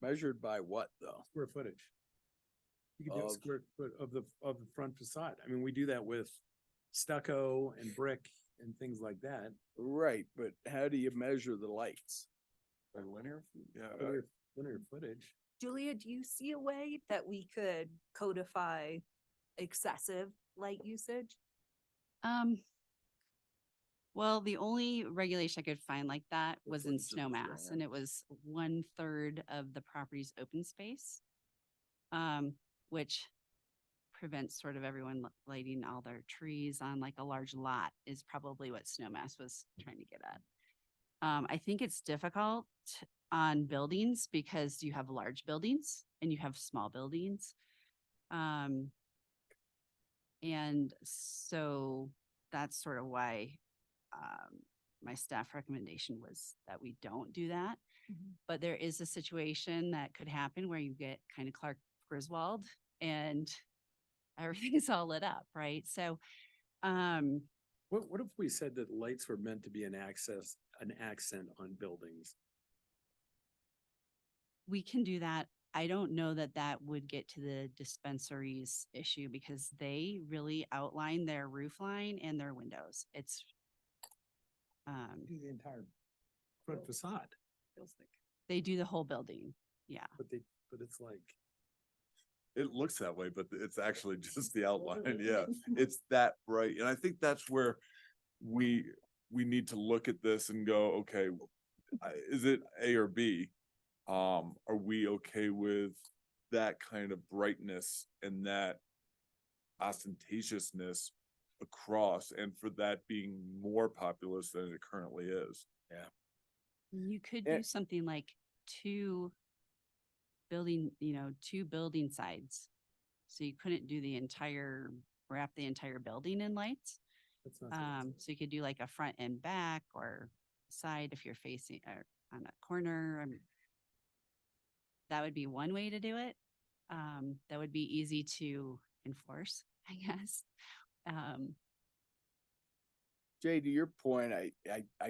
[SPEAKER 2] Measured by what, though?
[SPEAKER 1] square footage. You could do a
[SPEAKER 2] Of-
[SPEAKER 1] square foot of the front facade. I mean, we do that with stucco and brick and things like that.
[SPEAKER 2] Right, but how do you measure the lights?
[SPEAKER 16] By linear, yeah.
[SPEAKER 1] Linear footage.
[SPEAKER 14] Julia, do you see a way that we could codify excessive light usage?
[SPEAKER 21] Well, the only regulation I could find like that was in
[SPEAKER 2] footage of the
[SPEAKER 21] Snowmass,
[SPEAKER 2] square.
[SPEAKER 21] and it was 1/3 of the property's open space. Which prevents sort of everyone lighting all their trees on like a large lot is probably what Snowmass was trying to get at. I think it's difficult on buildings because you have large buildings and you have small buildings. And so that's sort of why my staff recommendation was that we don't do that. But there is a situation that could happen where you get kind of Clark Griswold and everything is all lit up, right? So,
[SPEAKER 1] What if we said that lights were meant to be an accent on buildings?
[SPEAKER 21] we can do that. I don't know that that would get to the dispensaries issue because they really outline their roof line and their windows. It's
[SPEAKER 1] Do the entire front facade,
[SPEAKER 21] they do the whole building. Yeah.
[SPEAKER 1] but it's like.
[SPEAKER 16] It looks that way, but it's actually just the outline. Yeah, it's that bright. And I think that's where we need to look at this and go, okay, is it A or B? Are we okay with that kind of brightness and that ostentatiousness across, and for that being more populous than it currently is?
[SPEAKER 2] Yeah.
[SPEAKER 21] You could
[SPEAKER 2] Yeah.
[SPEAKER 21] do something like two building sides. So you couldn't do wrap the entire building in lights.
[SPEAKER 1] That's not
[SPEAKER 21] So you could do like a front and back or side if you're facing on a corner. That would be one way to do it. That would be easy to enforce, I guess.
[SPEAKER 2] Jay, to your point, I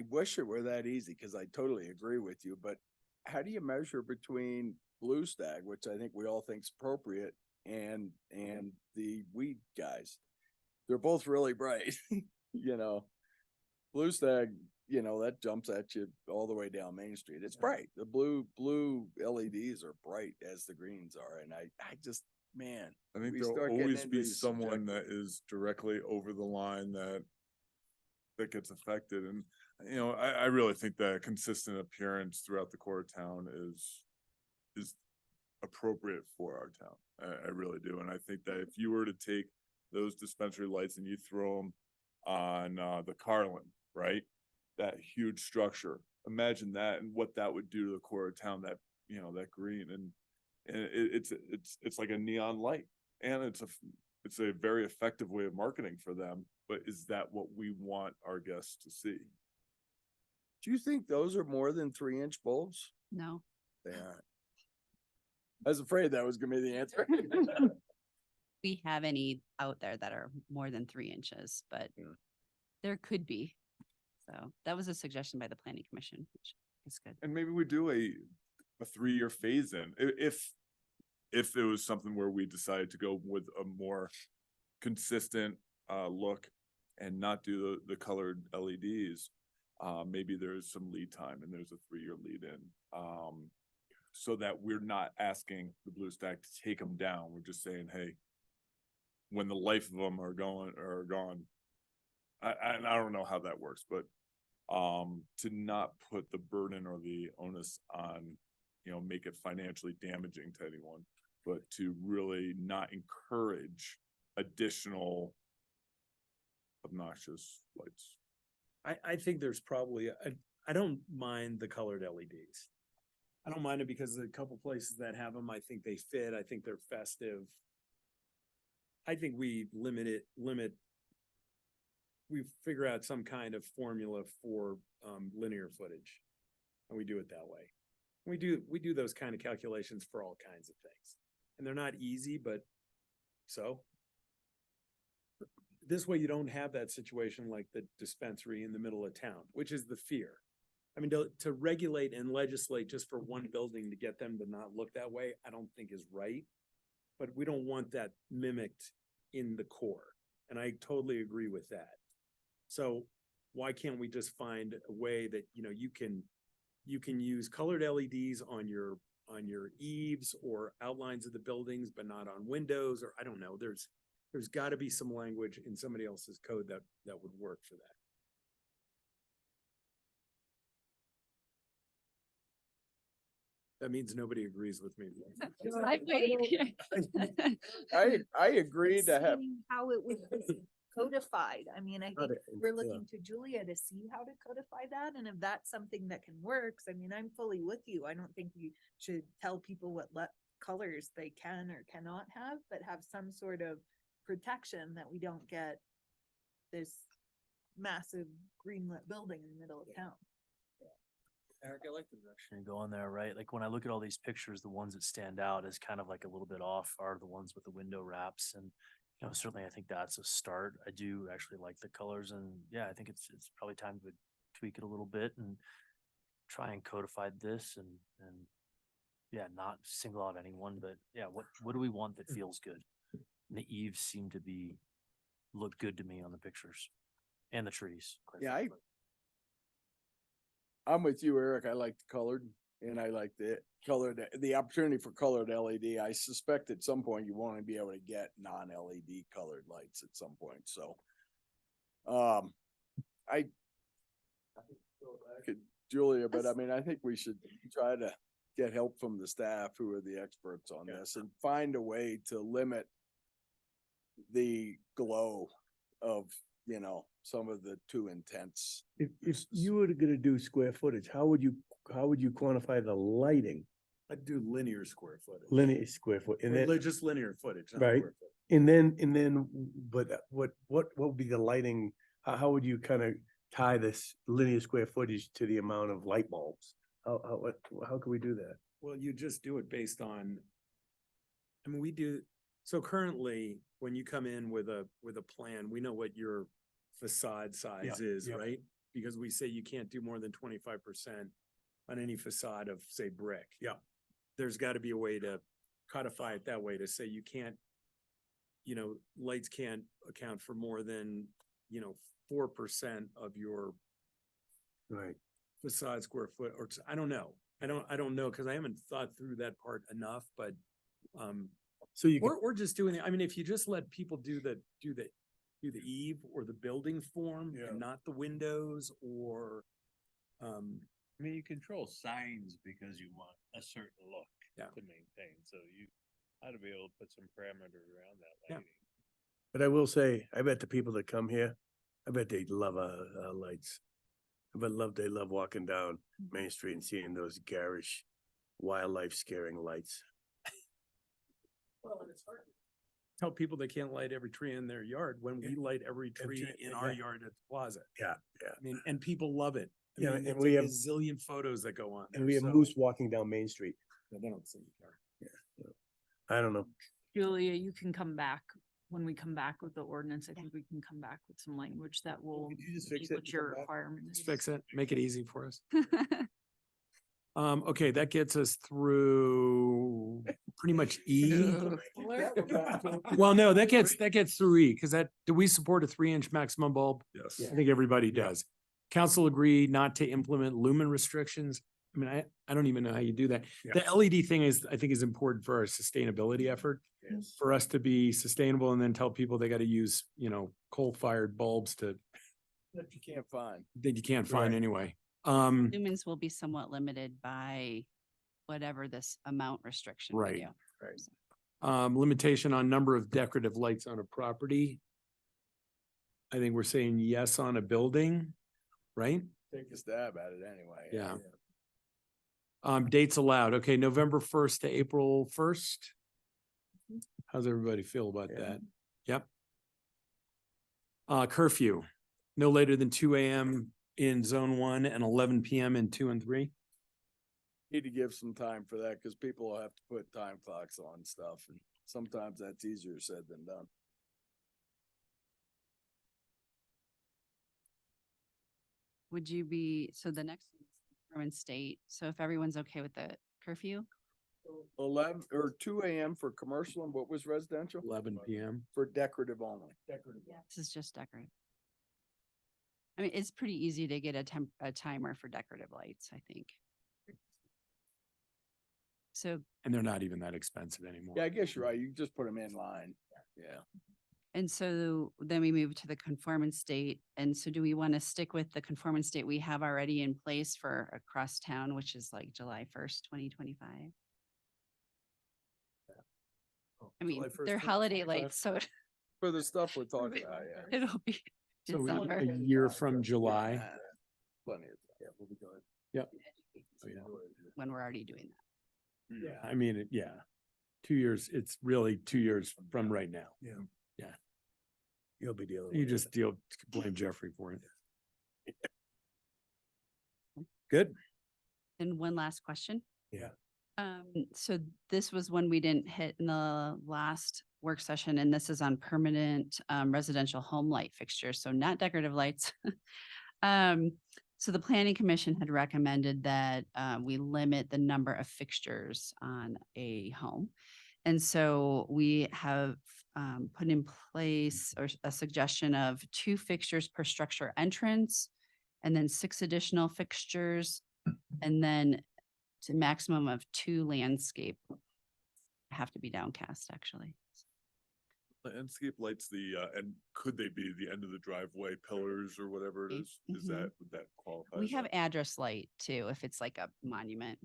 [SPEAKER 2] wish it were that easy because I totally agree with you, but how do you measure between Blue Stag, which I think we all think is appropriate, and the weed guys? They're both really bright, you know. Blue Stag, you know, that jumps at you all the way down Main Street. It's bright. The blue LEDs are bright as the greens are, and I just, man.
[SPEAKER 16] I think
[SPEAKER 2] we
[SPEAKER 16] there'll
[SPEAKER 2] start getting
[SPEAKER 16] always
[SPEAKER 2] into
[SPEAKER 16] be
[SPEAKER 2] these
[SPEAKER 16] someone
[SPEAKER 2] subjective-
[SPEAKER 16] that is directly over the line that gets affected. And, you know, I really think that consistent appearance throughout the core of town is appropriate for our town. I really do. And I think that if you were to take those dispensary lights and you throw them on the Carlin, right? That huge structure, imagine that and what that would do to the core of town, that, you know, that green, and it's like a neon light, and it's a very effective way of marketing for them. But is that what we want our guests to see?
[SPEAKER 2] Do you think those are more than 3-inch bulbs?
[SPEAKER 21] No.
[SPEAKER 2] They aren't. I was afraid that was gonna be the answer.
[SPEAKER 21] We have any out there that are more than 3 inches, but there could be. So that was a suggestion by the planning commission, which is good.
[SPEAKER 16] And maybe we do a 3-year phase in, if it was something where we decided to go with a more consistent look and not do the colored LEDs. Maybe there's some lead time and there's a 3-year lead in. So that we're not asking the Blue Stack to take them down. We're just saying, hey, when the life of them are gone, I don't know how that works, but to not put the burden or the onus on, you know, make it financially damaging to anyone. but to really not encourage additional obnoxious lights.
[SPEAKER 1] I think there's probably, I don't mind the colored LEDs. I don't mind it because the couple places that have them, I think they fit, I think they're festive. I think we we figure out some kind of formula for linear footage. And we do it that way. We do those kind of calculations for all kinds of things. And they're not easy, but so. This way you don't have that situation like the dispensary in the middle of town, which is the fear. I mean, to regulate and legislate just for one building to get them to not look that way, I don't think is right. But we don't want that mimicked in the core. And I totally agree with that. So why can't we just find a way that, you know, you can use colored LEDs on your eaves or outlines of the buildings, but not on windows, or I don't know, there's got to be some language in somebody else's code that would work for that. That means nobody agrees with me.
[SPEAKER 2] I agree to have,
[SPEAKER 14] Seeing how it would be codified. I mean, I
[SPEAKER 9] How
[SPEAKER 14] think
[SPEAKER 9] to-
[SPEAKER 14] we're
[SPEAKER 9] yeah.
[SPEAKER 14] looking to Julia to see how to codify that, and if that's something that can work, I mean, I'm fully with you. I don't think we should tell people what colors they can or cannot have, but have some sort of protection that we don't get this massive green lit building in the middle of town.
[SPEAKER 7] Eric, I like the direction you're going there, right? Like when I look at all these pictures, the ones that stand out as kind of like a little bit off are the ones with the window wraps. And, you know, certainly I think that's a start. I do actually like the colors, and yeah, I think it's probably time to tweak it a little bit and try and codify this and yeah, not single out anyone, but yeah, what do we want that feels good? And the eaves seem to look good to me on the pictures and the trees. quite
[SPEAKER 2] Yeah,
[SPEAKER 7] frankly.
[SPEAKER 2] I'm with you, Eric. I like the colored and I like the opportunity for colored LED. I suspect at some point you want to be able to get non-LED colored lights at some point, so. I could, Julia, but I mean, I think we should try to get help from the staff who are the experts on this and find a way to limit the glow of, you know, some of the too intense.
[SPEAKER 9] If you were gonna do square footage, how would you quantify the lighting?
[SPEAKER 1] I'd do linear square footage.
[SPEAKER 9] Linear square foot, and then,
[SPEAKER 1] Just linear footage, not
[SPEAKER 9] right,
[SPEAKER 1] square footage.
[SPEAKER 9] and then, but what would be the lighting? How would you kind of tie this linear square footage to the amount of light bulbs? How can we do that?
[SPEAKER 1] Well, you just do it based on, I mean, we do, so currently, when you come in with a plan, we know what your facade size is,
[SPEAKER 9] yeah.
[SPEAKER 1] right? Because we say you can't do more than 25% on any facade of, say, brick.
[SPEAKER 9] Yeah.
[SPEAKER 1] There's got to be a way to codify it that way to say you can't, you know, lights can't account for more than, you know, 4% of your
[SPEAKER 9] Right.
[SPEAKER 1] facade square foot, or I don't know. I don't know, because I haven't thought through that part enough, but
[SPEAKER 9] So you
[SPEAKER 1] or just doing it. I mean, if you just let people do the eave or the building form
[SPEAKER 9] Yeah.
[SPEAKER 1] and not the windows or
[SPEAKER 3] I mean, you control signs because you want a certain look
[SPEAKER 1] Yeah.
[SPEAKER 3] to maintain, so you ought to be able to put some parameter around that
[SPEAKER 1] Yeah.
[SPEAKER 3] lighting.
[SPEAKER 9] But I will say, I bet the people that come here, I bet they love our lights. They love walking down Main Street and seeing those garish wildlife scaring lights.
[SPEAKER 1] well, and it's hard to tell people they can't light every tree in their yard when we light every tree
[SPEAKER 9] tree,
[SPEAKER 1] in our
[SPEAKER 9] yeah.
[SPEAKER 1] yard at the plaza.
[SPEAKER 9] Yeah.
[SPEAKER 1] I mean, and people love it. I
[SPEAKER 9] Yeah,
[SPEAKER 1] mean,
[SPEAKER 9] and
[SPEAKER 1] it's
[SPEAKER 9] we
[SPEAKER 1] a
[SPEAKER 9] have-
[SPEAKER 1] zillion photos that go on.
[SPEAKER 9] And
[SPEAKER 1] there,
[SPEAKER 9] we have
[SPEAKER 1] so-
[SPEAKER 9] moose walking down Main Street.
[SPEAKER 1] Yeah, they don't seem to care.
[SPEAKER 9] I don't know.
[SPEAKER 11] Julia, you can come back, when we come back with the ordinance, I think we can come back with some language that will
[SPEAKER 9] Could you just
[SPEAKER 11] meet
[SPEAKER 9] fix it
[SPEAKER 11] what
[SPEAKER 9] and
[SPEAKER 11] your
[SPEAKER 9] come back?
[SPEAKER 11] requirement
[SPEAKER 1] Let's
[SPEAKER 11] is.
[SPEAKER 1] fix it, make it easy for us. Okay, that gets us through pretty much E. Well, no, that gets through E, because do we support a 3-inch maximum bulb?
[SPEAKER 16] Yes.
[SPEAKER 1] I think everybody
[SPEAKER 9] Yeah.
[SPEAKER 1] does. Council agree not to implement lumen restrictions. I mean, I don't even know how you do that.
[SPEAKER 9] Yeah.
[SPEAKER 1] The LED thing I think is important for our sustainability effort,
[SPEAKER 9] Yes.
[SPEAKER 1] for us to be sustainable and then tell people they got to use, you know, coal-fired bulbs
[SPEAKER 2] That you can't find.
[SPEAKER 1] that you can't find
[SPEAKER 9] Right.
[SPEAKER 1] anyway.
[SPEAKER 21] Lumens will be somewhat limited by whatever this amount restriction. we
[SPEAKER 1] Right.
[SPEAKER 21] do.
[SPEAKER 9] Right.
[SPEAKER 1] Limitation on number of decorative lights on a property. I think we're saying yes on a building, right?
[SPEAKER 2] Take a stab at it anyway.
[SPEAKER 1] Yeah. Dates allowed. Okay, November 1st to April 1st. How's everybody feel about that? Yep. Curfew, no later than 2 AM in zone 1 and 11 PM in 2 and 3.
[SPEAKER 2] Need to give some time for that because people will have to put time clocks on stuff and sometimes that's easier said than done.
[SPEAKER 21] Would you be, so the next one is Roman State, so if everyone's okay with the curfew?
[SPEAKER 2] 11 or 2 AM for commercial and what was residential?
[SPEAKER 1] 11 PM.
[SPEAKER 2] For decorative only.
[SPEAKER 21] This is just decorative. I mean, it's pretty easy to get a timer for decorative lights, I think. So,
[SPEAKER 1] And they're not even that expensive anymore.
[SPEAKER 2] Yeah, I guess you're right. You can just put them in line. Yeah.
[SPEAKER 21] and so then we move to the conformance state. And so do we want to stick with the conformance state we have already in place for across town, which is like July 1st, 2025? I mean,
[SPEAKER 2] July 1st,
[SPEAKER 21] they're holiday lights, so
[SPEAKER 2] For the stuff we're talking about, yeah.
[SPEAKER 21] it'll be
[SPEAKER 1] So
[SPEAKER 21] December.
[SPEAKER 1] a year from July.
[SPEAKER 2] Yeah, plenty of time. Yeah, we'll be good.
[SPEAKER 1] Yep.
[SPEAKER 21] When we're already doing that.
[SPEAKER 1] Yeah, I mean, 2 years, it's really 2 years from right now.
[SPEAKER 9] Yeah.
[SPEAKER 1] Yeah.
[SPEAKER 9] You'll be dealing.
[SPEAKER 1] You
[SPEAKER 9] with
[SPEAKER 1] just
[SPEAKER 9] it.
[SPEAKER 1] blame Jeffrey for it. Good.
[SPEAKER 21] And one last question.
[SPEAKER 9] Yeah.
[SPEAKER 21] So this was one we didn't hit in the last work session, and this is on permanent residential home light fixtures, so not decorative lights. So the planning commission had recommended that we limit the number of fixtures on a home. And so we have put in place or a suggestion of 2 fixtures per structure entrance, and then 6 additional fixtures, and then to maximum of 2 landscape have to be downcast, actually.
[SPEAKER 16] Landscape lights and could they be the end of the driveway pillars or whatever it is? Is
[SPEAKER 21] Mhm.
[SPEAKER 16] would that qualify?
[SPEAKER 21] We
[SPEAKER 16] as
[SPEAKER 21] have
[SPEAKER 16] that?
[SPEAKER 21] address light too, if it's like a monument.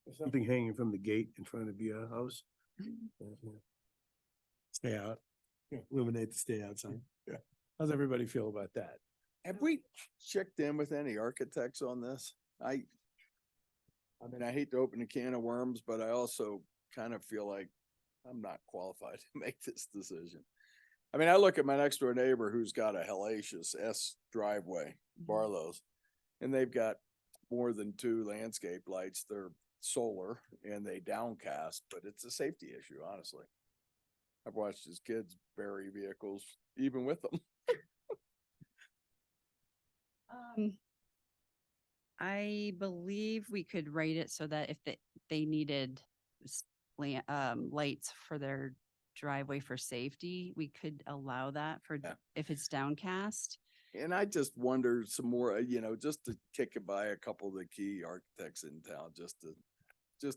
[SPEAKER 9] There's something hanging from the gate in front of your house.
[SPEAKER 1] Stay out. Illuminate the stay out sign. Yeah. How's everybody feel about that?
[SPEAKER 2] Have we checked in with any architects on this? I mean, I hate to open a can of worms, but I also kind of feel like I'm not qualified to make this decision. I mean, I look at my next door neighbor who's got a hellacious S driveway, Barlow's, and they've got more than 2 landscape lights. They're solar and they downcast, but it's a safety issue, honestly. I've watched his kids bury vehicles even with them.
[SPEAKER 21] I believe we could write it so that if they needed lights for their driveway for safety, we could allow that for if it's downcast.
[SPEAKER 2] And I just wonder some more, just to kick it by a couple of the key architects in town, just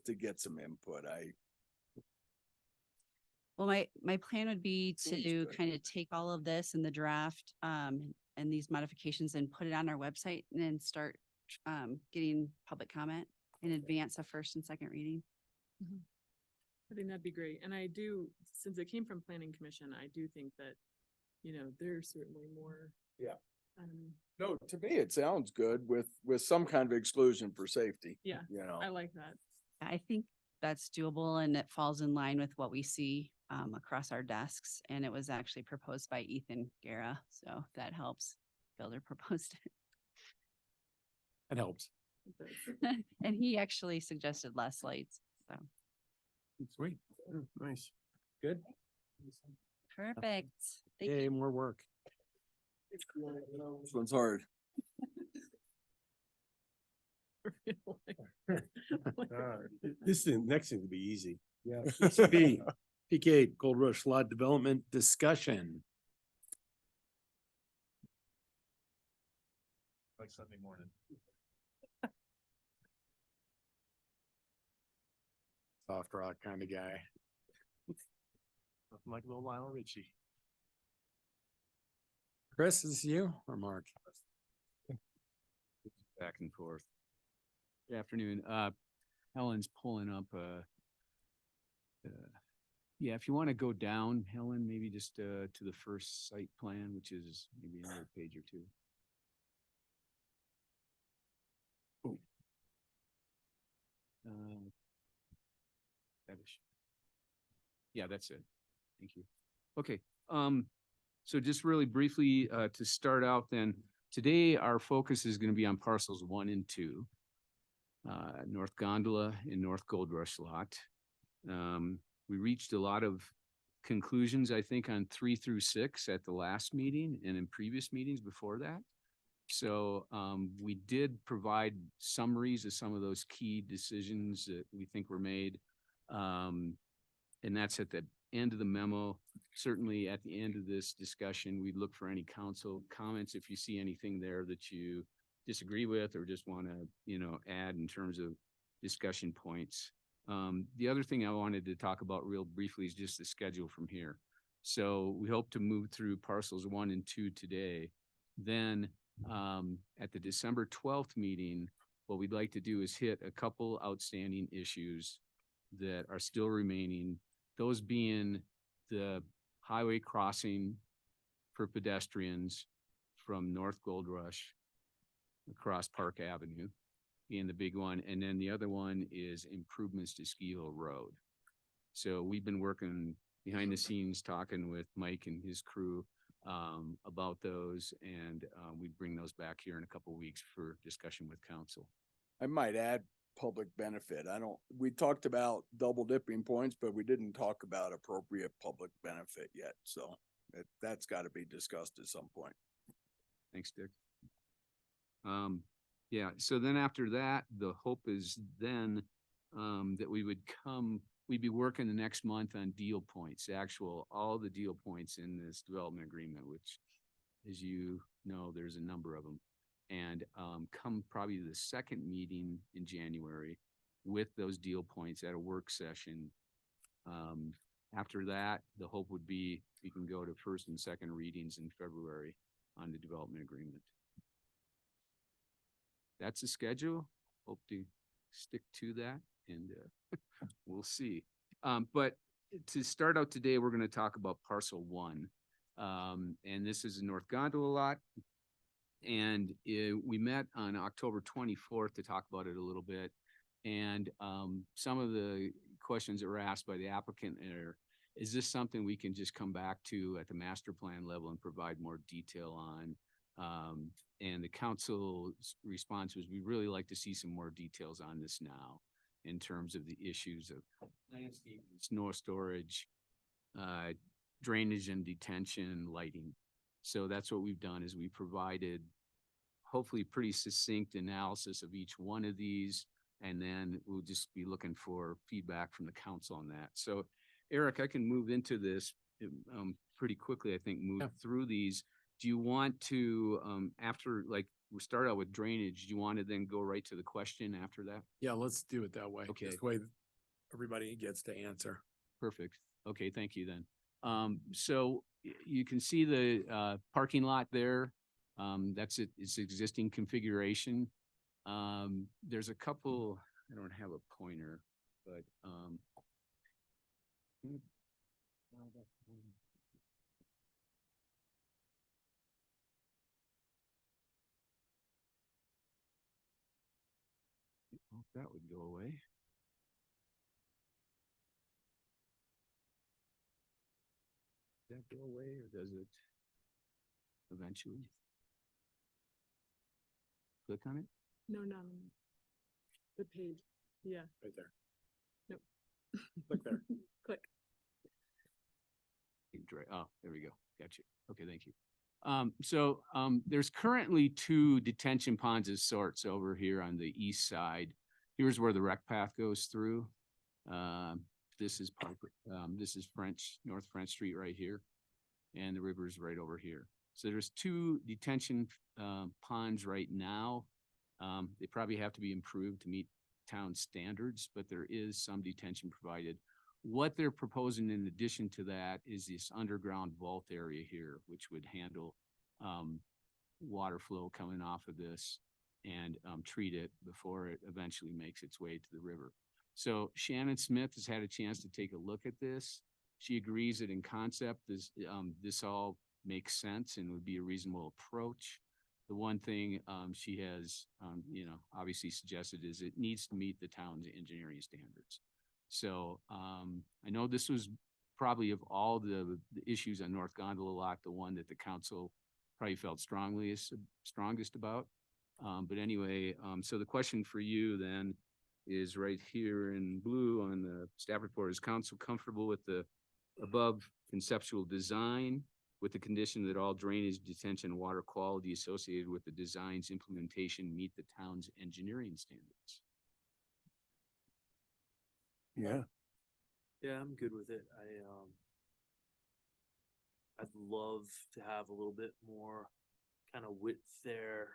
[SPEAKER 2] to get some input.
[SPEAKER 21] Well, my plan would be
[SPEAKER 2] Seems
[SPEAKER 21] to
[SPEAKER 2] good.
[SPEAKER 21] kind of take all of this in the draft, and these modifications and put it on our website and then start getting public comment in advance of first and second reading.
[SPEAKER 4] I think that'd be great. And I do, since it came from planning commission, I do think that, there's certainly more.
[SPEAKER 2] Yeah.
[SPEAKER 4] Um,
[SPEAKER 2] No, to me, it sounds good with some kind of exclusion for safety.
[SPEAKER 4] yeah,
[SPEAKER 2] You know,
[SPEAKER 4] I like that.
[SPEAKER 21] I think that's doable and it falls in line with what we see across our desks. And it was actually proposed by Ethan Guerra, so that helps. Builder proposed
[SPEAKER 1] It helps.
[SPEAKER 21] it. And he actually suggested less lights, so.
[SPEAKER 1] Sweet.
[SPEAKER 9] Nice.
[SPEAKER 1] Good.
[SPEAKER 21] Perfect. Thank
[SPEAKER 1] Yay,
[SPEAKER 21] you.
[SPEAKER 1] more work.
[SPEAKER 2] this one's hard.
[SPEAKER 9] This thing, next thing will be easy.
[SPEAKER 1] Yeah. PCB, PK, Gold Rush Lot Development Discussion.
[SPEAKER 3] Like Sunday morning.
[SPEAKER 1] Soft rock kind of guy.
[SPEAKER 3] Nothing like little Lionel Richie.
[SPEAKER 1] Chris, is this you or Mark?
[SPEAKER 5] Back and forth. Good afternoon. Ellen's pulling up Yeah, if you want to go down, Helen, maybe just to the first site plan, which is maybe another page or two. Oh. That is. Yeah, that's it. Thank you. Okay, so just really briefly, to start out then, today our focus is going to be on parcels 1 and 2. North Gondola and North Gold Rush lot. We reached a lot of conclusions, I think, on 3 through 6 at the last meeting and in previous meetings before that. So we did provide summaries of some of those key decisions that we think were made. And that's at the end of the memo. Certainly at the end of this discussion, we'd look for any council comments if you see anything there that you disagree with or just want to, add in terms of discussion points. The other thing I wanted to talk about real briefly is just the schedule from here. So we hope to move through parcels 1 and 2 today. Then at the December 12th meeting, what we'd like to do is hit a couple outstanding issues that are still remaining. Those being the highway crossing for pedestrians from North Gold Rush across Park Avenue being the big one. And then the other one is improvements to Ski Hill Road. So we've been working behind the scenes, talking with Mike and his crew about those, and we bring those back here in a couple of weeks for discussion with council.
[SPEAKER 2] I might add public benefit. We talked about double dipping points, but we didn't talk about appropriate public benefit yet. So that's got to be discussed at some point.
[SPEAKER 5] Thanks, Dick. Yeah, so then after that, the hope is then that we'd be working the next month on deal points, all the deal points in this development agreement, which, as you know, there's a number of them. And come probably the second meeting in January with those deal points at a work session. After that, the hope would be we can go to first and second readings in February on the development agreement. That's the schedule. Hope to stick to that, and we'll see. But to start out today, we're going to talk about parcel 1. And this is a North Gondola lot. And we met on October 24th to talk about it a little bit. And some of the questions that were asked by the applicant are, is this something we can just come back to at the master plan level and provide more detail on? And the council's response was, we'd really like to see some more details on this now in terms of the issues of landscape, snow storage, drainage and detention, lighting. So that's what we've done, is we provided hopefully pretty succinct analysis of each one of these, and then we'll just be looking for feedback from the council on that. So Eric, I can move into this pretty quickly, I think, through these. Do you want to, after, like, we start out with drainage, do you want to then go right to the question after that?
[SPEAKER 1] Yeah, let's do it that way.
[SPEAKER 5] Okay.
[SPEAKER 1] This way everybody gets to answer.
[SPEAKER 5] Perfect. Okay, thank you then. So you can see the parking lot there. That's its existing configuration. There's a couple, I don't have a pointer, but that would go away. Does that go away, or does it eventually? Click on it.
[SPEAKER 4] No, no. The page. Yeah.
[SPEAKER 1] Right there.
[SPEAKER 4] Nope.
[SPEAKER 1] Click there.
[SPEAKER 4] Click.
[SPEAKER 5] Oh, there we go. Got you. Okay, thank you. So there's currently 2 detention ponds of sorts over here on the east side. Here's where the rec path goes through. This is North French Street right here, and the river's right over here. So there's 2 detention ponds right now. They probably have to be improved to meet town standards, but there is some detention provided. What they're proposing in addition to that is this underground vault area here, which would handle water flow coming off of this and treat it before it eventually makes its way to the river. So Shannon Smith has had a chance to take a look at this. She agrees that in concept, this all makes sense and would be a reasonable approach. The one thing, she has, obviously suggested is it needs to meet the town's engineering standards. So, I know this was probably of all the issues on North Gondola Lot, the one that the council probably felt strongest about. But anyway, so the question for you then is right here in blue on the staff report. Is council comfortable with the above conceptual design with the condition that all drainage, detention, and water quality associated with the design's implementation meet the town's engineering standards?
[SPEAKER 9] Yeah.
[SPEAKER 7] Yeah, I'm good with it. I'd love to have a little bit more kind of width there,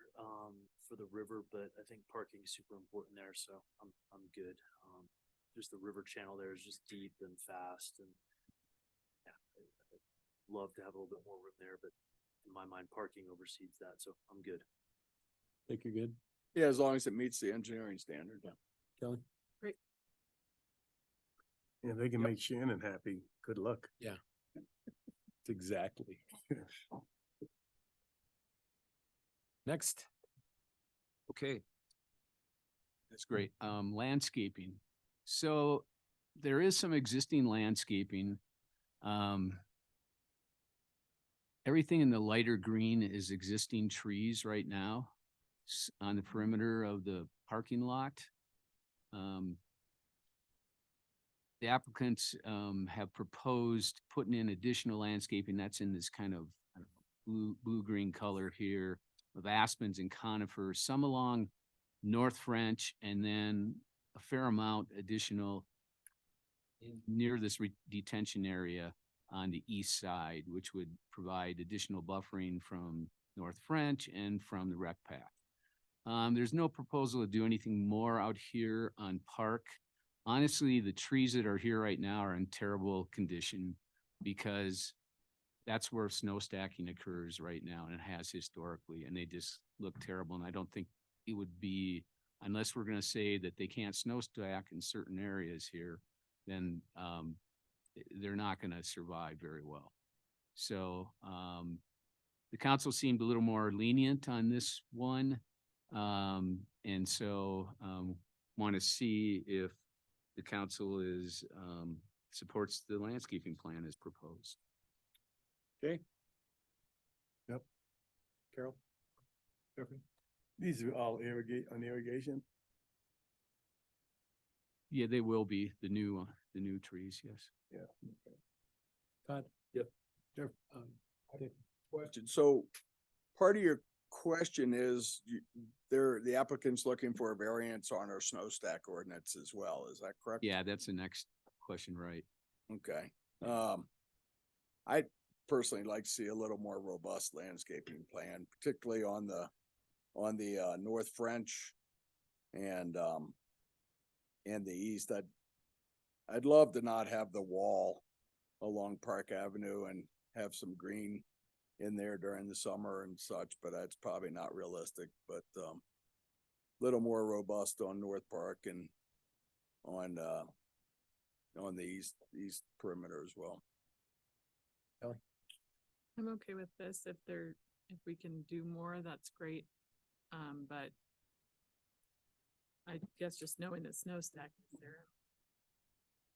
[SPEAKER 7] for the river, but I think parking is super important there, so I'm good. Just the river channel there is just deep and fast, and yeah, I'd love to have a little bit more room there, but in my mind, parking oversees that, so I'm good.
[SPEAKER 1] Think you're good?
[SPEAKER 2] Yeah, as long as it meets the engineering standard. Yeah.
[SPEAKER 1] Kelly?
[SPEAKER 4] Great.
[SPEAKER 9] Yeah, they can make Shannon happy. Good luck.
[SPEAKER 1] Yeah. Exactly. Next.
[SPEAKER 5] Okay. That's great. Landscaping. So there is some existing landscaping. Everything in the lighter green is existing trees right now on the perimeter of the parking lot. The applicants have proposed putting in additional landscaping that's in this kind of blue-green color here of aspens and conifers, some along North French, and then a fair amount additional near this detention area on the east side, which would provide additional buffering from North French and from the rec path. There's no proposal to do anything more out here on Park. Honestly, the trees that are here right now are in terrible condition because that's where snow stacking occurs right now, and it has historically, and they just look terrible. And I don't think it would be, unless we're going to say that they can't snow stack in certain areas here, then they're not going to survive very well. So the council seemed a little more lenient on this one. And so want to see if the council supports the landscaping plan as proposed.
[SPEAKER 2] Okay.
[SPEAKER 9] Yep. Carol? Jeffrey? These are all on irrigation?
[SPEAKER 5] Yeah, they will be the new trees. Yes.
[SPEAKER 9] Yeah.
[SPEAKER 1] Todd?
[SPEAKER 2] Yep.
[SPEAKER 1] Jeff?
[SPEAKER 2] Question. So part of your question is the applicant's looking for a variance on our snow stack ordinance as well. Is that correct?
[SPEAKER 5] Yeah, that's the next question, right?
[SPEAKER 2] Okay. I personally like to see a little more robust landscaping plan, particularly on the North French and the east. I'd love to not have the wall along Park Avenue and have some green in there during the summer and such, but that's probably not realistic. But little more robust on North Park and on the east perimeter as well.
[SPEAKER 1] Kelly?
[SPEAKER 4] I'm okay with this. If we can do more, that's great. But I guess just knowing that snow stack is there.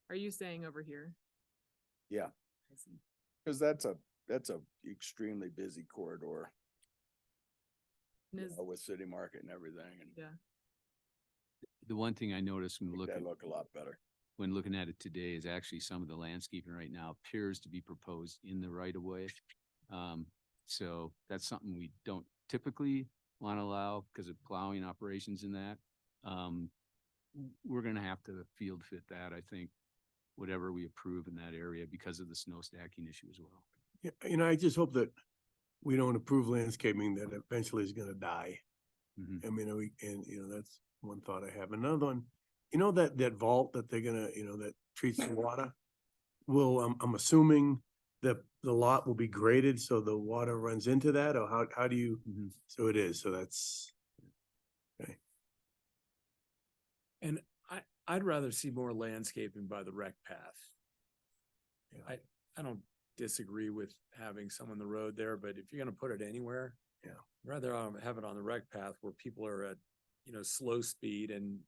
[SPEAKER 4] Are you saying over here?
[SPEAKER 2] Yeah.
[SPEAKER 4] I see.
[SPEAKER 2] Cause that's a extremely busy corridor.
[SPEAKER 4] And is-
[SPEAKER 2] With City Market and everything, and
[SPEAKER 4] Yeah.
[SPEAKER 5] The one thing I noticed when
[SPEAKER 2] that look a lot better.
[SPEAKER 5] when looking at it today is actually some of the landscaping right now appears to be proposed in the right of way. So that's something we don't typically want to allow because of plowing operations in that. We're going to have to field fit that, I think, whatever we approve in that area because of the snow stacking issue as well.
[SPEAKER 9] Yeah, I just hope that we don't approve landscaping that eventually is gonna die.
[SPEAKER 5] Mhm.
[SPEAKER 9] I mean, that's one thought I have. Another one, that vault that they're gonna, that treats the water? I'm assuming that the lot will be graded so the water runs into that, or how do you? So it is, so that's. Okay.
[SPEAKER 1] And I'd rather see more landscaping by the rec path. I don't disagree with having some on the road there, but if you're gonna put it anywhere.
[SPEAKER 9] Yeah.
[SPEAKER 1] Rather have it on the rec path where people are at, slow speed and.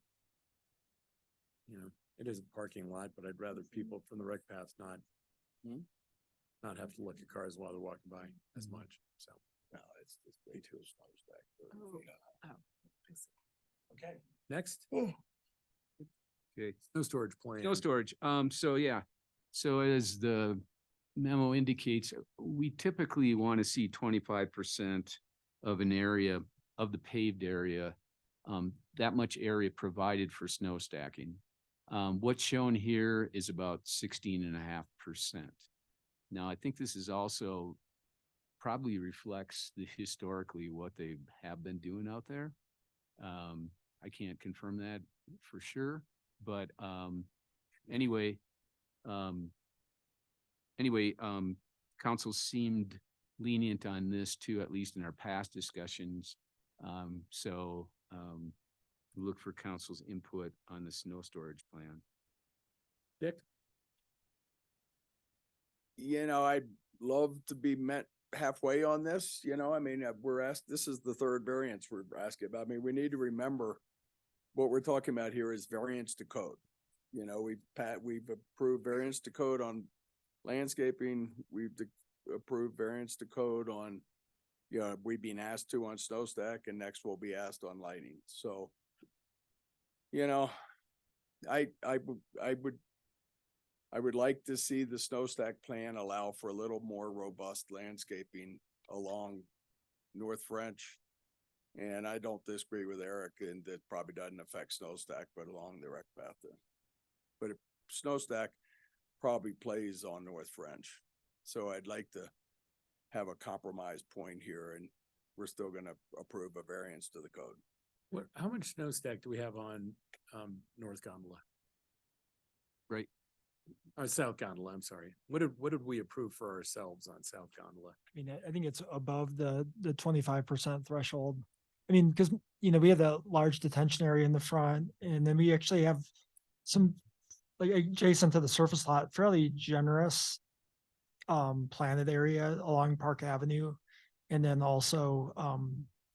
[SPEAKER 1] It is a parking lot, but I'd rather people from the rec path not. Not have to look at cars while they're walking by as much, so.
[SPEAKER 2] No, it's way too small.
[SPEAKER 4] Oh, I see.
[SPEAKER 1] Okay. Next.
[SPEAKER 5] Okay.
[SPEAKER 1] Snow storage plan.
[SPEAKER 5] Snow storage. So yeah, so as the memo indicates, we typically want to see 25% of an area, of the paved area, that much area provided for snow stacking. What's shown here is about 16.5%. Now, I think this is also probably reflects the historically what they have been doing out there. I can't confirm that for sure, but anyway, council seemed lenient on this too, at least in our past discussions. So look for council's input on the snow storage plan.
[SPEAKER 1] Dick?
[SPEAKER 2] I'd love to be met halfway on this, I mean, we're asked, this is the third variance we're asking about. I mean, we need to remember what we're talking about here is variance to code. We've approved variance to code on landscaping. We've approved variance to code on, we've been asked to on snow stack, and next we'll be asked on lighting. So, I would like to see the snow stack plan allow for a little more robust landscaping along North French. And I don't disagree with Eric, and that probably doesn't affect snow stack, but along the rec path there. But snow stack probably plays on North French. So I'd like to have a compromise point here, and we're still gonna approve a variance to the code.
[SPEAKER 1] How much snow stack do we have on, North Gondola?
[SPEAKER 5] Right.
[SPEAKER 1] Or South Gondola, I'm sorry. What did we approve for ourselves on South Gondola?
[SPEAKER 10] I mean, I think it's above the 25% threshold. I mean, because, we have the large detention area in the front, and then we actually have some, like adjacent to the surface lot, fairly generous planted area along Park Avenue. And then also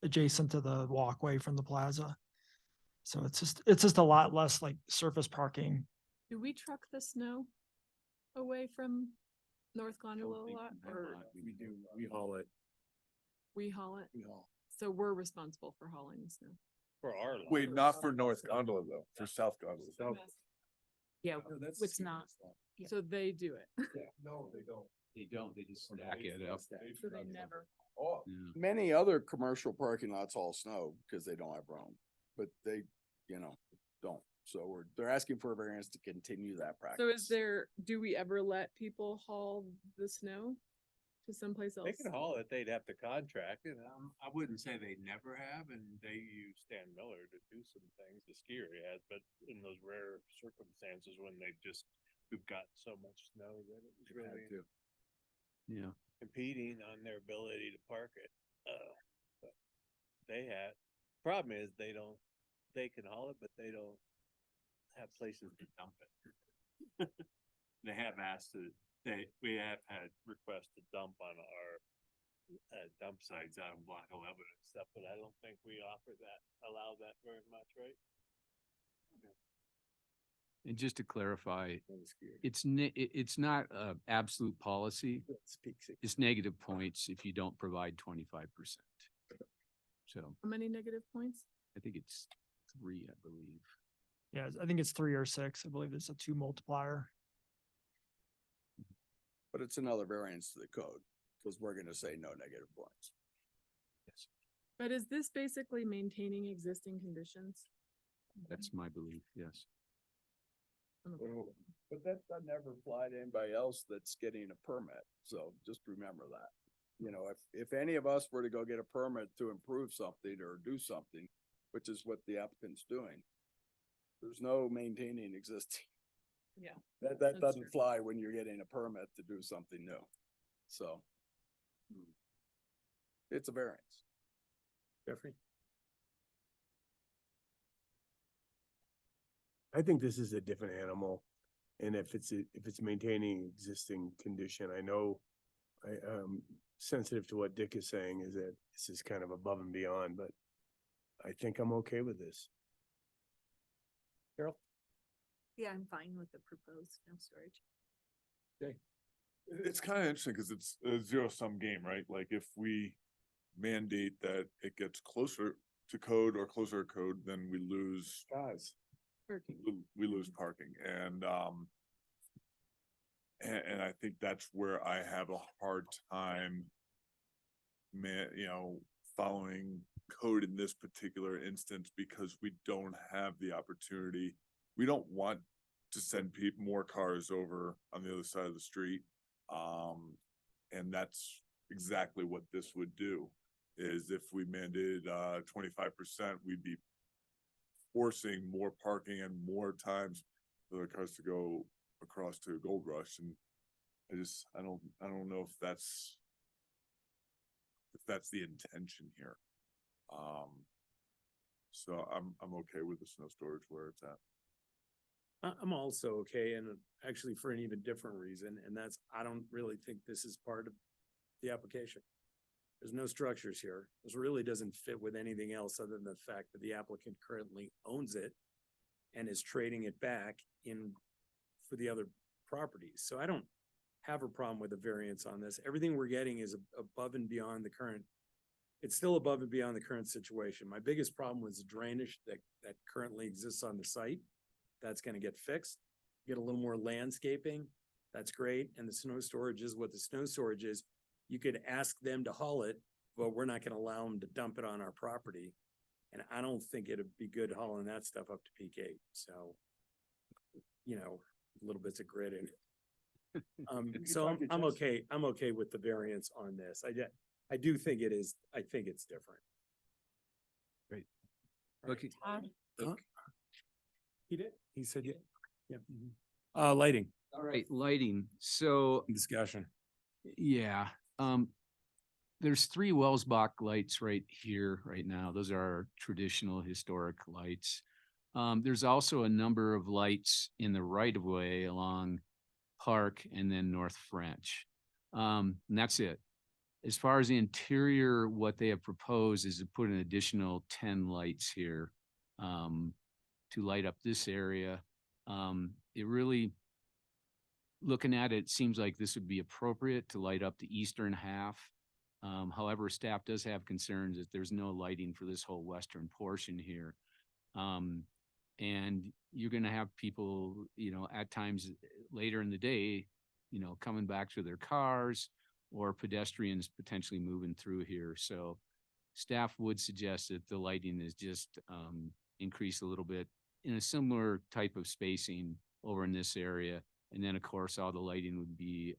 [SPEAKER 10] adjacent to the walkway from the plaza. So it's just a lot less like surface parking.
[SPEAKER 4] Do we truck the snow away from North Gondola a lot, or
[SPEAKER 1] We do, we haul it.
[SPEAKER 4] we haul it?
[SPEAKER 1] We haul.
[SPEAKER 4] So we're responsible for hauling the snow.
[SPEAKER 16] For our.
[SPEAKER 12] Wait, not for North Gondola though, for South Gondola.
[SPEAKER 11] Yeah,
[SPEAKER 1] No, that's
[SPEAKER 11] it's not. Yeah.
[SPEAKER 4] So they do it.
[SPEAKER 1] No, they don't.
[SPEAKER 5] They don't, they just stack it up.
[SPEAKER 4] So they never.
[SPEAKER 5] Yeah.
[SPEAKER 2] Many other commercial parking lots haul snow because they don't have room, but they, don't. So they're asking for a variance to continue that practice.
[SPEAKER 4] So do we ever let people haul the snow to someplace else?
[SPEAKER 3] They can haul it, they'd have to contract it. I wouldn't say they never have, and they use Stan Miller to do some things, the skier has, but in those rare circumstances when we've got so much snow that it was really
[SPEAKER 5] Yeah.
[SPEAKER 3] impeding on their ability to park it. But problem is they can haul it, but they don't have places to dump it. They have asked we have had requests to dump on our dump sites out on Block 11 and stuff, but I don't think we allow that very much, right?
[SPEAKER 5] And just to clarify, it's not a absolute policy. It's negative points if you don't provide 25%. So
[SPEAKER 4] How many negative points?
[SPEAKER 5] I think it's 3, I believe.
[SPEAKER 10] Yeah, I think it's 3 or 6. I believe it's a 2 multiplier.
[SPEAKER 2] But it's another variance to the code because we're gonna say no negative points.
[SPEAKER 5] Yes,
[SPEAKER 4] But is this basically maintaining existing conditions?
[SPEAKER 5] that's my belief, yes.
[SPEAKER 2] But that doesn't ever apply to anybody else that's getting a permit. So just remember that. If any of us were to go get a permit to improve something or do something, which is what the applicant's doing, there's no maintaining existing.
[SPEAKER 4] Yeah.
[SPEAKER 2] That
[SPEAKER 4] That's
[SPEAKER 2] doesn't
[SPEAKER 4] true.
[SPEAKER 2] fly when you're getting a permit to do something new. So. It's a variance.
[SPEAKER 1] Jeffrey?
[SPEAKER 9] I think this is a different animal And if it's maintaining existing condition, I know sensitive to what Dick is saying is that this is kind of above and beyond, but I think I'm okay with this.
[SPEAKER 1] Carol?
[SPEAKER 14] Yeah, I'm fine with the proposed no storage.
[SPEAKER 16] It's kind of interesting because it's a zero sum game, right? Like if we mandate that it gets closer to code or closer to code, then we lose
[SPEAKER 9] Guys.
[SPEAKER 16] we lose parking. And I think that's where I have a hard time following code in this particular instance, because we don't have the opportunity. We don't want to send more cars over on the other side of the street. And that's exactly what this would do, is if we mandated 25%, we'd be forcing more parking and more times for the cars to go across to Gold Rush. And I don't know if that's the intention here. So I'm okay with the snow storage where it's at.
[SPEAKER 1] I'm also okay, and actually for an even different reason, and that's, I don't really think this is part of the application. There's no structures here. This really doesn't fit with anything else other than the fact that the applicant currently owns it and is trading it back for the other properties. So I don't have a problem with the variance on this. Everything we're getting is above and beyond the current. It's still above and beyond the current situation. My biggest problem was the drainage that currently exists on the site. That's gonna get fixed. Get a little more landscaping. That's great. And the snow storage is what the snow storage is. You could ask them to haul it, but we're not gonna allow them to dump it on our property. And I don't think it'd be good hauling that stuff up to Peak 8. So, little bits of gritting. So I'm okay with the variance on this. I do think it is, I think it's different.
[SPEAKER 5] Great. Okay.
[SPEAKER 1] He did? He said, yeah. Yeah. Lighting.
[SPEAKER 5] All right, lighting. So,
[SPEAKER 1] Discussion.
[SPEAKER 5] yeah, there's 3 Wellsbach lights right here, right now. Those are our traditional historic lights. There's also a number of lights in the right of way along Park and then North French. And that's it. As far as the interior, what they have proposed is to put an additional 10 lights here to light up this area. It really, looking at it, seems like this would be appropriate to light up the eastern half. However, staff does have concerns that there's no lighting for this whole western portion here. And you're gonna have people, at times later in the day, coming back to their cars, or pedestrians potentially moving through here. So staff would suggest that the lighting is just increased a little bit in a similar type of spacing over in this area. And then, of course, all the lighting would be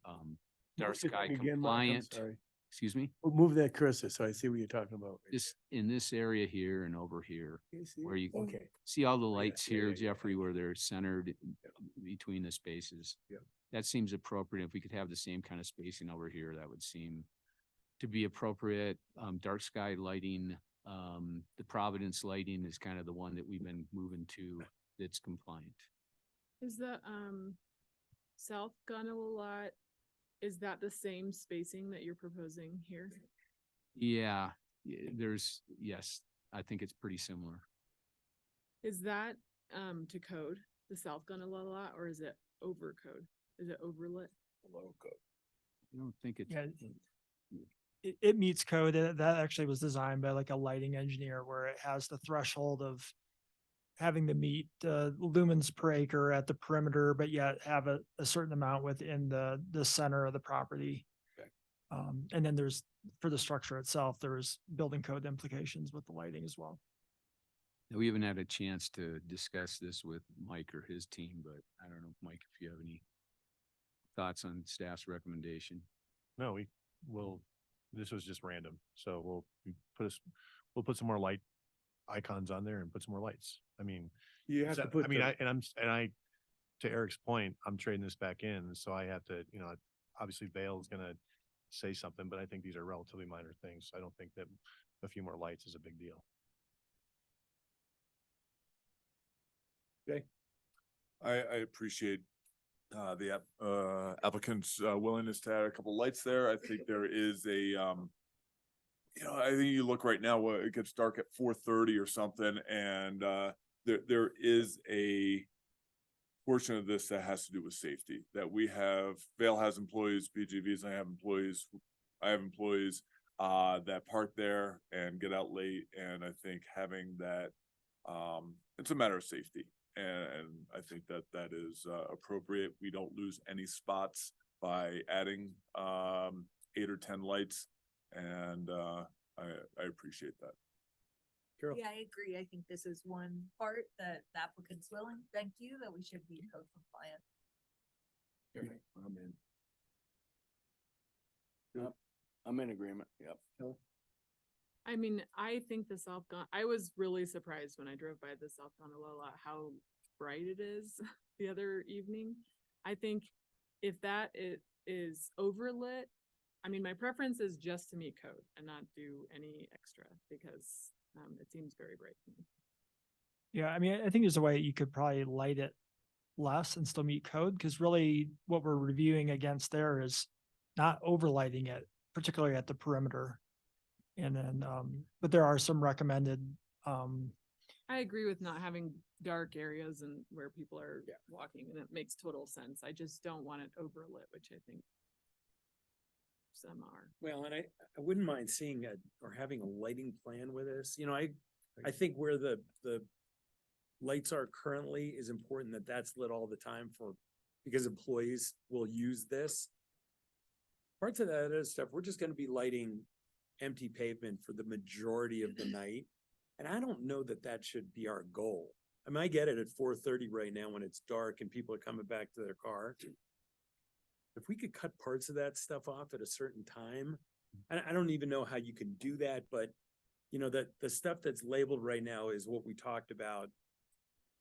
[SPEAKER 5] dark sky
[SPEAKER 9] Again, Mike, I'm
[SPEAKER 5] compliant.
[SPEAKER 9] sorry.
[SPEAKER 5] Excuse me?
[SPEAKER 9] We'll move that cursor so I see what you're talking about.
[SPEAKER 5] Just in this area here and over here, where you
[SPEAKER 9] Okay.
[SPEAKER 5] see all the lights
[SPEAKER 9] yeah,
[SPEAKER 5] here,
[SPEAKER 9] yeah,
[SPEAKER 5] Jeffrey, where they're centered between the spaces.
[SPEAKER 9] Yeah.
[SPEAKER 5] That seems appropriate. If we could have the same kind of spacing over here, that would seem to be appropriate. Dark sky lighting, the Providence lighting is kind of the one that we've been moving to that's compliant.
[SPEAKER 4] Is the south gondola lot, is that the same spacing that you're proposing here?
[SPEAKER 5] Yeah, yes, I think it's pretty similar.
[SPEAKER 4] Is that to code, the south gondola lot, or is it over code? Is it overlit?
[SPEAKER 2] Below code.
[SPEAKER 5] I don't think it's.
[SPEAKER 10] Yeah, it meets code. That actually was designed by like a lighting engineer where it has the threshold of having to meet lumens per acre at the perimeter, but yet have a certain amount within the center of the property.
[SPEAKER 2] Okay.
[SPEAKER 10] And then there's, for the structure itself, there's building code implications with the lighting as well.
[SPEAKER 5] We haven't had a chance to discuss this with Mike or his team, but I don't know, Mike, if you have any thoughts on staff's recommendation.
[SPEAKER 6] No, this was just random. So we'll put some more light icons on there and put some more lights. I mean,
[SPEAKER 9] You have to put.
[SPEAKER 6] to Eric's point, I'm trading this back in, so I have to, obviously Vale's gonna say something, but I think these are relatively minor things. So I don't think that a few more lights is a big deal.
[SPEAKER 16] I appreciate applicant's willingness to add a couple lights there. I think there is I think you look right now, it gets dark at 4:30 or something, and there is a portion of this that has to do with safety, that we have, Vale has employees, BGVs, I have employees that park there and get out late, and I think having that, it's a matter of safety. And I think that is appropriate. We don't lose any spots by adding 8 or 10 lights, and I appreciate that.
[SPEAKER 1] Carol?
[SPEAKER 14] Yeah, I agree. I think this is one part that the applicant's willing, thank you, that we should be code compliant.
[SPEAKER 2] I'm in. Yep, I'm in agreement, yep.
[SPEAKER 4] I mean, I think the I was really surprised when I drove by the South Gondola, how bright it is the other evening. I think if that is overlit, I mean, my preference is just to meet code and not do any extra because it seems very bright to me.
[SPEAKER 10] Yeah, I mean, I think there's a way you could probably light it less and still meet code, because really what we're reviewing against there is not overlighting it, particularly at the perimeter. And then, but there are some recommended,
[SPEAKER 4] I agree with not having dark areas and where people are walking, and it makes total sense. I just don't want it overlit, which I think some are.
[SPEAKER 1] Well, and I wouldn't mind seeing or having a lighting plan with this. I think where the lights are currently is important, that that's lit all the time because employees will use this. Parts of that other stuff, we're just gonna be lighting empty pavement for the majority of the night. And I don't know that should be our goal. I mean, I get it at 4:30 right now when it's dark and people are coming back to their car. If we could cut parts of that stuff off at a certain time, I don't even know how you can do that, but the stuff that's labeled right now is what we talked about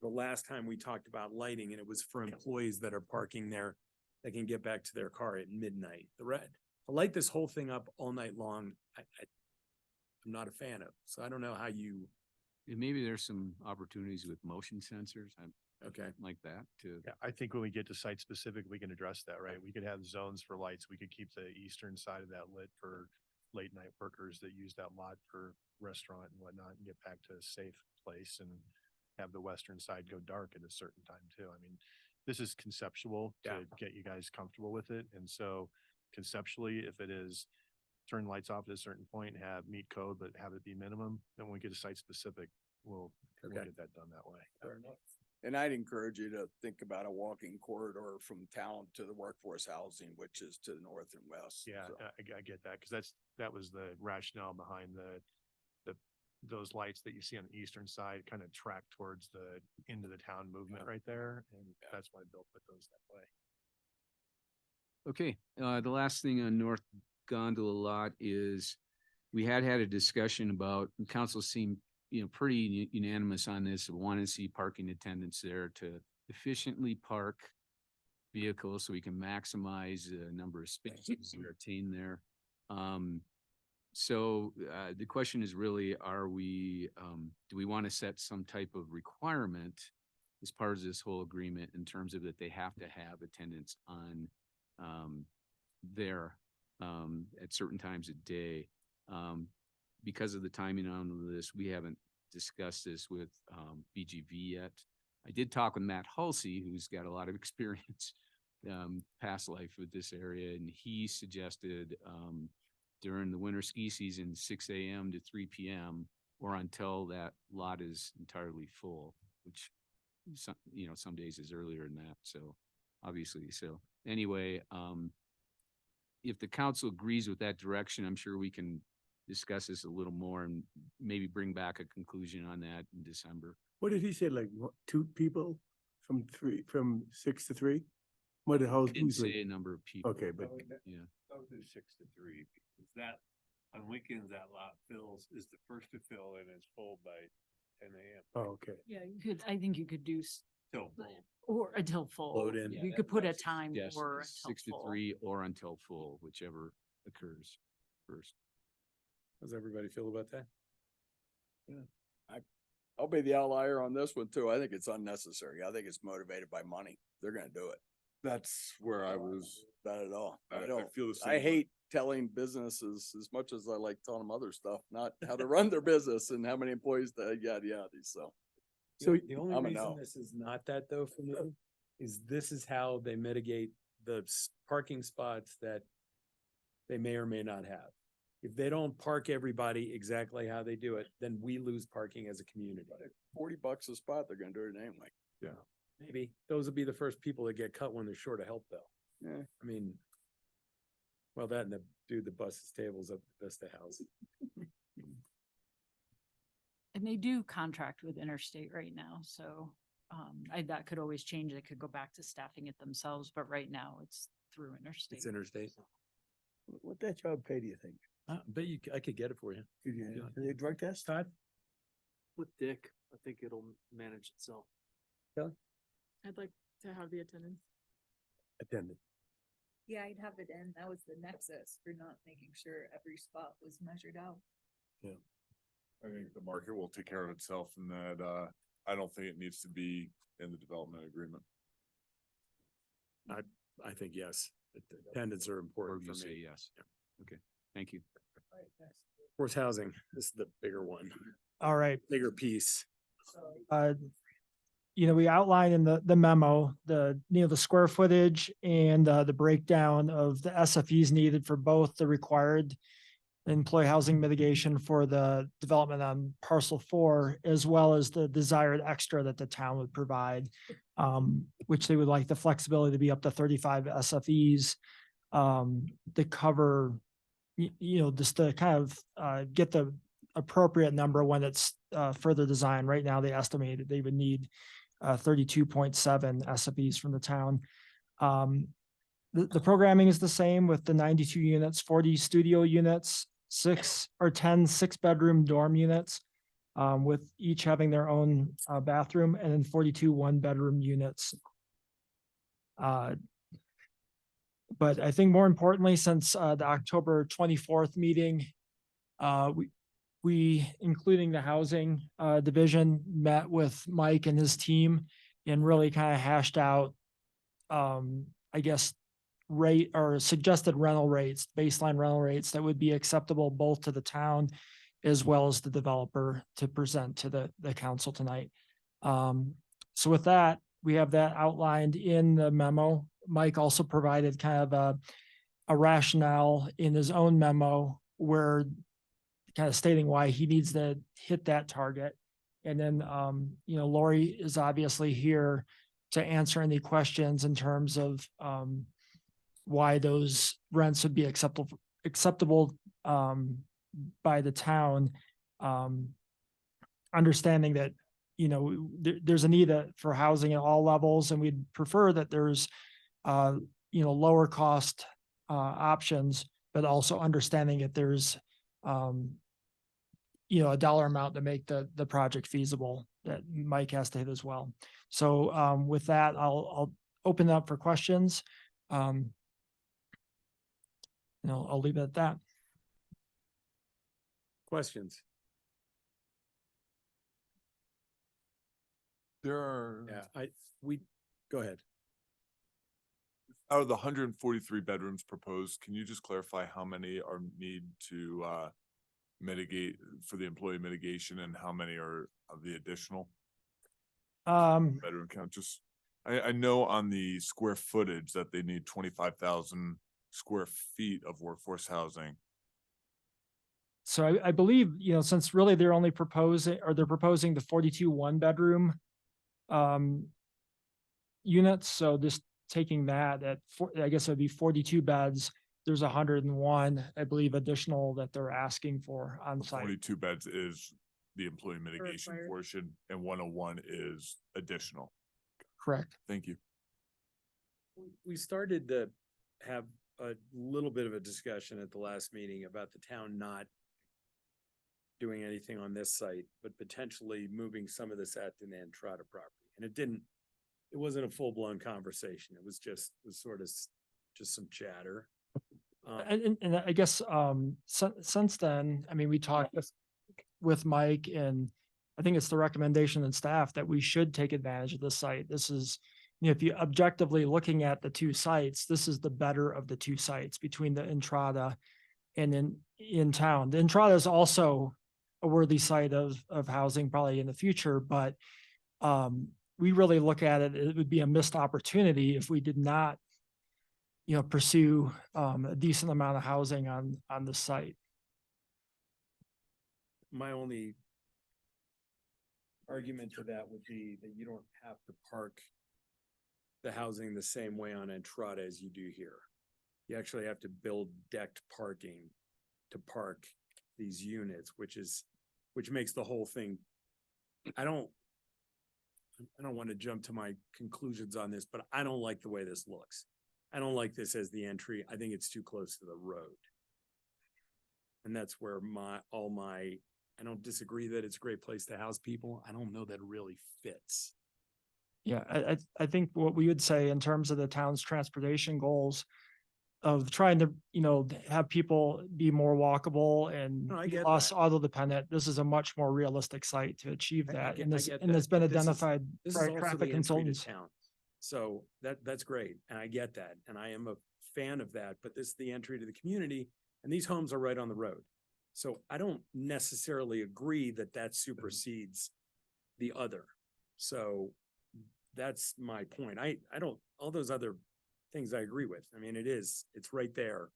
[SPEAKER 1] the last time we talked about lighting, and it was for employees that are parking there that can get back to their car at midnight. To light this whole thing up all night long, I'm not a fan of. So I don't know how you.
[SPEAKER 5] And maybe there's some opportunities with motion sensors.
[SPEAKER 1] Okay.
[SPEAKER 5] Like that too.
[SPEAKER 6] Yeah, I think when we get to site specific, we can address that, right? We could have zones for lights. We could keep the eastern side of that lit for late night workers that use that lot for restaurant and whatnot, and get back to a safe place, and have the western side go dark at a certain time too. I mean, this is conceptual to get you guys comfortable with it. And so conceptually, if it is turn lights off at a certain point, meet code, but have it be minimum, then when we get to site specific, we'll get that done that way.
[SPEAKER 2] Fair enough. And I'd encourage you to think about a walking corridor from town to the workforce housing, which is to the north and west.
[SPEAKER 6] Yeah,
[SPEAKER 2] So,
[SPEAKER 6] I get that, because that was the rationale behind those lights that you see on the eastern side kind of track towards the into the town movement right there, and that's why Bill put those that way.
[SPEAKER 5] Okay, the last thing on North Gondola lot is we had a discussion about, and council seemed, pretty unanimous on this, wanting to see parking attendants there to efficiently park vehicles so we can maximize the number of spaces we retain there. So the question is really, do we want to set some type of requirement as part of this whole agreement in terms of that they have to have attendants on there at certain times a day? Because of the timing on this, we haven't discussed this with BGV yet. I did talk with Matt Halsey, who's got a lot of experience, past life with this area, and he suggested during the winter ski season, 6 a.m. to 3 p.m. or until that lot is entirely full, which some days is earlier than that. So obviously, anyway, if the council agrees with that direction, I'm sure we can discuss this a little more and maybe bring back a conclusion on that in December.
[SPEAKER 9] What did he say, like 2 people from 6 to 3? What did
[SPEAKER 5] I didn't say a number of people.
[SPEAKER 9] Okay, but
[SPEAKER 5] yeah.
[SPEAKER 3] I'll do 6 to 3, because that, on weekends, that lot is the first to fill and is full by 10 a.m.
[SPEAKER 9] Oh, okay.
[SPEAKER 11] Yeah, I think you could do
[SPEAKER 3] Till
[SPEAKER 11] or until full.
[SPEAKER 1] Load in.
[SPEAKER 11] You could put a time
[SPEAKER 5] Yes,
[SPEAKER 11] for
[SPEAKER 5] 6 to
[SPEAKER 11] until full.
[SPEAKER 5] 3 or until full, whichever occurs first.
[SPEAKER 1] How does everybody feel about that?
[SPEAKER 2] I'll be the outlier on this one too. I think it's unnecessary. I think it's motivated by money. They're gonna do it.
[SPEAKER 16] That's where I was.
[SPEAKER 2] Not at all.
[SPEAKER 16] I
[SPEAKER 2] I don't.
[SPEAKER 16] feel the same
[SPEAKER 2] I
[SPEAKER 16] way.
[SPEAKER 2] hate telling businesses as much as I like telling them other stuff, not how to run their business and how many employees, yada, yada, so.
[SPEAKER 1] So the
[SPEAKER 2] I'm
[SPEAKER 1] only
[SPEAKER 2] a
[SPEAKER 1] reason
[SPEAKER 2] no.
[SPEAKER 1] this is not that though for me is this is how they mitigate the parking spots that they may or may not have. If they don't park everybody exactly how they do it, then we lose parking as a community.
[SPEAKER 2] $40 a spot, they're gonna do it anyway.
[SPEAKER 16] Yeah.
[SPEAKER 1] Maybe those will be the first people that get cut when they're short of help though.
[SPEAKER 2] Yeah.
[SPEAKER 1] I mean, well, that and the dude that busts tables up the Vista House.
[SPEAKER 11] And they do contract with Interstate right now, so that could always change. They could go back to staffing it themselves, but right now it's through Interstate.
[SPEAKER 1] It's Interstate.
[SPEAKER 9] What that job pay, do you think?
[SPEAKER 1] Bet you, I could get it for you.
[SPEAKER 9] Is it a drug test?
[SPEAKER 1] Todd?
[SPEAKER 7] With Dick, I think it'll manage itself.
[SPEAKER 4] I'd like to have the attendance.
[SPEAKER 9] Attendant.
[SPEAKER 14] Yeah, I'd have it in. That was the nexus for not making sure every spot was measured out.
[SPEAKER 16] I think the market will take care of itself and that, I don't think it needs to be in the development agreement.
[SPEAKER 1] I think yes. Attendants are important
[SPEAKER 5] You
[SPEAKER 1] for
[SPEAKER 5] say
[SPEAKER 1] me.
[SPEAKER 5] yes. Okay, thank you.
[SPEAKER 1] Workforce housing, this is the bigger one,
[SPEAKER 10] All right.
[SPEAKER 1] bigger piece.
[SPEAKER 10] We outline in the memo, the square footage and the breakdown of the SFEs needed for both the required employee housing mitigation for the development on parcel 4, as well as the desired extra that the town would provide, which they would like the flexibility to be up to 35 SFEs to cover, just to kind of get the appropriate number when it's further designed. Right now, they estimated they would need 32.7 SFEs from the town. The programming is the same with the 92 units, 40 studio units, 10 6-bedroom dorm units, with each having their own bathroom, and then 42 1-bedroom units. But I think more importantly, since the October 24th meeting, we, including the housing division, met with Mike and his team and really kind of hashed out, I guess, rate or suggested rental rates, baseline rental rates that would be acceptable both to the town as well as the developer to present to the council tonight. So with that, we have that outlined in the memo. Mike also provided kind of a rationale in his own memo where kind of stating why he needs to hit that target. And then, Lori is obviously here to answer any questions in terms of why those rents would be acceptable by the town. Understanding that, there's a need for housing at all levels, and we'd prefer that there's, lower cost options, but also understanding that there's, a dollar amount to make the project feasible that Mike has to hit as well. So with that, I'll open it up for questions. I'll leave it at that.
[SPEAKER 1] Questions?
[SPEAKER 16] There are.
[SPEAKER 1] Yeah, go ahead.
[SPEAKER 16] Out of the 143 bedrooms proposed, can you just clarify how many are need to mitigate for the employee mitigation and how many are of the additional bedroom count? Just, I know on the square footage that they need 25,000 square feet of workforce housing.
[SPEAKER 10] So I believe, since really they're only proposing the 42 1-bedroom units. So just taking that I guess it would be 42 beds. There's 101, I believe, additional that they're asking for on site.
[SPEAKER 16] 42 beds is the employee mitigation
[SPEAKER 4] Required.
[SPEAKER 16] portion and 101 is additional.
[SPEAKER 10] Correct.
[SPEAKER 16] Thank you.
[SPEAKER 1] We started to have a little bit of a discussion at the last meeting about the town not doing anything on this site, but potentially moving some of this at the Nantrata property. And it wasn't a full-blown conversation. It was sort of just some chatter.
[SPEAKER 10] And I guess since then, I mean, we talked with Mike, and I think it's the recommendation and staff that we should take advantage of this site. This is, if you objectively looking at the two sites, this is the better of the two sites between the Entrada and in town. The Entrada is also a worthy site of housing probably in the future, but we really look at it, it would be a missed opportunity if we did not, pursue a decent amount of housing on the site.
[SPEAKER 1] My only argument to that would be that you don't have to park the housing the same way on Entrada as you do here. You actually have to build decked parking to park these units, which makes the whole thing. I don't want to jump to my conclusions on this, but I don't like the way this looks. I don't like this as the entry. I think it's too close to the road. And that's where I don't disagree that it's a great place to house people. I don't know that it really fits.
[SPEAKER 10] Yeah, I think what we would say in terms of the town's transportation goals of trying to, have people be more walkable and
[SPEAKER 1] No, I
[SPEAKER 10] be
[SPEAKER 1] get
[SPEAKER 10] less
[SPEAKER 1] that.
[SPEAKER 10] auto dependent, this is a much more realistic site to achieve that.
[SPEAKER 1] get-
[SPEAKER 10] And
[SPEAKER 1] I
[SPEAKER 10] this,
[SPEAKER 1] get
[SPEAKER 10] and it's
[SPEAKER 1] that,
[SPEAKER 10] been
[SPEAKER 1] but this is-
[SPEAKER 10] identified
[SPEAKER 1] This
[SPEAKER 10] by
[SPEAKER 1] is also
[SPEAKER 10] traffic
[SPEAKER 1] the entry to
[SPEAKER 10] consultants.
[SPEAKER 1] town. So that's great. And I get that. And I am a fan of that, but this is the entry to the community and these homes are right on the road. So I don't necessarily agree that that supersedes the other. So that's my point. I don't, all those other things I agree with. I mean, it's right there.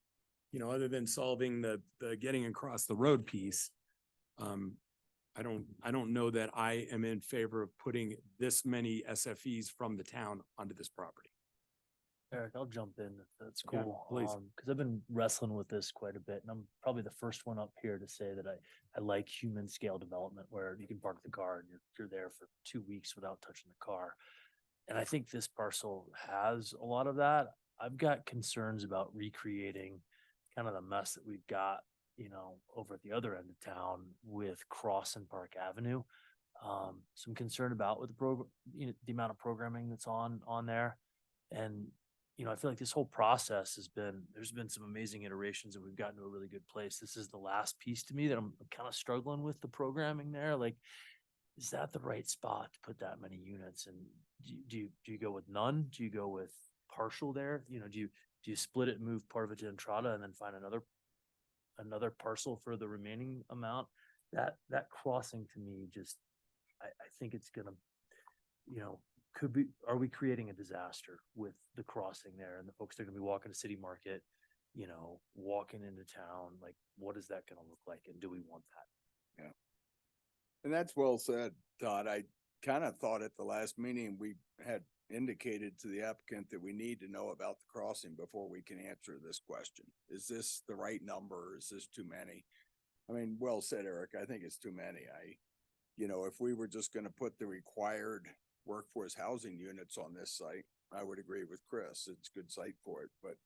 [SPEAKER 1] Other than solving the getting across the road piece. I don't know that I am in favor of putting this many SFEs from the town onto this property.
[SPEAKER 7] Eric, I'll jump in if that's
[SPEAKER 1] Yeah,
[SPEAKER 7] cool.
[SPEAKER 1] please.
[SPEAKER 7] Cause I've been wrestling with this quite a bit and I'm probably the first one up here to say that I like human scale development where you can park the car and you're there for 2 weeks without touching the car. And I think this parcel has a lot of that. I've got concerns about recreating kind of the mess that we've got, over at the other end of town with Cross and Park Avenue. Some concern about with the program, the amount of programming that's on there. And, I feel like this whole process there's been some amazing iterations and we've gotten to a really good place. This is the last piece to me that I'm kind of struggling with the programming there. Like, is that the right spot to put that many units? And do you go with none? Do you go with partial there? Do you split it and move part of it to Entrada and then find another parcel for the remaining amount? That crossing to me just, I think it's gonna, are we creating a disaster with the crossing there and the folks that are gonna be walking to City Market, walking into town? Like, what is that gonna look like? And do we want that?
[SPEAKER 2] Yeah. And that's well said, Todd. I kind of thought at the last meeting, we had indicated to the applicant that we need to know about the crossing before we can answer this question. Is this the right number? Is this too many? I mean, well said, Eric. I think it's too many. If we were just gonna put the required workforce housing units on this site, I would agree with Chris. It's a good site for it, but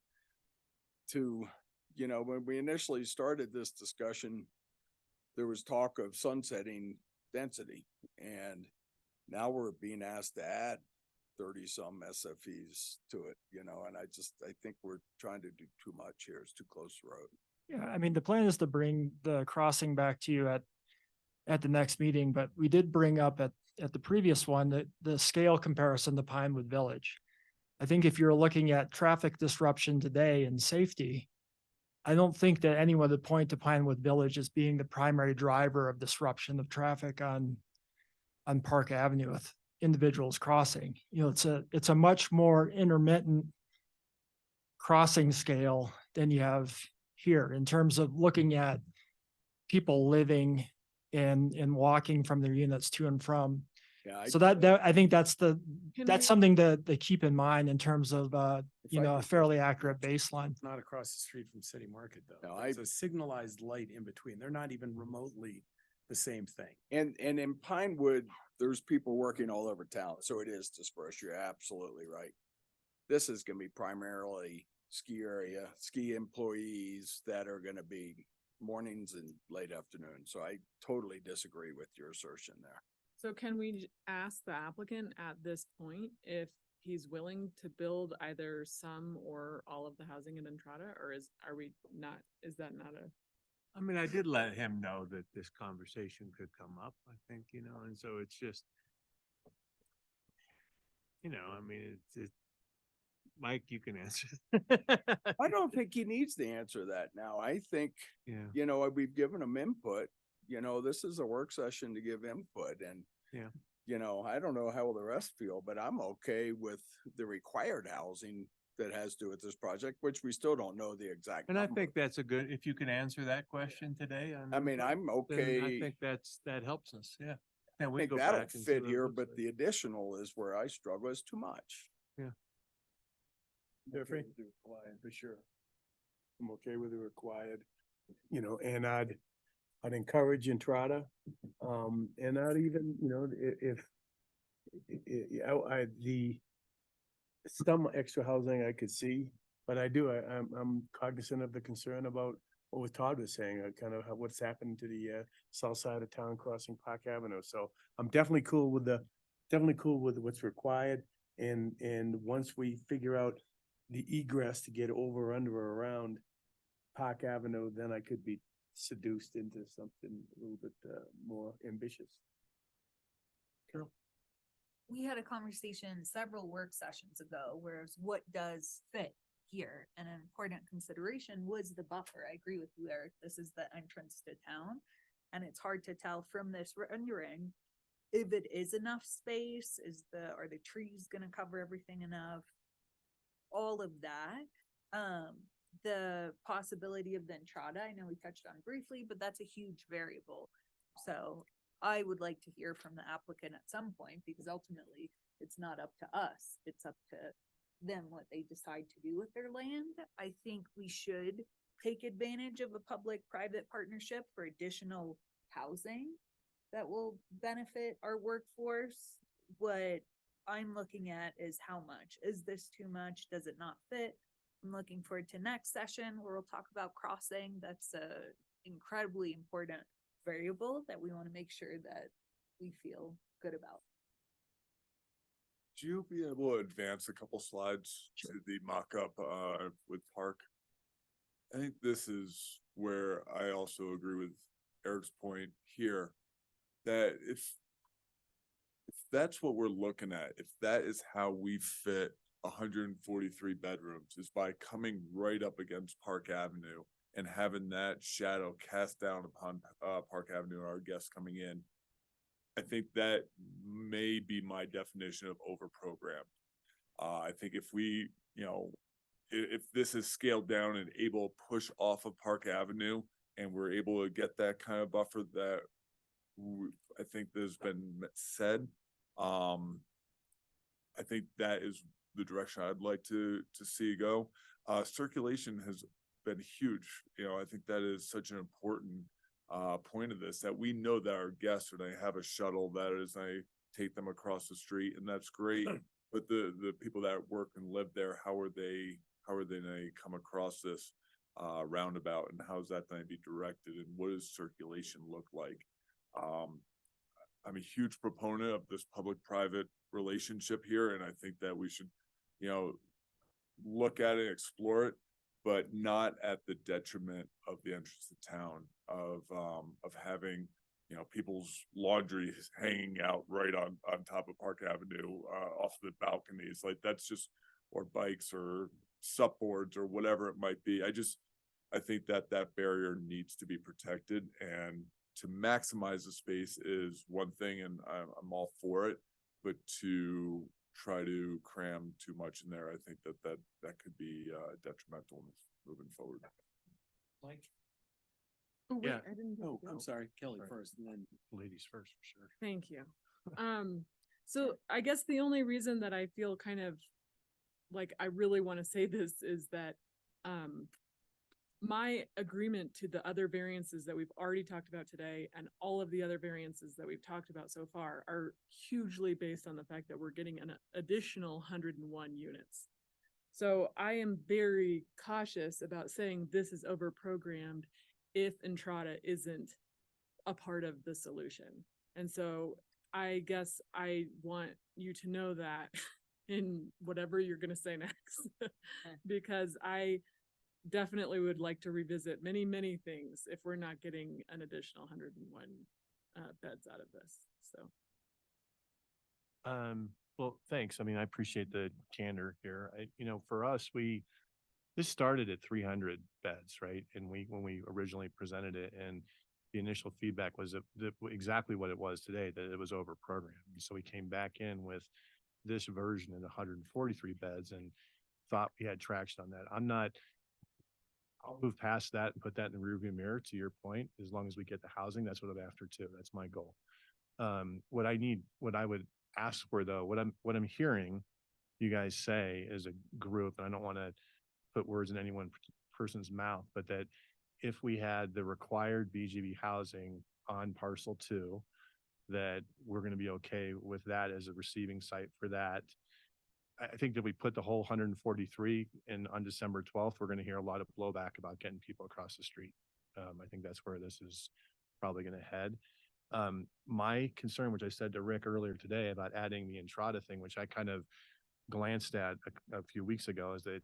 [SPEAKER 2] when we initially started this discussion, there was talk of sunsetting density and now we're being asked to add 30 some SFEs to it, and I think we're trying to do too much here. It's too close to the road.
[SPEAKER 10] Yeah, I mean, the plan is to bring the crossing back to you at the next meeting, but we did bring up at the previous one that the scale comparison to Pinewood Village. I think if you're looking at traffic disruption today and safety, I don't think that anyone would point to Pinewood Village as being the primary driver of disruption of traffic on Park Avenue with individuals crossing. It's a much more intermittent crossing scale than you have here in terms of looking at people living and walking from their units to and from.
[SPEAKER 2] Yeah.
[SPEAKER 10] So that I think that's
[SPEAKER 4] I-
[SPEAKER 10] something to keep in mind in terms of, a fairly accurate baseline.
[SPEAKER 1] It's not across the street from City Market though.
[SPEAKER 2] No,
[SPEAKER 1] It's a signalized light in between. They're not even remotely the same thing.
[SPEAKER 2] And in Pinewood, there's people working all over town, so it is dispersed. You're absolutely right. This is gonna be primarily ski area, ski employees that are gonna be mornings and late afternoon. So I totally disagree with your assertion there.
[SPEAKER 4] So can we ask the applicant at this point if he's willing to build either some or all of the housing in Entrada, or is that not a?
[SPEAKER 3] I mean, I did let him know that this conversation could come up, I think, and so it's just, you know, I mean, it's, Mike, you can answer.
[SPEAKER 2] I don't think he needs to answer that now. I think,
[SPEAKER 3] Yeah.
[SPEAKER 2] you know, we've given him input. You know, this is a work session to give input and,
[SPEAKER 3] Yeah.
[SPEAKER 2] you know, I don't know how the rest feel, but I'm okay with the required housing that has to do with this project, which we still don't know the exact
[SPEAKER 3] And I
[SPEAKER 2] number.
[SPEAKER 3] think that's a good, if you can answer that question today.
[SPEAKER 2] I mean, I'm
[SPEAKER 3] then I
[SPEAKER 2] okay.
[SPEAKER 3] think that helps us, yeah. And
[SPEAKER 2] I
[SPEAKER 3] we
[SPEAKER 2] think
[SPEAKER 3] go
[SPEAKER 2] that'll
[SPEAKER 3] back and see
[SPEAKER 2] fit
[SPEAKER 3] what it
[SPEAKER 2] here,
[SPEAKER 3] looks
[SPEAKER 2] but
[SPEAKER 3] like.
[SPEAKER 2] the additional is where I struggle. It's too much.
[SPEAKER 3] Yeah.
[SPEAKER 9] Jeffrey? For sure. I'm okay with the required, you know, and I'd encourage Entrada. And I'd even, you know, if the some extra housing I could see, but I'm cognizant of the concern about what Todd was saying, kind of what's happened to the south side of town crossing Park Avenue. So I'm definitely cool with what's required. And once we figure out the egress to get over, under, or around Park Avenue, then I could be seduced into something a little bit more ambitious. Carol?
[SPEAKER 14] We had a conversation several work sessions ago, whereas what does fit here? And an important consideration was the buffer. I agree with you, Eric. This is the entrance to town. And it's hard to tell from this rendering if it is enough space, are the trees gonna cover everything enough? All of that. The possibility of the entrada, I know we touched on briefly, but that's a huge variable. So I would like to hear from the applicant at some point, because ultimately it's not up to us. It's up to them what they decide to do with their land. I think we should take advantage of a public-private partnership for additional housing that will benefit our workforce. What I'm looking at is how much. Is this too much? Does it not fit? I'm looking forward to next session where we'll talk about crossing. That's a incredibly important variable that we want to make sure that we feel good about.
[SPEAKER 16] Would you be able to advance a couple slides to the mock-up with Park? I think this is where I also agree with Eric's point here, that if that's what we're looking at, if that is how we fit 143 bedrooms, is by coming right up against Park Avenue and having that shadow cast down upon Park Avenue and our guests coming in. I think that may be my definition of over-programmed. I think if we, you know, if this is scaled down and able to push off of Park Avenue and we're able to get that kind of buffer that I think there's been said, I think that is the direction I'd like to see go. Circulation has been huge. You know, I think that is such an important point of this, that we know that our guests, when they have a shuttle, that is, I take them across the street, and that's great. But the people that work and live there, how are they going to come across this roundabout, and how is that going to be directed, and what does circulation look like? I'm a huge proponent of this public-private relationship here, and I think that we should, you know, look at it, explore it, but not at the detriment of the entrance to town, of having, you know, people's laundry hanging out right on top of Park Avenue, off the balconies. Like, that's just, or bikes or supboards or whatever it might be. I think that barrier needs to be protected, and to maximize the space is one thing, and I'm all for it, but to try to cram too much in there, I think that could be detrimental moving forward.
[SPEAKER 1] Mike?
[SPEAKER 3] Yeah.
[SPEAKER 1] Oh, I'm sorry, Kelly first, and then
[SPEAKER 3] Ladies first, for sure.
[SPEAKER 4] Thank you. So I guess the only reason that I feel kind of like I really want to say this is that my agreement to the other variances that we've already talked about today and all of the other variances that we've talked about so far are hugely based on the fact that we're getting an additional 101 units. So I am very cautious about saying this is over-programmed if Entrada isn't a part of the solution. And so I guess I want you to know that in whatever you're going to say next, because I definitely would like to revisit many, many things if we're not getting an additional 101 beds out of this. So.
[SPEAKER 6] Well, thanks. I mean, I appreciate the candor here. For us, this started at 300 beds, right? And when we originally presented it, and the initial feedback was exactly what it was today, that it was over programmed. So we came back in with this version at 143 beds and thought we had traction on that. I'll move past that and put that in the rearview mirror, to your point. As long as we get the housing, that's what I'm after too. That's my goal. What I would ask for though, what I'm hearing you guys say as a group, and I don't want to put words in any one person's mouth, but that if we had the required BGB housing on parcel 2, that we're going to be okay with that as a receiving site for that. I think that we put the whole 143 in on December 12th, we're going to hear a lot of blowback about getting people across the street. I think that's where this is probably going to head. My concern, which I said to Rick earlier today about adding the Entrada thing, which I kind of glanced at a few weeks ago, is that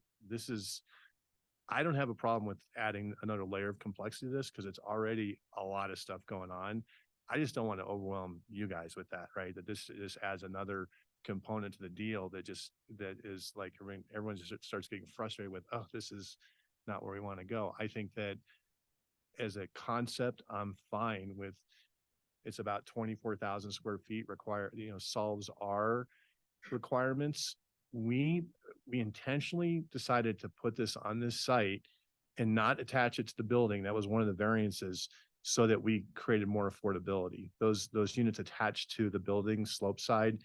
[SPEAKER 6] I don't have a problem with adding another layer of complexity to this because it's already a lot of stuff going on. I just don't want to overwhelm you guys with that, right? That this adds another component to the deal that is like everyone just starts getting frustrated with, oh, this is not where we want to go. I think that as a concept, I'm fine with. It's about 24,000 square feet solves our requirements. We intentionally decided to put this on this site and not attach it to the building. That was one of the variances, so that we created more affordability. Those units attached to the building slope side,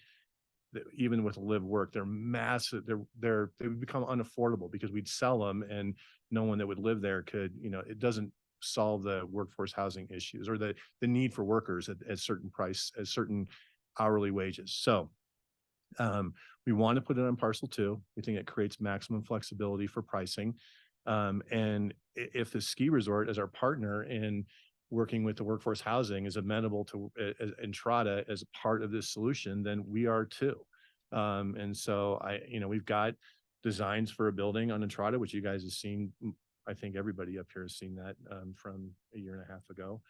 [SPEAKER 6] even with live work, they're massive. They would become unaffordable because we'd sell them and no one that would live there could, it doesn't solve the workforce housing issues or the need for workers at certain hourly wages. So we want to put it on parcel 2. We think it creates maximum flexibility for pricing. And if the ski resort as our partner in working with the workforce housing is amenable to Entrada as a part of this solution, then we are too. And so we've got designs for a building on Entrada, which you guys have seen. I think everybody up here has seen that from a year and a half ago.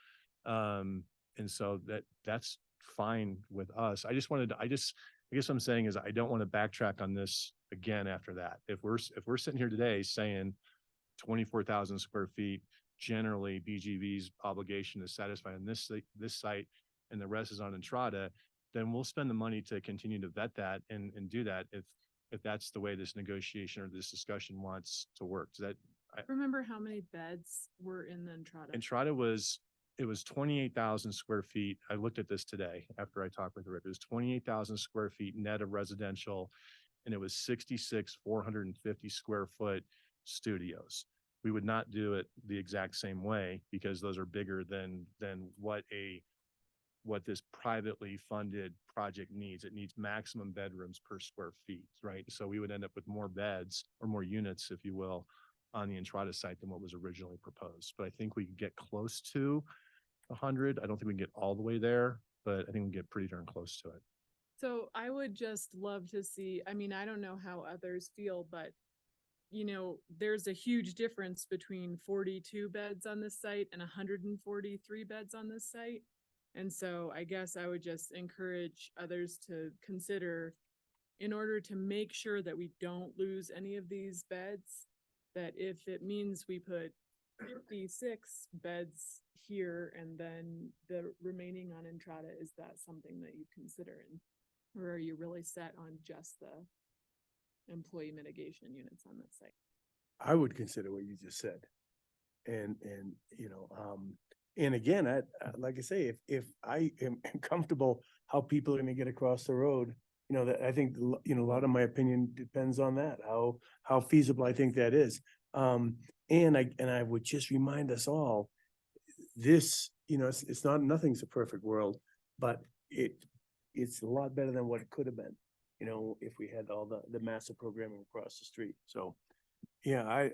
[SPEAKER 6] And so that's fine with us. I guess what I'm saying is I don't want to backtrack on this again after that. If we're sitting here today saying 24,000 square feet, generally BGV's obligation is satisfied on this site and the rest is on Entrada, then we'll spend the money to continue to vet that and do that if that's the way this negotiation or this discussion wants to work.
[SPEAKER 4] Remember how many beds were in the Entrada?
[SPEAKER 6] Entrada was 28,000 square feet. I looked at this today after I talked with Rick. It was 28,000 square feet net of residential, and it was 66 450 square foot studios. We would not do it the exact same way because those are bigger than what this privately funded project needs. It needs maximum bedrooms per square feet, right? So we would end up with more beds or more units, if you will, on the Entrada site than what was originally proposed. But I think we can get close to 100. I don't think we can get all the way there, but I think we can get pretty darn close to it.
[SPEAKER 4] So I would just love to see, I mean, I don't know how others feel, but there's a huge difference between 42 beds on this site and 143 beds on this site. And so I guess I would just encourage others to consider, in order to make sure that we don't lose any of these beds, that if it means we put 56 beds here and then the remaining on Entrada, is that something that you consider? Or are you really set on just the employee mitigation units on that site?
[SPEAKER 9] I would consider what you just said. And again, like I say, if I am comfortable how people are going to get across the road, that I think, a lot of my opinion depends on that, how feasible I think that is. And I would just remind us all, this, it's not, nothing's a perfect world, but it's a lot better than what it could have been, if we had all the massive programming across the street. So, yeah,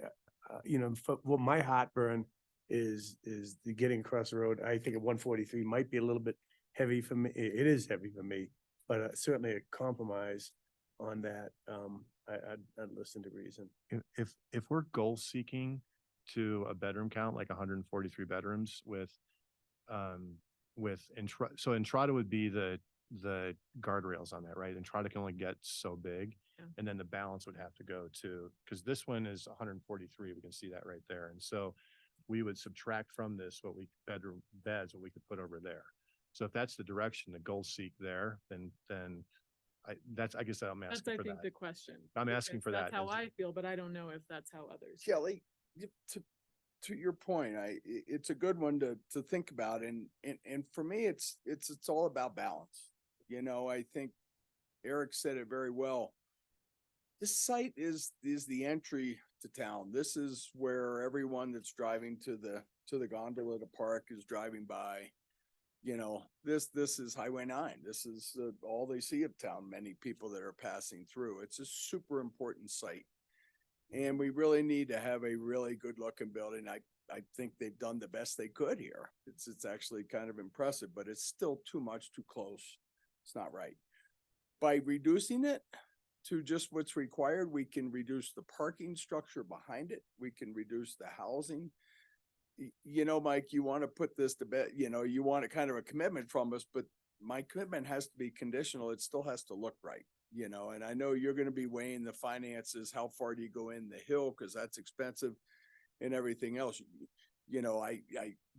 [SPEAKER 9] well, my heartburn is the getting across the road. I think at 143 might be a little bit heavy for me. It is heavy for me, but certainly a compromise on that. I'd listen to reason.
[SPEAKER 6] If we're goal seeking to a bedroom count, like 143 bedrooms so Entrada would be the the guardrails on that, right? Entrada can only get so big.
[SPEAKER 4] Yeah.
[SPEAKER 6] And then the balance would have to go to, because this one is 143, we can see that right there. And so we would subtract from this what we bedroom beds, what we could put over there. So if that's the direction, the goal seek there, then I guess I'm
[SPEAKER 4] That's,
[SPEAKER 6] asking
[SPEAKER 4] I
[SPEAKER 6] for
[SPEAKER 4] think,
[SPEAKER 6] that.
[SPEAKER 4] the question.
[SPEAKER 6] I'm asking
[SPEAKER 4] because
[SPEAKER 6] for
[SPEAKER 4] That's
[SPEAKER 6] that.
[SPEAKER 4] how
[SPEAKER 6] Is-
[SPEAKER 4] I feel, but I don't know if that's how others.
[SPEAKER 2] Kelly, to your point, it's a good one to think about. And for me, it's all about balance. You know, I think Eric said it very well. This site is the entry to town. This is where everyone that's driving to the gondola to park is driving by. You know, this is Highway 9. This is all they see of town, many people that are passing through. It's a super important site. And we really need to have a really good looking building. I think they've done the best they could here. It's actually kind of impressive, but it's still too much, too close. It's not right. By reducing it to just what's required, we can reduce the parking structure behind it. We can reduce the housing. You know, Mike, you want to put this to bed, you know, you want a kind of a commitment from us, but my commitment has to be conditional. It still has to look right, you know, and I know you're going to be weighing the finances. How far do you go in the hill? Cause that's expensive and everything else. You know,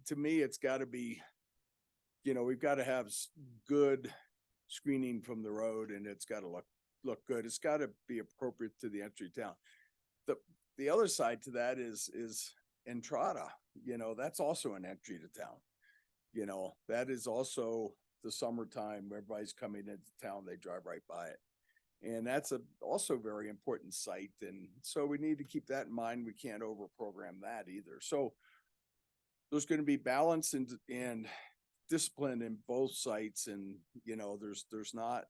[SPEAKER 2] to me, it's gotta be, you know, we've got to have good screening from the road and it's got to look good. It's got to be appropriate to the entry town. The other side to that is Entrada, you know, that's also an entry to town. You know, that is also the summertime where everybody's coming into town, they drive right by it. And that's also very important site. And so we need to keep that in mind. We can't over program that either. So there's going to be balance and discipline in both sites. And, you know, there's not,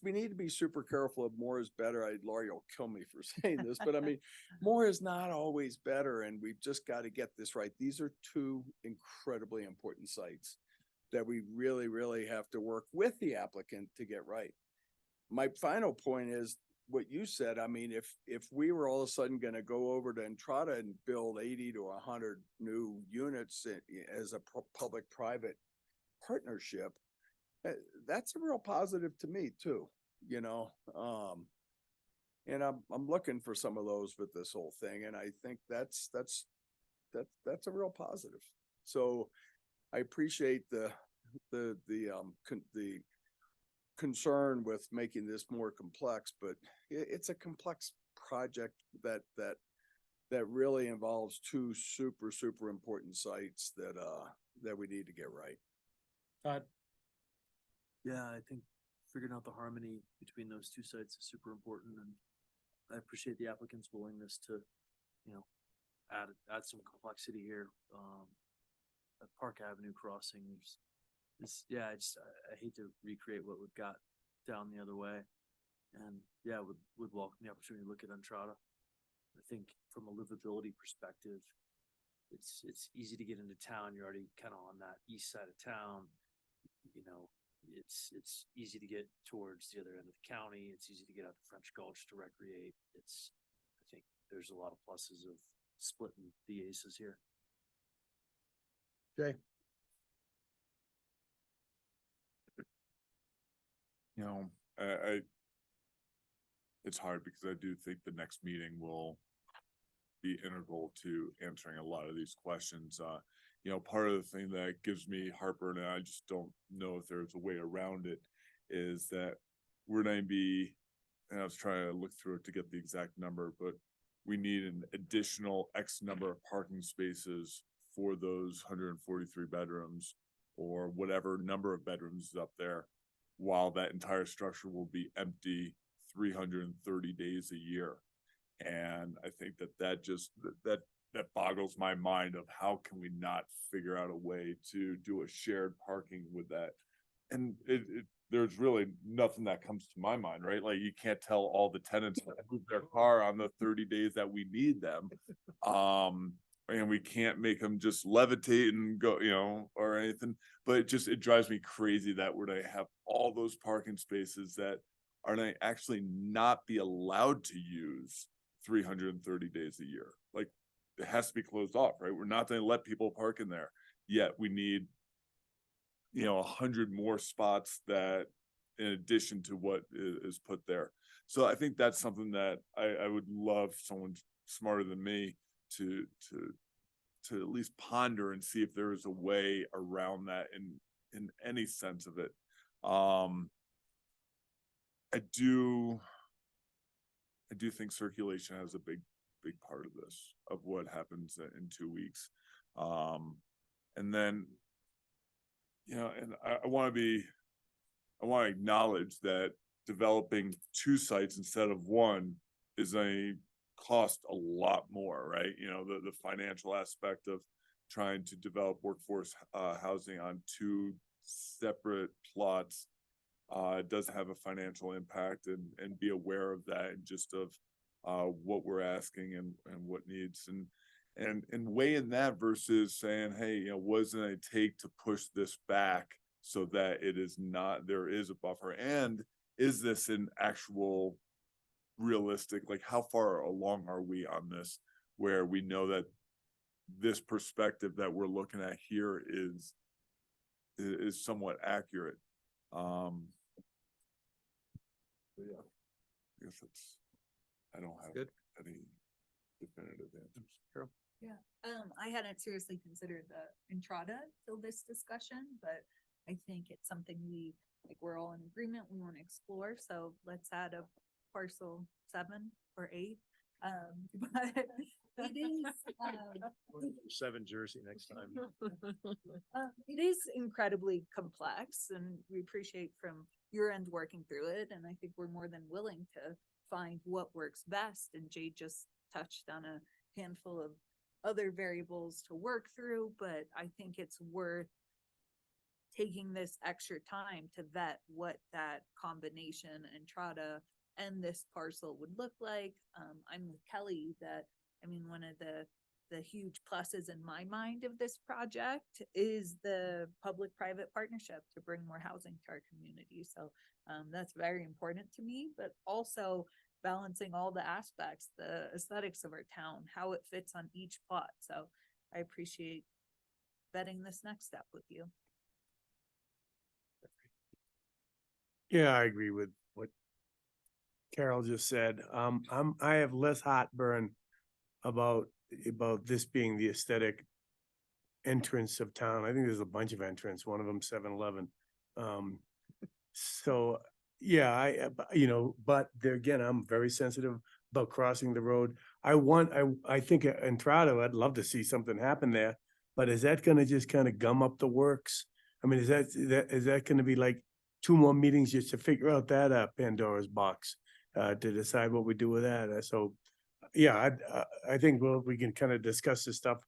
[SPEAKER 2] we need to be super careful of more is better. Laurie will kill me for saying this, but I mean, more is not always better. And we've just got to get this right. These are two incredibly important sites that we really, really have to work with the applicant to get right. My final point is what you said. I mean, if we were all of a sudden going to go over to Entrada and build 80 to 100 new units as a public-private partnership, that's a real positive to me too, you know. And I'm looking for some of those with this whole thing, and I think that's a real positive. So I appreciate the concern with making this more complex, but it's a complex project that really involves two super important sites that we need to get right.
[SPEAKER 1] Todd?
[SPEAKER 7] Yeah, I think figuring out the harmony between those two sites is super important, and I appreciate the applicant's willingness to, you know, add some complexity here. At Park Avenue crossing, I hate to recreate what we've got down the other way, and yeah, would welcome the opportunity to look at Entrada. I think from a livability perspective, it's easy to get into town. You're already kind of on that east side of town, you know. It's easy to get towards the other end of the county. It's easy to get out to French Gulch to recreate. I think there's a lot of pluses of splitting the aces here.
[SPEAKER 2] Jay?
[SPEAKER 16] You know, it's hard because I do think the next meeting will be integral to answering a lot of these questions. You know, part of the thing that gives me heartburn, and I just don't know if there's a way around it, is that we're going to be, and I was trying to look through it to get the exact number, but we need an additional X number of parking spaces for those 143 bedrooms or whatever number of bedrooms is up there, while that entire structure will be empty 330 days a year. And I think that boggles my mind of how can we not figure out a way to do a shared parking with that. And there's really nothing that comes to my mind, right? Like you can't tell all the tenants to move their car on the 30 days that we need them. And we can't make them just levitate and go, you know, or anything, but it drives me crazy that we're going to have all those parking spaces that are going to actually not be allowed to use 330 days a year. Like it has to be closed off, right? We're not going to let people park in there, yet we need 100 more spots that in addition to what is put there. So I think that's something that I would love someone smarter than me to at least ponder and see if there is a way around that in any sense of it. I do think circulation has a big part of this, of what happens in 2 weeks. And then, and I want to acknowledge that developing 2 sites instead of 1 is a cost a lot more, right? The financial aspect of trying to develop workforce housing on 2 separate plots does have a financial impact, and be aware of that, and just of what we're asking and what needs, and weighing that versus saying, hey, what does it take to push this back so that it is not, there is a buffer, and is this an actual realistic, like how far along are we on this, where we know that this perspective that we're looking at here is somewhat accurate. But yeah, I guess I don't have any definitive answers. Carol?
[SPEAKER 14] Yeah, I hadn't seriously considered the Entrada till this discussion, but I think it's something we're all in agreement, we want to explore, so let's add a parcel 7 or 8. But it is,
[SPEAKER 6] 7 Jersey next time.
[SPEAKER 14] it is incredibly complex, and we appreciate from your end working through it, and I think we're more than willing to find what works best, and Jade just touched on a handful of other variables to work through, but I think it's worth taking this extra time to vet what that combination Entrada and this parcel would look like. I'm with Kelly that, one of the huge pluses in my mind of this project is the public-private partnership to bring more housing to our community. So that's very important to me, but also balancing all the aspects, the aesthetics of our town, how it fits on each plot. So I appreciate vetting this next step with you.
[SPEAKER 9] Yeah, I agree with what Carol just said. I have less heartburn about this being the aesthetic entrance of town. I think there's a bunch of entrance, one of them 7-Eleven. So yeah, but there again, I'm very sensitive about crossing the road. I think Entrada, I'd love to see something happen there, but is that gonna just kind of gum up the works? Is that gonna be like 2 more meetings just to figure out that Pandora's box to decide what we do with that? So yeah, I think we can kind of discuss this stuff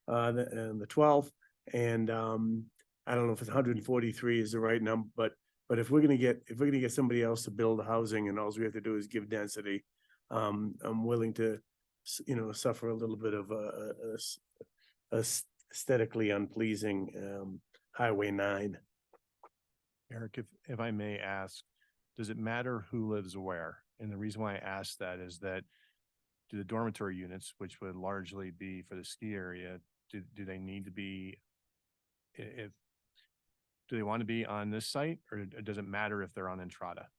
[SPEAKER 9] on the 12th, and I don't know if it's 143 is the right number, but if we're gonna get somebody else to build housing and all we have to do is give density, I'm willing to suffer a little bit of a aesthetically unpleasing Highway 9.
[SPEAKER 6] Eric, if I may ask, does it matter who lives where? And the reason why I ask that is that do the dormitory units, which would largely be for the ski area, do they need to be, do they want to be on this site, or does it matter if they're on Entrada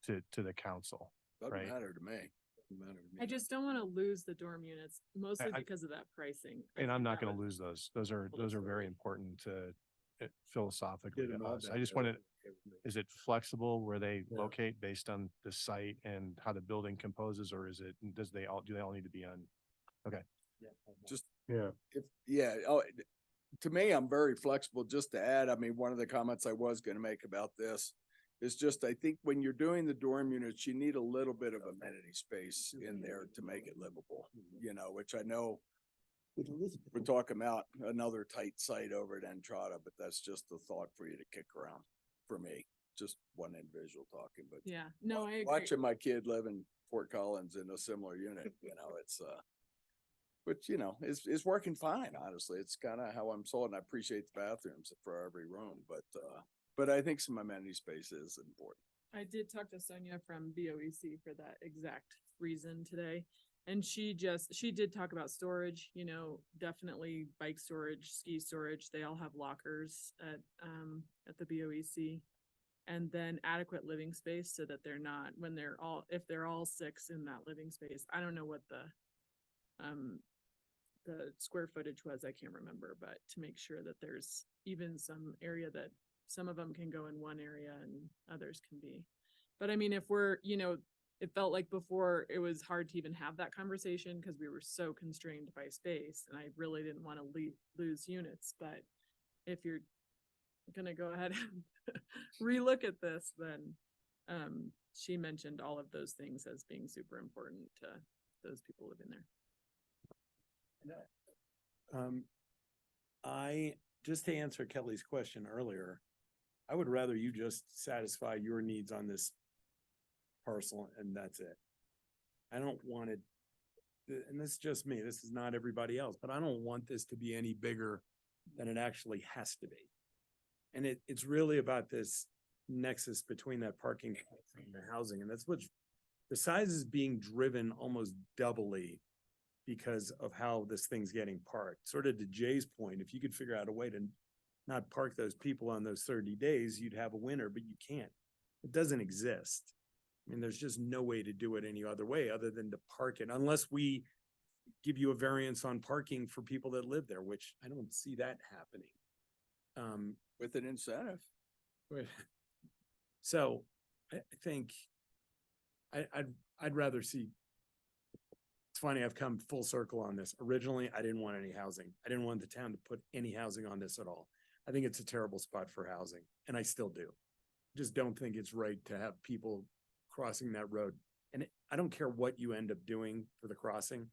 [SPEAKER 6] to the council?
[SPEAKER 2] Doesn't matter to me.
[SPEAKER 4] I just don't want to lose the dorm units, mostly
[SPEAKER 6] I-
[SPEAKER 4] because of that pricing.
[SPEAKER 6] And I'm not going to lose those. Those are very important to philosophically to us. I just wanted, is it flexible where they locate based on the site and how the building composes, or is it, do they all need to be on? Okay.
[SPEAKER 2] Just,
[SPEAKER 9] yeah.
[SPEAKER 2] To me, I'm very flexible. Just to add, one of the comments I was gonna make about this is just, I think when you're doing the dorm units, you need a little bit of amenity space in there to make it livable, which I know we're talking about another tight site over at Entrada, but that's just a thought for you to kick around for me. Just one individual talking, but
[SPEAKER 4] Yeah, no, I agree.
[SPEAKER 2] watching my kid live in Fort Collins in a similar unit, it's which, is working fine, honestly. It's kind of how I'm sold, and I appreciate the bathrooms for every room, but I think some amenity space is important.
[SPEAKER 4] I did talk to Sonia from BOEC for that exact reason today. And she did talk about storage, you know, definitely bike storage, ski storage. They all have lockers at the BOEC. And then adequate living space so that they're not, if they're all 6 in that living space, I don't know what the square footage was, I can't remember, but to make sure that there's even some area that some of them can go in one area and others can be. But I mean, if we're, you know, it felt like before it was hard to even have that conversation because we were so constrained by space and I really didn't want to lose units. But if you're gonna go ahead and relook at this, then she mentioned all of those things as being super important to those people living there.
[SPEAKER 1] Just to answer Kelly's question earlier, I would rather you just satisfy your needs on this parcel and that's it. I don't want it, and this is just me, this is not everybody else, but I don't want this to be any bigger than it actually has to be. And it's really about this nexus between that parking and the housing, and that's what's, the size is being driven almost doubly because of how this thing's getting parked. Sort of to Jay's point, if you could figure out a way to not park those people on those 30 days, you'd have a winner, but you can't. It doesn't exist. I mean, there's just no way to do it any other way other than to park it, unless we give you a variance on parking for people that live there, which I don't see that happening.
[SPEAKER 2] With an incentive.
[SPEAKER 1] So I think I'd rather see. It's funny, I've come full circle on this. Originally, I didn't want any housing. I didn't want the town to put any housing on this at all. I think it's a terrible spot for housing, and I still do. Just don't think it's right to have people crossing that road. And I don't care what you end up doing for the crossing,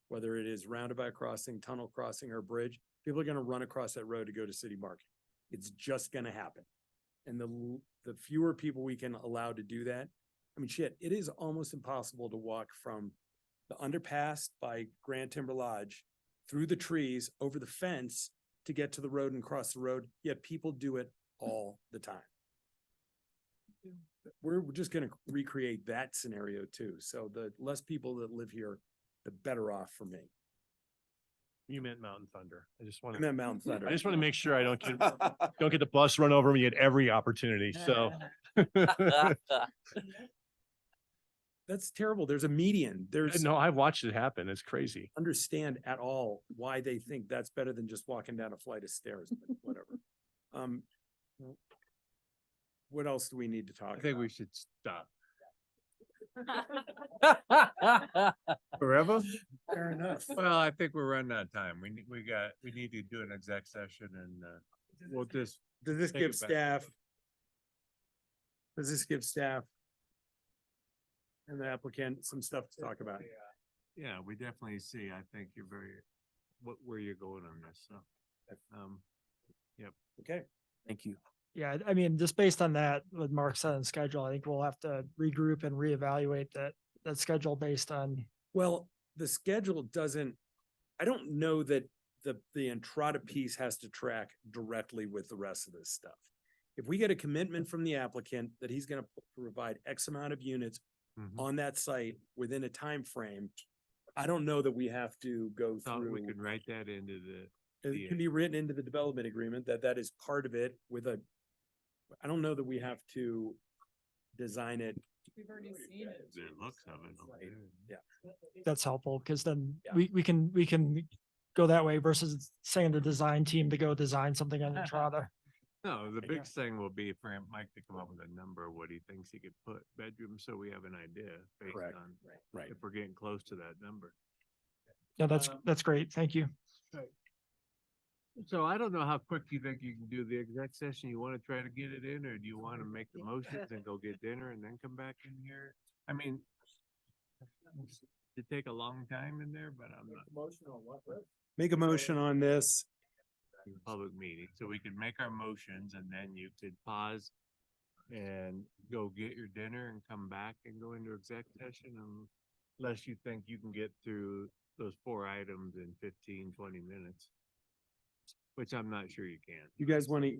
[SPEAKER 1] whether it is roundabout crossing, tunnel crossing, or bridge, people are gonna run across that road to go to city market. It's just gonna happen. And the fewer people we can allow to do that, I mean, shit, it is almost impossible to walk from the underpass by Grand Timber Lodge through the trees, over the fence to get to the road and cross the road, yet people do it all the time. We're just gonna recreate that scenario too. So the less people that live here, the better off for me.
[SPEAKER 6] You meant Mountain Thunder. I just want
[SPEAKER 1] I meant Mountain Thunder.
[SPEAKER 6] I just want to make sure I don't get the bus run over me at every opportunity. So.
[SPEAKER 1] That's terrible. There's a median. There's
[SPEAKER 6] No, I've watched it happen. It's crazy.
[SPEAKER 1] understand at all why they think that's better than just walking down a flight of stairs, but whatever. What else do we need to talk
[SPEAKER 3] I
[SPEAKER 1] about?
[SPEAKER 3] think we should stop.
[SPEAKER 6] Forever?
[SPEAKER 1] Fair enough.
[SPEAKER 3] Well, I think we're running out of time. We need to do an exec session and we'll just.
[SPEAKER 1] Does this
[SPEAKER 3] take
[SPEAKER 1] give
[SPEAKER 3] it back.
[SPEAKER 1] staff and the applicant some stuff to talk about?
[SPEAKER 3] Yeah, we definitely see. I think you're where you're going on this, so. Yep.
[SPEAKER 1] Okay. Thank you.
[SPEAKER 10] Yeah, I mean, just based on that, with Mark said and schedule, I think we'll have to regroup and reevaluate that schedule based on.
[SPEAKER 1] Well, the schedule doesn't, I don't know that the Entrada piece has to track directly with the rest of this stuff. If we get a commitment from the applicant that he's gonna provide X amount of units on that site within a time frame, I don't know that we have to go
[SPEAKER 3] Thought we
[SPEAKER 1] through.
[SPEAKER 3] could write that into
[SPEAKER 1] It can be written into the development agreement that is part of it with I don't know that we have to design it.
[SPEAKER 4] We've already seen it.
[SPEAKER 3] The looks of it.
[SPEAKER 1] Yeah.
[SPEAKER 10] That's helpful, because then we can go that way versus saying the design team to go design something on Entrada.
[SPEAKER 3] No, the big thing will be for Mike to come up with a number of what he thinks he could put bedrooms, so we have an idea based
[SPEAKER 1] Correct.
[SPEAKER 3] on
[SPEAKER 1] Right.
[SPEAKER 3] if we're getting close to that number.
[SPEAKER 10] Yeah, that's great. Thank you.
[SPEAKER 3] So I don't know how quick you think you can do the exec session. You want to try to get it in, or do you want to make the motions and go get dinner and then come back in here? I mean, it take a long time in there, but I'm not.
[SPEAKER 1] Make a motion on this.
[SPEAKER 3] Public meeting, so we can make our motions and then you could pause and go get your dinner and come back and go into exec session unless you think you can get through those 4 items in 15-20 minutes. Which I'm not sure you can.
[SPEAKER 1] You guys want to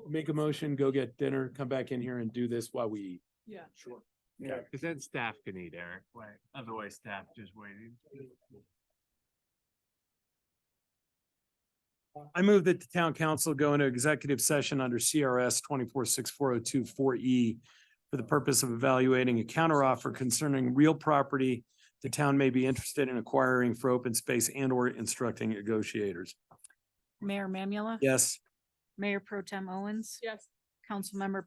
[SPEAKER 1] make a motion, go get dinner, come back in here and do this while we eat?
[SPEAKER 4] Yeah.
[SPEAKER 1] Sure.
[SPEAKER 2] Yeah.
[SPEAKER 3] Cause then staff can eat, Eric, right? Otherwise staff just waiting.
[SPEAKER 1] I move that the town council go into executive session under CRS 246402 for the purpose of evaluating a counteroffer concerning real property the town may be interested in acquiring for open space and or instructing negotiators.
[SPEAKER 11] Mayor Mamula.
[SPEAKER 1] Yes.
[SPEAKER 11] Mayor Pro Tem Owens.
[SPEAKER 4] Yes.
[SPEAKER 11] Councilmember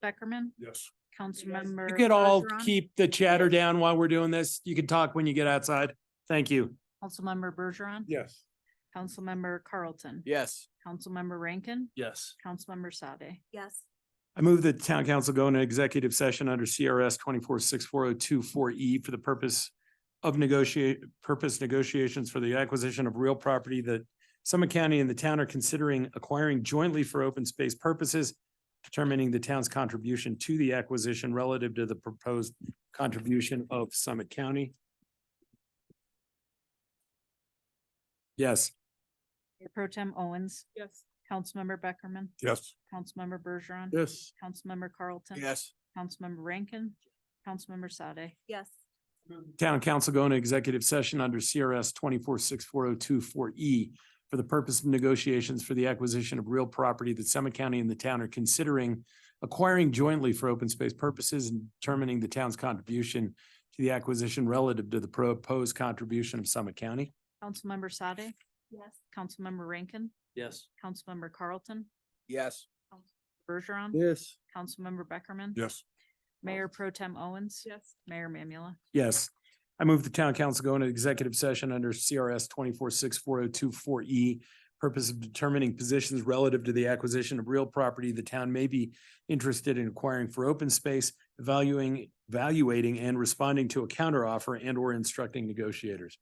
[SPEAKER 11] Beckerman.
[SPEAKER 16] Yes.
[SPEAKER 11] Councilmember.
[SPEAKER 1] You could all
[SPEAKER 11] Bergeron,
[SPEAKER 1] keep the chatter down while we're doing this. You can talk when you get outside. Thank you.
[SPEAKER 11] Councilmember Bergeron.
[SPEAKER 9] Yes.
[SPEAKER 11] Councilmember Carlton.
[SPEAKER 2] Yes.
[SPEAKER 11] Councilmember Rankin.
[SPEAKER 7] Yes.
[SPEAKER 11] Councilmember Sade.
[SPEAKER 14] Yes.
[SPEAKER 1] I move that the town council go into executive session under CRS 246402 for the purpose of negotiations for the acquisition of real property that Summit County and the town are considering acquiring jointly for open space purposes, determining the town's contribution to the acquisition relative to the proposed contribution of Summit County. Yes.
[SPEAKER 11] Mayor Pro Tem Owens.
[SPEAKER 4] Yes.
[SPEAKER 11] Councilmember Beckerman.
[SPEAKER 16] Yes.
[SPEAKER 11] Councilmember Bergeron.
[SPEAKER 9] Yes.
[SPEAKER 11] Councilmember Carlton.
[SPEAKER 2] Yes.
[SPEAKER 11] Councilmember Rankin. Councilmember Sade.
[SPEAKER 14] Yes.
[SPEAKER 1] Town council go into executive session under CRS 246402 for the purpose of negotiations for the acquisition of real property that Summit County and the town are considering acquiring jointly for open space purposes and determining the town's contribution to the acquisition relative to the proposed contribution of Summit County.
[SPEAKER 11] Councilmember Sade.
[SPEAKER 14] Yes.
[SPEAKER 11] Councilmember Rankin.
[SPEAKER 7] Yes.
[SPEAKER 11] Councilmember Carlton.
[SPEAKER 2] Yes.
[SPEAKER 11] Bergeron.
[SPEAKER 9] Yes.
[SPEAKER 11] Councilmember Beckerman.
[SPEAKER 16] Yes.
[SPEAKER 11] Mayor Pro Tem Owens.
[SPEAKER 4] Yes.
[SPEAKER 11] Mayor Mamula.
[SPEAKER 1] Yes. I move the town council go into executive session under CRS 246402 purpose of determining positions relative to the acquisition of real property the town may be interested in acquiring for open space, evaluating and responding to a counteroffer and or instructing negotiators.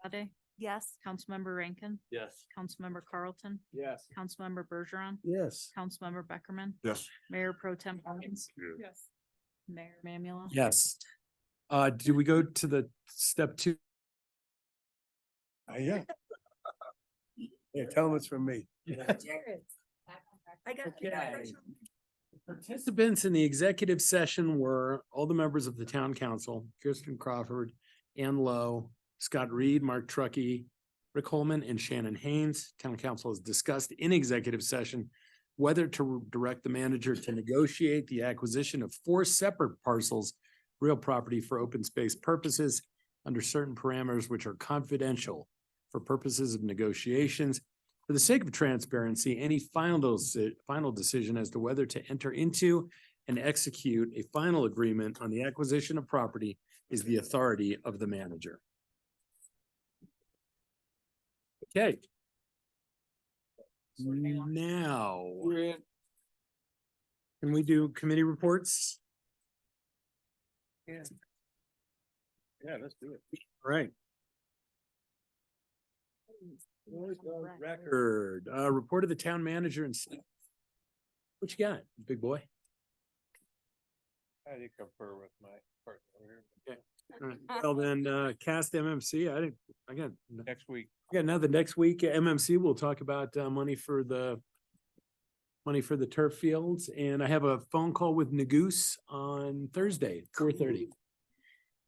[SPEAKER 11] Sade.
[SPEAKER 14] Yes.
[SPEAKER 11] Councilmember Rankin.
[SPEAKER 7] Yes.
[SPEAKER 11] Councilmember Carlton.
[SPEAKER 2] Yes.
[SPEAKER 11] Councilmember Bergeron.
[SPEAKER 9] Yes.
[SPEAKER 11] Councilmember Beckerman.
[SPEAKER 16] Yes.
[SPEAKER 11] Mayor Pro Tem Owens.
[SPEAKER 4] Yes.
[SPEAKER 11] Mayor Mamula.
[SPEAKER 1] Yes. Do we go to the step two?
[SPEAKER 9] Yeah. Yeah, tell them it's from me.
[SPEAKER 14] I got.
[SPEAKER 1] Okay. Participants in the executive session were all the members of the town council, Kirsten Crawford, Ann Lowe, Scott Reed, Mark Truckee, Rick Holman, and Shannon Haynes. Town council has discussed in executive session whether to direct the manager to negotiate the acquisition of 4 separate parcels, real property for open space purposes under certain parameters which are confidential for purposes of negotiations. For the sake of transparency, any final decision as to whether to enter into and execute a final agreement on the acquisition of property is the authority of the manager. Okay. Now, can we do committee reports?
[SPEAKER 9] Yeah, let's do it.
[SPEAKER 1] All right. Record, report of the town manager and staff. What you got, big boy?
[SPEAKER 3] I did confer with my partner
[SPEAKER 1] Okay. All right. Well, then, cast MMC, I got
[SPEAKER 3] next week.
[SPEAKER 1] nothing. Next week, MMC, we'll talk about, money for the turf fields, and I have a phone call with Nagoose on Thursday, 4:30.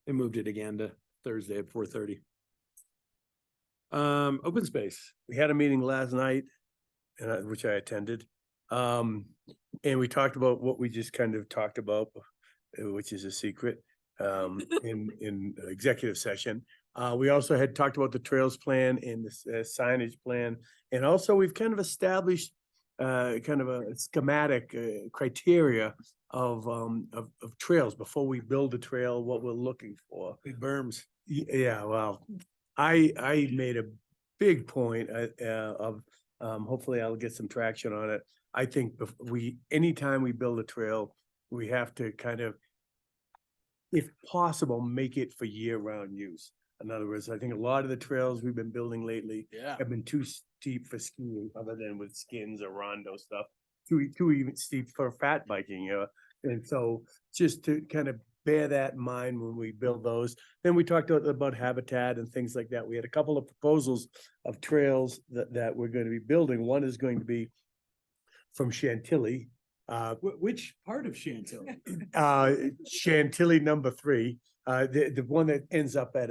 [SPEAKER 1] They moved it again to Thursday at 4:30. Open space.
[SPEAKER 9] We had a meeting last night, and which I attended. And we talked about what we just kind of talked about, which is a secret, in executive session. We also had talked about the trails plan and the signage plan. And also we've kind of established kind of a schematic criteria of trails before we build a trail, what we're looking for.
[SPEAKER 1] Big berms.
[SPEAKER 9] Yeah, well, I made a big point of hopefully I'll get some traction on it. I think anytime we build a trail, we have to kind of, if possible, make it for year-round use. In other words, I think a lot of the trails we've been building lately have been too steep for skiing, other than with skins or rondo stuff. Too even steep for fat biking, and so just to kind of bear that in mind when we build those. Then we talked about habitat and things like that. We had a couple of proposals of trails that we're going to be building. One is going to be from Chantilly
[SPEAKER 1] Which part of Chantilly?
[SPEAKER 9] Chantilly number 3, the one that ends up at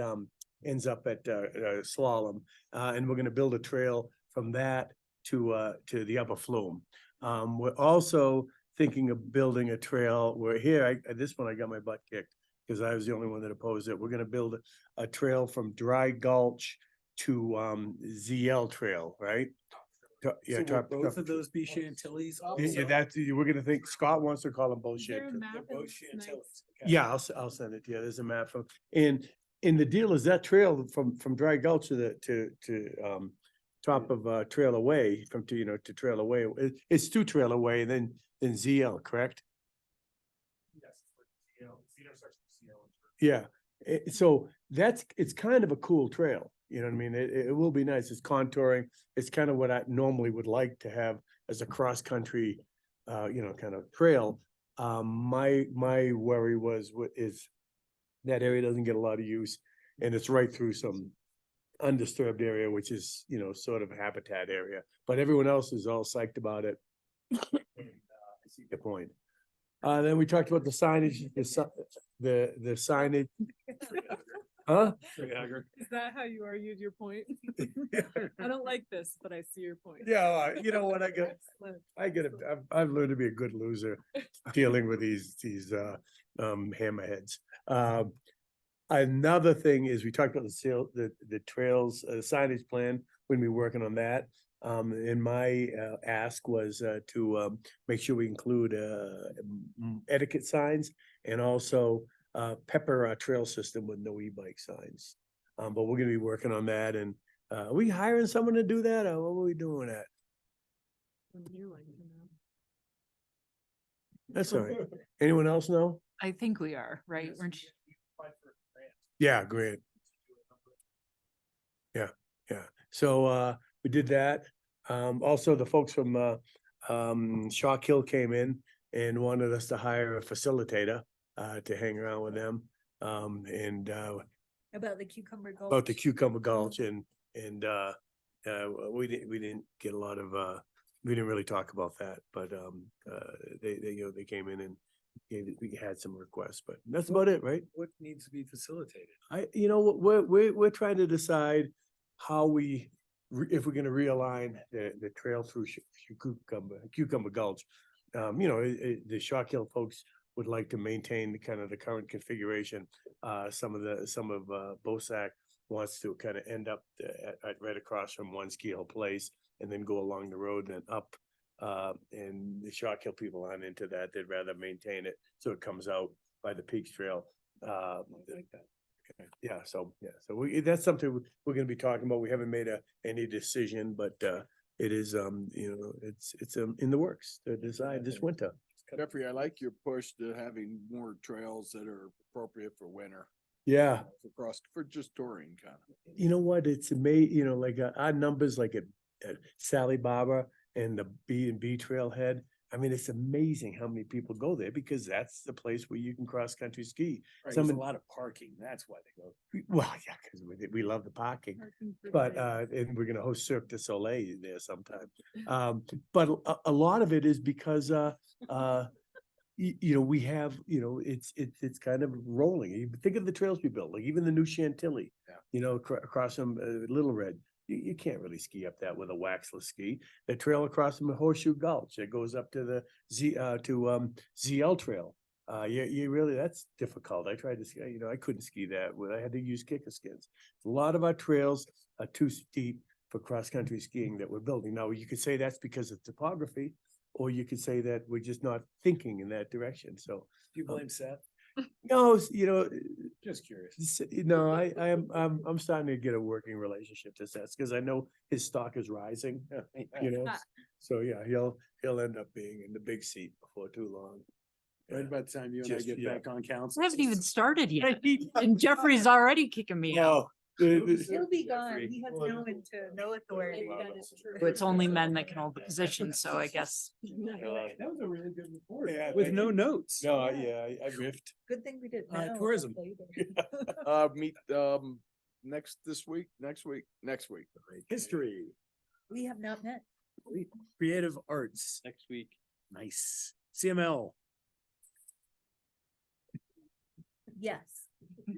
[SPEAKER 9] Slalom. And we're gonna build a trail from that to the upper flume. We're also thinking of building a trail where here, this one I got my butt kicked because I was the only one that opposed it. We're gonna build a trail from Dry Gulch to ZL Trail, right? Yeah,
[SPEAKER 1] So will both of those be Chantilly's also?
[SPEAKER 9] that's, we're gonna think, Scott wants to call them both
[SPEAKER 4] There a
[SPEAKER 9] Chantilly.
[SPEAKER 4] map
[SPEAKER 1] They're
[SPEAKER 4] of
[SPEAKER 1] both
[SPEAKER 4] this
[SPEAKER 1] Chantilly's.
[SPEAKER 4] nice-
[SPEAKER 1] Okay.
[SPEAKER 9] Yeah, I'll send it to you. There's a map from, and the deal is that trail from Dry Gulch to top of Trail Away, to Trail Away, it's to Trail Away and then ZL, correct? Yeah, so it's kind of a cool trail, you know what I mean? It will be nice. It's contouring. It's kind of what I normally would like to have as a cross-country, kind of trail. My worry is that area doesn't get a lot of use and it's right through some undisturbed area, which is, sort of a habitat area, but everyone else is all psyched about it. And, I see the point. Then we talked about the signage, the signage. Huh?
[SPEAKER 4] Is that how you argued your point? I don't like this, but I see your point.
[SPEAKER 9] Yeah, you know what, I've learned to be a good loser dealing with these hammerheads. Another thing is we talked about the trails, signage plan, we're gonna be working on that. And my ask was to make sure we include etiquette signs and also pepper our trail system with no e-bike signs. But we're gonna be working on that, and are we hiring someone to do that, or what are we doing with that?
[SPEAKER 4] Wouldn't you like to know?
[SPEAKER 9] That's all right. Anyone else know?
[SPEAKER 11] I think we are, right? Weren't you?
[SPEAKER 9] Yeah, great. Yeah. So we did that. Also, the folks from Chalk Hill came in and wanted us to hire a facilitator to hang around with them. And
[SPEAKER 14] About the cucumber gulch.
[SPEAKER 9] about the Cucumber Gulch and we didn't get a lot of we didn't really talk about that, but they came in and we had some requests, but that's about it, right?
[SPEAKER 1] What needs to be facilitated?
[SPEAKER 9] We're trying to decide how if we're gonna realign the trail through Cucumber Gulch. The Chalk Hill folks would like to maintain the current configuration. Some of BOSAC wants to kind of end up right across from One Ski Hill Place and then go along the road and up. And the Chalk Hill people aren't into that. They'd rather maintain it so it comes out by the Peaks Trail. So that's something we're gonna be talking about. We haven't made any decision, but it is, it's in the works to decide this winter.
[SPEAKER 2] Jeffrey, I like your push to having more trails that are appropriate for winter.
[SPEAKER 9] Yeah.
[SPEAKER 2] For just touring kind of.
[SPEAKER 9] You know what? It's amazing, like our numbers like at Sally Barbara and the B&B Trailhead. I mean, it's amazing how many people go there because that's the place where you can cross-country ski.
[SPEAKER 1] Right,
[SPEAKER 9] Some
[SPEAKER 1] there's a
[SPEAKER 9] of-
[SPEAKER 1] lot of parking, that's why they go.
[SPEAKER 9] Well, yeah, because we love the parking, but, and we're gonna host Cirque du Soleil there sometime. But a lot of it is because, we have, it's kind of rolling. You think of the trails we built, like even the new Chantilly, across from Little Red. You can't really ski up that with a waxless ski. The trail across from the Horseshoe Gulch, it goes up to the ZL Trail. You really, that's difficult. I tried to ski, I couldn't ski that. I had to use kicker skins. A lot of our trails are too steep for cross-country skiing that we're building. Now, you could say that's because of topography, or you could say that we're just not thinking in that direction. So.
[SPEAKER 1] Do you blame Seth?
[SPEAKER 9] No,
[SPEAKER 1] Just curious.
[SPEAKER 9] no, I'm starting to get a working relationship to Seth because I know his stock is rising, So yeah, he'll end up being in the big seat before too long.
[SPEAKER 2] Right about the time you and I
[SPEAKER 9] Just-
[SPEAKER 2] get
[SPEAKER 9] yeah.
[SPEAKER 2] back on council.
[SPEAKER 11] We haven't even started yet. And Jeffrey's already kicking me out.
[SPEAKER 14] He'll be gone. He has no authority.
[SPEAKER 11] It's only men that can hold the position, so I guess.
[SPEAKER 1] That was a really good report.
[SPEAKER 9] Yeah,
[SPEAKER 1] With
[SPEAKER 9] thank
[SPEAKER 1] no
[SPEAKER 9] you.
[SPEAKER 1] notes.
[SPEAKER 9] No, I riffed.
[SPEAKER 14] Good thing we did.
[SPEAKER 1] Tourism.
[SPEAKER 2] Meet, next week.
[SPEAKER 1] History,
[SPEAKER 14] We have not met.
[SPEAKER 1] creative arts.
[SPEAKER 3] Next week.
[SPEAKER 1] Nice. CML,
[SPEAKER 14] Yes.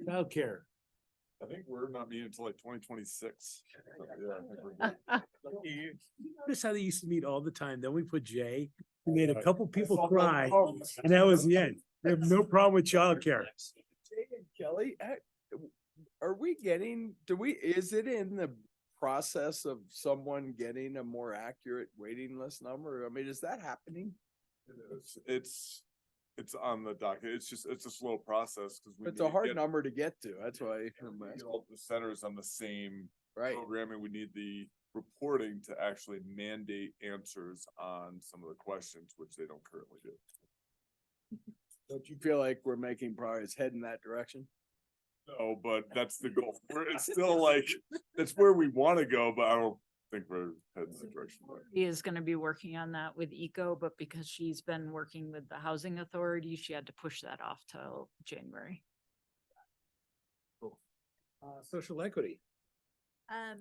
[SPEAKER 1] childcare.
[SPEAKER 16] I think we're not meeting until like 2026.
[SPEAKER 1] This is how they used to meet all the time. Then we put Jay, we made a couple people cry, and that was the end. We have no problem with childcare.
[SPEAKER 2] Jay and Kelly, are we getting, is it in the process of someone getting a more accurate waiting list number? I mean, is that happening?
[SPEAKER 16] It's on the docket. It's a slow process because
[SPEAKER 2] It's a hard number to get to. That's why.
[SPEAKER 16] all the centers on the same
[SPEAKER 2] Right.
[SPEAKER 16] programming. We need the reporting to actually mandate answers on some of the questions, which they don't currently do.
[SPEAKER 2] Don't you feel like we're making progress head in that direction?
[SPEAKER 16] No, but that's the goal. It's still like, that's where we want to go, but I don't think we're heading in the direction.
[SPEAKER 11] He is gonna be working on that with Eco, but because she's been working with the housing authority, she had to push that off till January.
[SPEAKER 1] Social equity.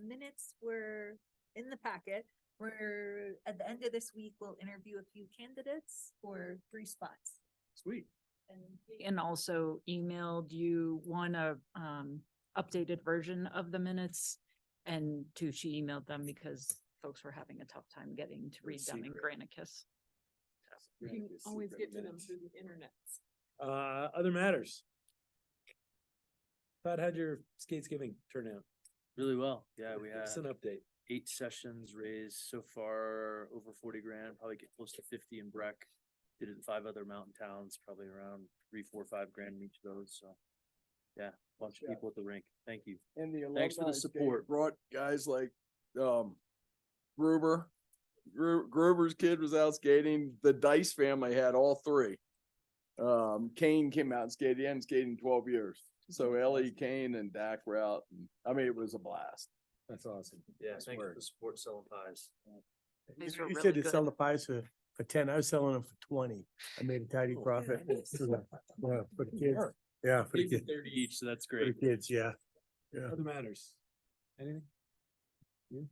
[SPEAKER 14] Minutes were in the packet. We're, at the end of this week, we'll interview a few candidates for 3 spots.
[SPEAKER 1] Sweet.
[SPEAKER 11] And also emailed you one, updated version of the minutes. And 2, she emailed them because folks were having a tough time getting to read them in Granicus.
[SPEAKER 4] You can always get to them through the internet.
[SPEAKER 1] Other matters. Todd, how'd your skates giving turn out?
[SPEAKER 7] Really well. Yeah, we had
[SPEAKER 1] Just an update.
[SPEAKER 7] 8 sessions raised so far, over 40 grand, probably get close to 50 in Breck. Did it in 5 other mountain towns, probably around 3, 4, 5 grand in each of those. So yeah, bunch of people at the rink. Thank you.
[SPEAKER 2] And the
[SPEAKER 7] Thanks for the
[SPEAKER 2] alumni skate
[SPEAKER 7] support.
[SPEAKER 2] Brought guys like, Gruber. Gruber's kid was out skating. The Dice family had all 3. Kane came out and skated. He hadn't skated in 12 years. So Ellie, Kane and Dak were out. And, I mean, it was a blast.
[SPEAKER 1] That's awesome.
[SPEAKER 7] Yeah,
[SPEAKER 1] Nice
[SPEAKER 7] thank you
[SPEAKER 1] work.
[SPEAKER 7] for the support selling pies.
[SPEAKER 11] These were
[SPEAKER 9] You
[SPEAKER 11] really
[SPEAKER 9] said to
[SPEAKER 11] good.
[SPEAKER 9] sell the pies for 10. I was selling them for 20. I made a tidy profit.
[SPEAKER 1] nice.
[SPEAKER 9] Yeah, for the kids. Yeah, for the kids.
[SPEAKER 7] 30 each, so that's
[SPEAKER 9] For
[SPEAKER 7] great.
[SPEAKER 9] the kids, yeah. Yeah.
[SPEAKER 1] Other matters. Anything? You?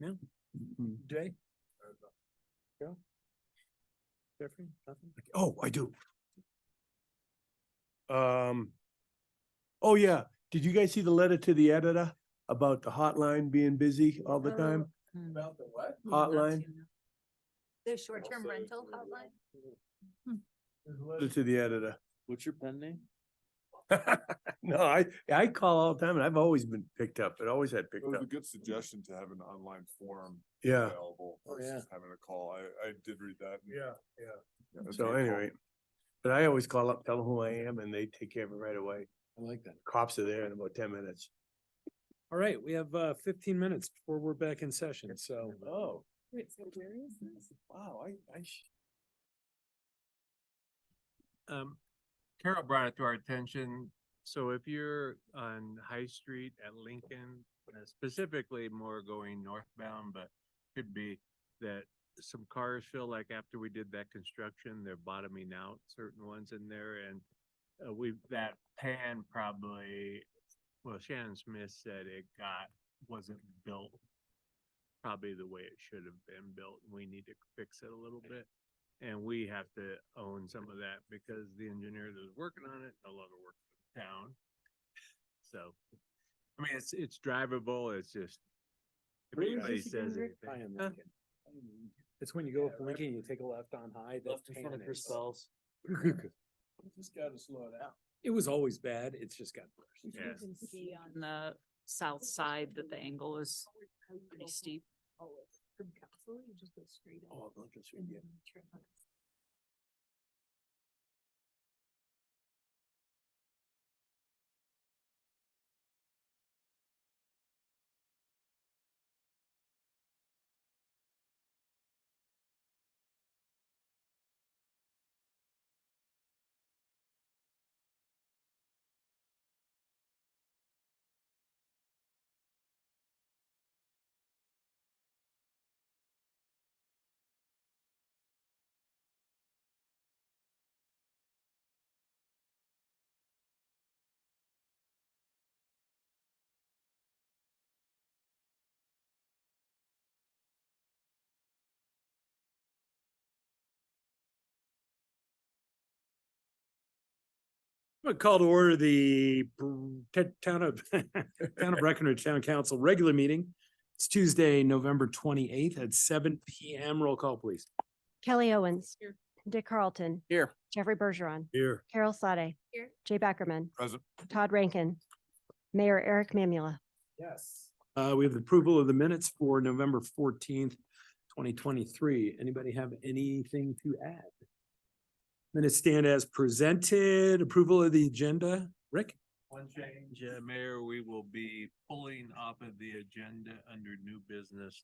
[SPEAKER 1] No? Jay? Joe? Jeffrey? Nothing?
[SPEAKER 9] Oh, I do. Oh yeah, did you guys see the letter to the editor about the hotline being busy all the time?
[SPEAKER 2] About the what?
[SPEAKER 9] Hotline?
[SPEAKER 14] The short-term rental hotline?
[SPEAKER 9] Letter to the editor.
[SPEAKER 7] What's your pen name?
[SPEAKER 9] No, I call all the time and I've always been picked up. It always had
[SPEAKER 16] It
[SPEAKER 9] picked
[SPEAKER 16] was
[SPEAKER 9] up.
[SPEAKER 16] a good suggestion to have an online form
[SPEAKER 9] Yeah.
[SPEAKER 16] available
[SPEAKER 1] Oh, yeah.
[SPEAKER 16] versus having a call. I did read that.
[SPEAKER 9] Yeah.
[SPEAKER 16] That's
[SPEAKER 9] So
[SPEAKER 16] a good call.
[SPEAKER 9] anyway, but I always call up, tell them who I am and they take care of it right away.
[SPEAKER 1] I like that.
[SPEAKER 9] Cops are there in about 10 minutes.
[SPEAKER 1] All right, we have 15 minutes before we're back in session, so.
[SPEAKER 2] Oh,
[SPEAKER 4] Wait, so where is this?
[SPEAKER 2] wow.
[SPEAKER 3] Carol brought it to our attention. So if you're on High Street at Lincoln, specifically more going northbound, but could be that some cars feel like after we did that construction, they're bottoming out, certain ones in there, and that pan probably, well, Shannon Smith said wasn't built probably the way it should have been built. We need to fix it a little bit. And we have to own some of that because the engineer that was working on it no longer works for the town. So, I mean, it's drivable. It's just, if
[SPEAKER 1] Where is
[SPEAKER 3] anybody
[SPEAKER 1] this again,
[SPEAKER 3] says
[SPEAKER 1] Rick?
[SPEAKER 3] anything.
[SPEAKER 1] I am
[SPEAKER 3] Huh?
[SPEAKER 1] Lincoln. It's when you go up Lincoln, you take a left on High.
[SPEAKER 7] Left in front of Chris Bell's.
[SPEAKER 2] Just gotta slow it down.
[SPEAKER 1] It was always bad. It's just got worse.
[SPEAKER 3] Yeah.
[SPEAKER 11] You can see on the south side that the angle is pretty steep.
[SPEAKER 4] From Castle, you just go straight up.
[SPEAKER 9] Oh, Lincoln Street,
[SPEAKER 4] and
[SPEAKER 9] yeah.
[SPEAKER 4] then turn on
[SPEAKER 1] I'm gonna call to order the Town of Breckenridge Town Council regular meeting. It's Tuesday, November 28th at 7 PM. Roll call, please.
[SPEAKER 13] Kelly Owens. Dick Carlton.
[SPEAKER 2] Here.
[SPEAKER 13] Jeffrey Bergeron.
[SPEAKER 9] Here.
[SPEAKER 13] Carol Sade.
[SPEAKER 14] Here.
[SPEAKER 13] Jay Beckerman.
[SPEAKER 16] Present.
[SPEAKER 13] Todd Rankin. Mayor Eric Mamula.
[SPEAKER 1] Yes. We have the approval of the minutes for November 14th, 2023. Anybody have anything to add? Minutes stand as presented. Approval of the agenda. Rick?
[SPEAKER 3] One change, Mayor, we will be pulling off of the agenda under new business.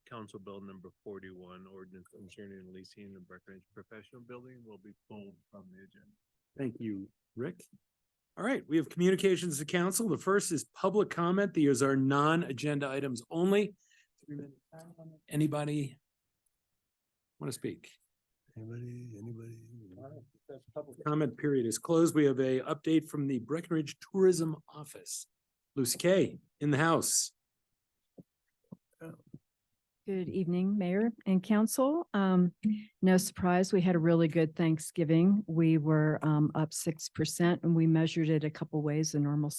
[SPEAKER 3] Council Bill number 41, ordinance concerning leasing the Breckenridge Professional Building will be pulled from the agenda.
[SPEAKER 1] Thank you, Rick. All right, we have communications to council. The first is public comment. These are non-agenda items only. Anybody want to speak?
[SPEAKER 9] Anybody?
[SPEAKER 1] Public comment period is closed. We have a update from the Breckenridge Tourism Office. Lucy Kay in the house.
[SPEAKER 22] Good evening, Mayor and Council. No surprise, we had a really good Thanksgiving. We were up 6% and we measured it a couple ways, the normal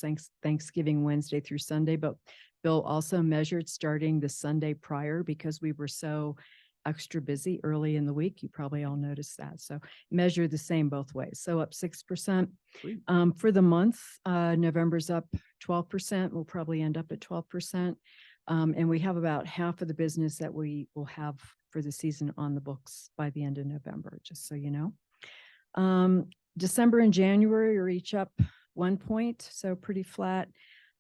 [SPEAKER 22] Thanksgiving Wednesday through Sunday, but Bill also measured starting the Sunday prior because we were so extra busy early in the week. You probably all noticed that. So measure the same both ways. So up 6%. For the month, November's up 12%. We'll probably end up at 12%. And we have about half of the business that we will have for the season on the books by the end of November, just so you know. December and January are each up 1 point, so pretty flat.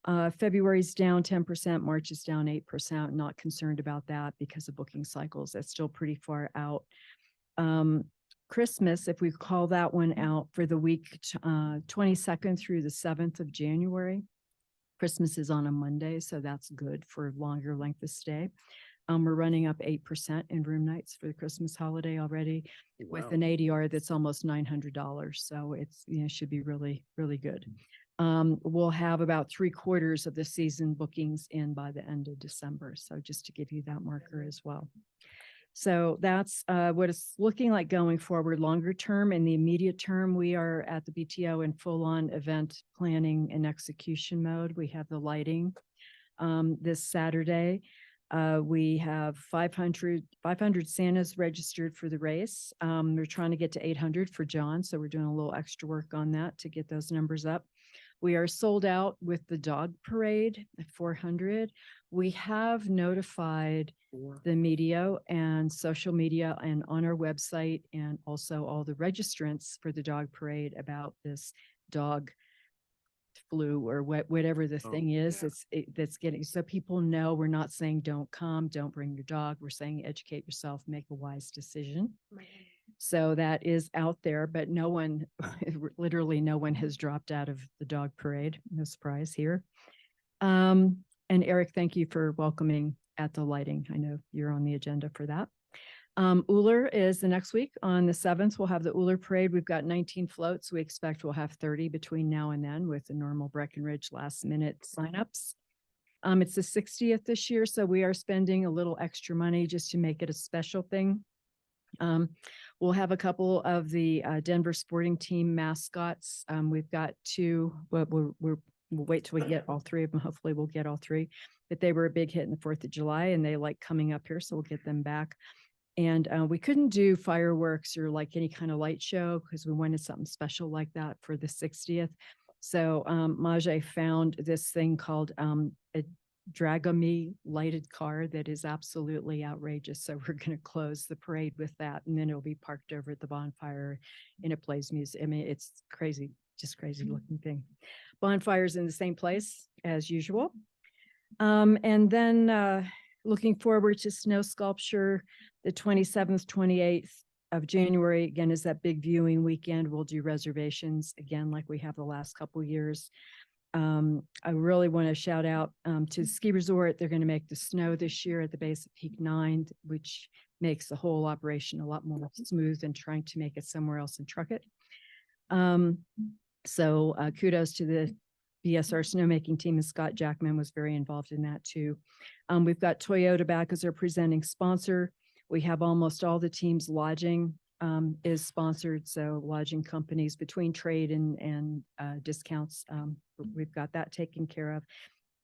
[SPEAKER 22] February's down 10%, March is down 8%. Not concerned about that because of booking cycles. That's still pretty far out. Christmas, if we call that one out for the week 22nd through the 7th of January. Christmas is on a Monday, so that's good for longer length of stay. We're running up 8% in room nights for the Christmas holiday already with an ADR that's almost $900. So it's, should be really, really good. We'll have about 3/4 of the season bookings in by the end of December. So just to give you that marker as well. So that's what it's looking like going forward longer term. In the immediate term, we are at the BTO in full on event planning and execution mode. We have the lighting this Saturday. We have 500 Santas registered for the race. We're trying to get to 800 for John. So we're doing a little extra work on that to get those numbers up. We are sold out with the dog parade at 400. We have notified the media and social media and on our website and also all the registrants for the dog parade about this dog flu or whatever the thing is. That's getting, so people know we're not saying don't come, don't bring your dog. We're saying educate yourself, make a wise decision. So that is out there, but no one, literally no one has dropped out of the dog parade. No surprise here. And Eric, thank you for welcoming at the lighting. I know you're on the agenda for that. Uller is the next week on the 7th. We'll have the Uller parade. We've got 19 floats. We expect we'll have 30 between now and then with the normal Breckenridge last minute signups. It's the 60th this year, so we are spending a little extra money just to make it a special thing. We'll have a couple of the Denver sporting team mascots. We've got 2, but we'll wait till we get all 3 of them. Hopefully we'll get all 3, but they were a big hit in the 4th of July and they like coming up here. So we'll get them back. And we couldn't do fireworks or like any kind of light show because we wanted something special like that for the 60th. So Majay found this thing called a Dragami lighted car that is absolutely outrageous. So we're going to close the parade with that. And then it'll be parked over at the bonfire and it plays music. I mean, it's crazy, just crazy looking thing. Bonfires in the same place as usual. And then looking forward to snow sculpture, the 27th, 28th of January, again, is that big viewing weekend. We'll do reservations again, like we have the last couple years. I really want to shout out to the ski resort. They're going to make the snow this year at the base of Peak 9, which makes the whole operation a lot more smooth than trying to make it somewhere else and truck it. So kudos to the BSR snowmaking team, and Scott Jackman was very involved in that too. We've got Toyota back as our presenting sponsor. We have almost all the teams lodging is sponsored, so lodging companies between trade and discounts, we've got that taken care of.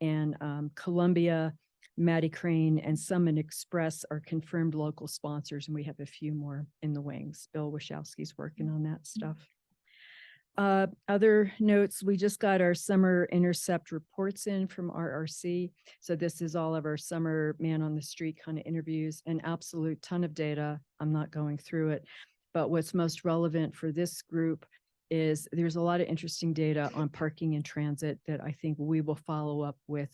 [SPEAKER 22] And Columbia, Matty Crane, and Summit Express are confirmed local sponsors, and we have a few more in the wings. Bill Wachowski's working on that stuff. Other notes, we just got our summer intercept reports in from RRC. So this is all of our summer man on the street kind of interviews, an absolute ton of data. I'm not going through it, but what's most relevant for this group is there's a lot of interesting data on parking and transit that I think we will follow up with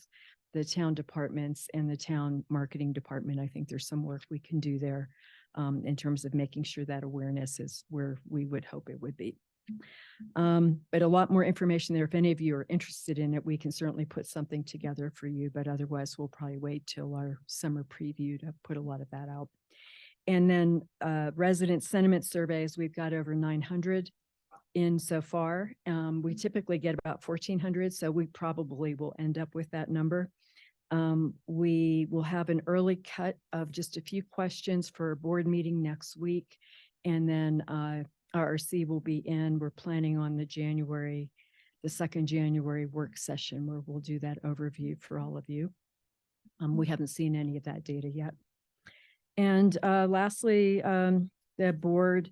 [SPEAKER 22] the town departments and the town marketing department. I think there's some work we can do there in terms of making sure that awareness is where we would hope it would be. But a lot more information there. If any of you are interested in it, we can certainly put something together for you, but otherwise we'll probably wait till our summer preview to put a lot of that out. And then resident sentiment surveys, we've got over 900 in so far. We typically get about 1,400, so we probably will end up with that number. We will have an early cut of just a few questions for a board meeting next week. And then RRC will be in. We're planning on the second January work session where we'll do that overview for all of you. We haven't seen any of that data yet. And lastly, the board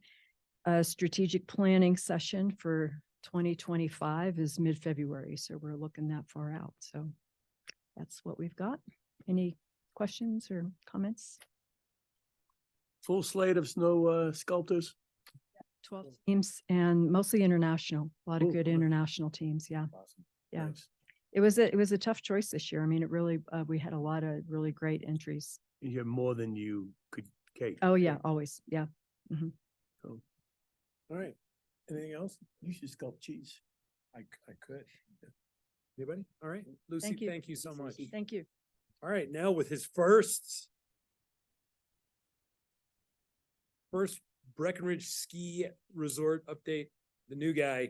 [SPEAKER 22] strategic planning session for 2025 is mid-February. So we're looking that far out. So that's what we've got. Any questions or comments?
[SPEAKER 9] Full slate of snow sculptors.
[SPEAKER 22] 12 teams and mostly international, a lot of
[SPEAKER 9] Ooh,
[SPEAKER 22] good
[SPEAKER 9] nice.
[SPEAKER 22] international teams. Yeah. Yeah.
[SPEAKER 9] Nice.
[SPEAKER 22] It was a tough choice this year. I mean, it really, we had a lot of really great entries.
[SPEAKER 9] You have more than you could cake.
[SPEAKER 22] Oh, yeah, always. Yeah. Mhm.
[SPEAKER 9] All right. Anything else? You should sculpt cheese.
[SPEAKER 1] I could. Anybody? All right, Lucy,
[SPEAKER 22] Thank you.
[SPEAKER 1] thank you so much.
[SPEAKER 22] Thank you.
[SPEAKER 1] All right, now with his first Breckenridge Ski Resort update, the new guy,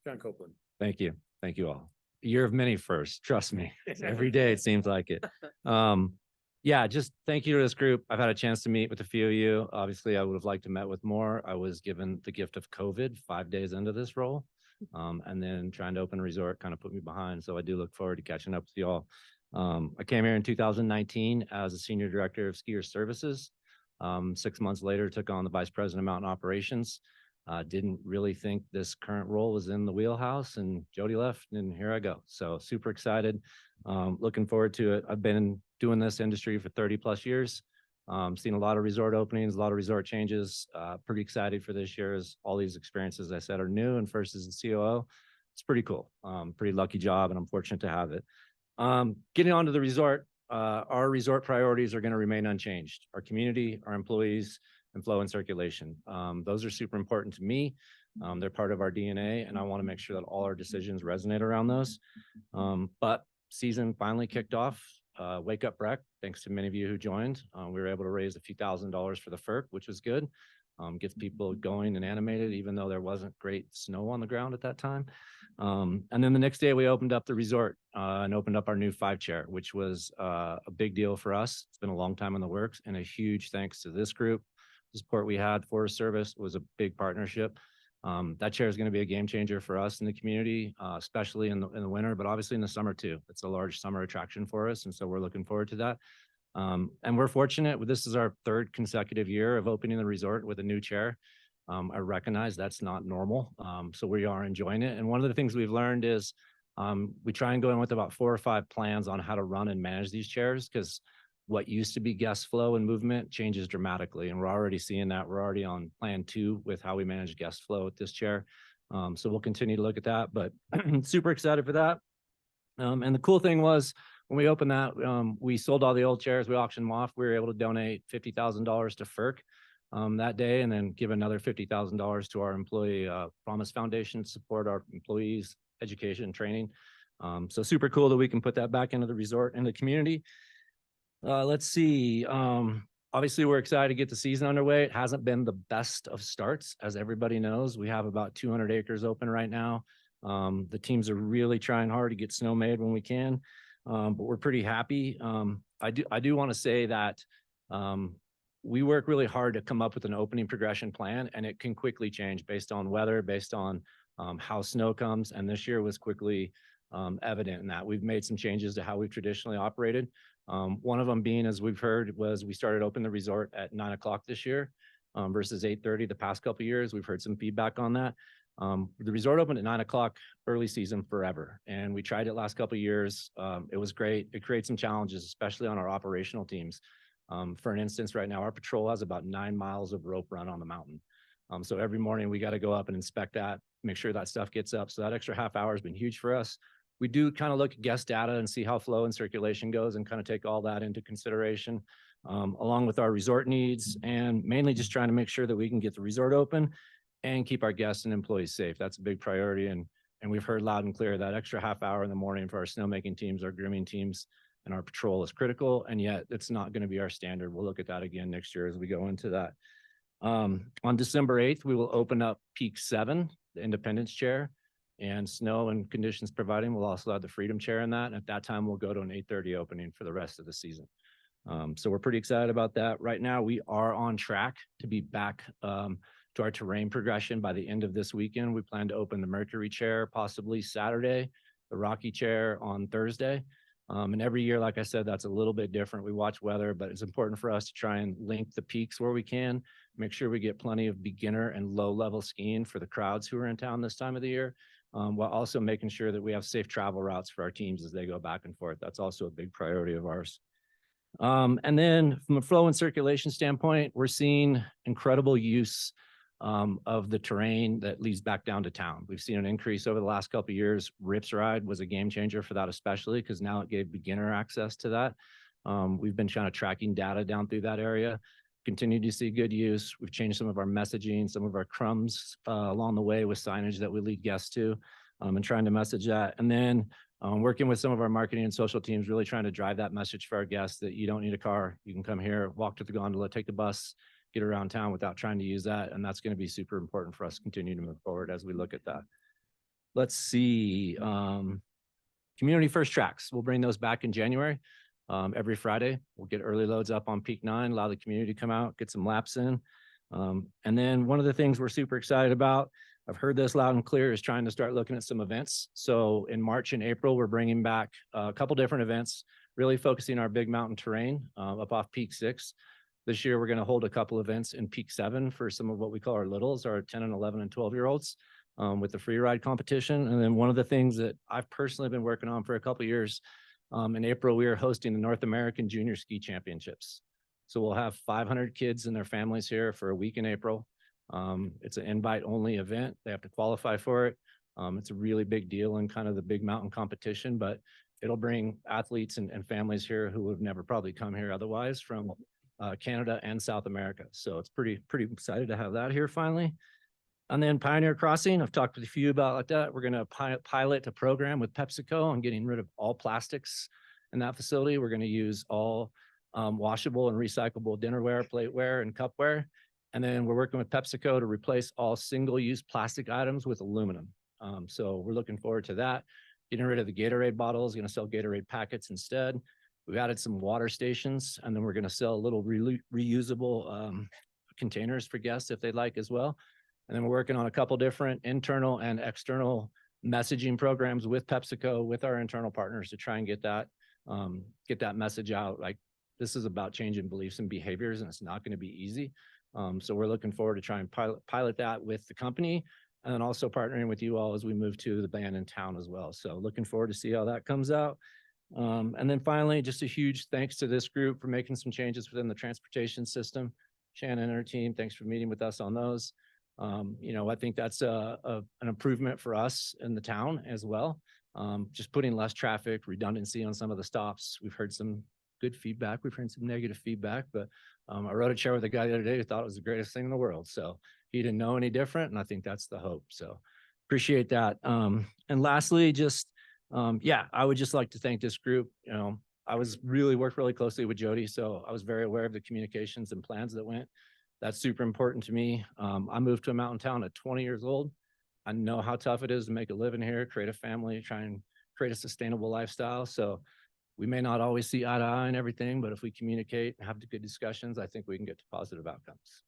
[SPEAKER 1] John Copeland.
[SPEAKER 15] Thank you. Thank you all. A year of many firsts, trust me. Every day it seems like it. Yeah, just thank you to this group. I've had a chance to meet with a few of you. Obviously, I would have liked to met with more. I was given the gift of COVID 5 days into this role. And then trying to open a resort kind of put me behind. So I do look forward to catching up with you all. I came here in 2019 as a senior director of skier services. 6 months later, took on the vice president of mountain operations. Didn't really think this current role was in the wheelhouse, and Jody left and here I go. So super excited. Looking forward to it. I've been doing this industry for 30 plus years. Seen a lot of resort openings, a lot of resort changes. Pretty excited for this year as all these experiences I said are new, and first as the COO. It's pretty cool. Pretty lucky job, and I'm fortunate to have it. Getting on to the resort, our resort priorities are going to remain unchanged. Our community, our employees, and flow and circulation. Those are super important to me. They're part of our DNA, and I want to make sure that all our decisions resonate around those. But season finally kicked off. Wake Up Breck, thanks to many of you who joined. We were able to raise a few $1,000s for the FERC, which was good. Gets people going and animated, even though there wasn't great snow on the ground at that time. And then the next day we opened up the resort and opened up our new 5-chair, which was a big deal for us. It's been a long time in the works, and a huge thanks to this group. The support we had for service was a big partnership. That chair is going to be a game changer for us in the community, especially in the winter, but obviously in the summer too. It's a large summer attraction for us, and so we're looking forward to that. And we're fortunate. This is our 3rd consecutive year of opening the resort with a new chair. I recognize that's not normal, so we are enjoying it. And one of the things we've learned is we try and go in with about 4 or 5 plans on how to run and manage these chairs, because what used to be guest flow and movement changes dramatically. And we're already seeing that. We're already on plan 2 with how we manage guest flow with this chair. So we'll continue to look at that, but super excited for that. And the cool thing was when we opened that, we sold all the old chairs, we auctioned them off. We were able to donate $50,000 to FERC that day, and then give another $50,000 to our employee Promise Foundation to support our employees' education and training. So super cool that we can put that back into the resort and the community. Let's see. Obviously, we're excited to get the season underway. It hasn't been the best of starts, as everybody knows. We have about 200 acres open right now. The teams are really trying hard to get snow made when we can, but we're pretty happy. I do want to say that we work really hard to come up with an opening progression plan, and it can quickly change based on weather, based on how snow comes. And this year was quickly evident in that. We've made some changes to how we've traditionally operated. One of them being, as we've heard, was we started open the resort at 9 o'clock this year versus 8:30 the past couple of years. We've heard some feedback on that. The resort opened at 9 o'clock early season forever, and we tried it last couple of years. It was great. It creates some challenges, especially on our operational teams. For an instance, right now, our patrol has about 9 miles of rope run on the mountain. So every morning we got to go up and inspect that, make sure that stuff gets up. So that extra half hour has been huge for us. We do kind of look at guest data and see how flow and circulation goes and kind of take all that into consideration, along with our resort needs, and mainly just trying to make sure that we can get the resort open and keep our guests and employees safe. That's a big priority. And we've heard loud and clear that extra half hour in the morning for our snowmaking teams, our grooming teams, and our patrol is critical. And yet it's not going to be our standard. We'll look at that again next year as we go into that. On December 8th, we will open up Peak 7, the Independence Chair, and snow and conditions providing. We'll also have the Freedom Chair in that. And at that time, we'll go to an 8:30 opening for the rest of the season. So we're pretty excited about that. Right now, we are on track to be back to our terrain progression by the end of this weekend. We plan to open the Mercury Chair possibly Saturday, the Rocky Chair on Thursday. And every year, like I said, that's a little bit different. We watch weather, but it's important for us to try and link the peaks where we can, make sure we get plenty of beginner and low-level skiing for the crowds who are in town this time of the year, while also making sure that we have safe travel routes for our teams as they go back and forth. That's also a big priority of ours. And then from a flow and circulation standpoint, we're seeing incredible use of the terrain that leads back down to town. We've seen an increase over the last couple of years. Rips Ride was a game changer for that, especially because now it gave beginner access to that. We've been trying to tracking data down through that area, continue to see good use. We've changed some of our messaging, some of our crumbs along the way with signage that we lead guests to, and trying to message that. And then working with some of our marketing and social teams, really trying to drive that message for our guests that you don't need a car. You can come here, walk to the gondola, take the bus, get around town without trying to use that. And that's going to be super important for us to continue to move forward as we look at that. Let's see. Community first tracks. We'll bring those back in January. Every Friday, we'll get early loads up on Peak 9, allow the community to come out, get some laps in. And then one of the things we're super excited about, I've heard this loud and clear, is trying to start looking at some events. So in March and April, we're bringing back a couple different events, really focusing our big mountain terrain up off Peak 6. This year, we're going to hold a couple events in Peak 7 for some of what we call our littles, our 10 and 11 and 12-year-olds with the free ride competition. And then one of the things that I've personally been working on for a couple of years, in April, we are hosting the North American Junior Ski Championships. So we'll have 500 kids and their families here for a week in April. It's an invite-only event. They have to qualify for it. It's a really big deal in kind of the big mountain competition, but it'll bring athletes and families here who have never probably come here otherwise from Canada and South America. So it's pretty excited to have that here finally. And then Pioneer Crossing, I've talked with a few about like that. We're going to pilot a program with PepsiCo on getting rid of all plastics in that facility. We're going to use all washable and recyclable dinnerware, plateware, and cupware. And then we're working with PepsiCo to replace all single-use plastic items with aluminum. So we're looking forward to that. Getting rid of the Gatorade bottles, going to sell Gatorade packets instead. We've added some water stations, and then we're going to sell little reusable containers for guests if they'd like as well. And then we're working on a couple different internal and external messaging programs with PepsiCo, with our internal partners to try and get that message out. Like, this is about changing beliefs and behaviors, and it's not going to be easy. So we're looking forward to trying to pilot that with the company, and then also partnering with you all as we move to the band in town as well. So looking forward to see how that comes out. And then finally, just a huge thanks to this group for making some changes within the transportation system. Shannon and her team, thanks for meeting with us on those. I think that's an improvement for us in the town as well. Just putting less traffic, redundancy on some of the stops. We've heard some good feedback. We've heard some negative feedback, but I rode a chair with a guy the other day who thought it was the greatest thing in the world. So he didn't know any different, and I think that's the hope. So appreciate that. And lastly, I would just like to thank this group. I worked really closely with Jody, so I was very aware of the communications and plans that went. That's super important to me. I moved to a mountain town at 20 years old. I know how tough it is to make a living here, create a family, try and create a sustainable lifestyle. So we may not always see eye to eye on everything, but if we communicate and have the good discussions, I think we can get to positive outcomes.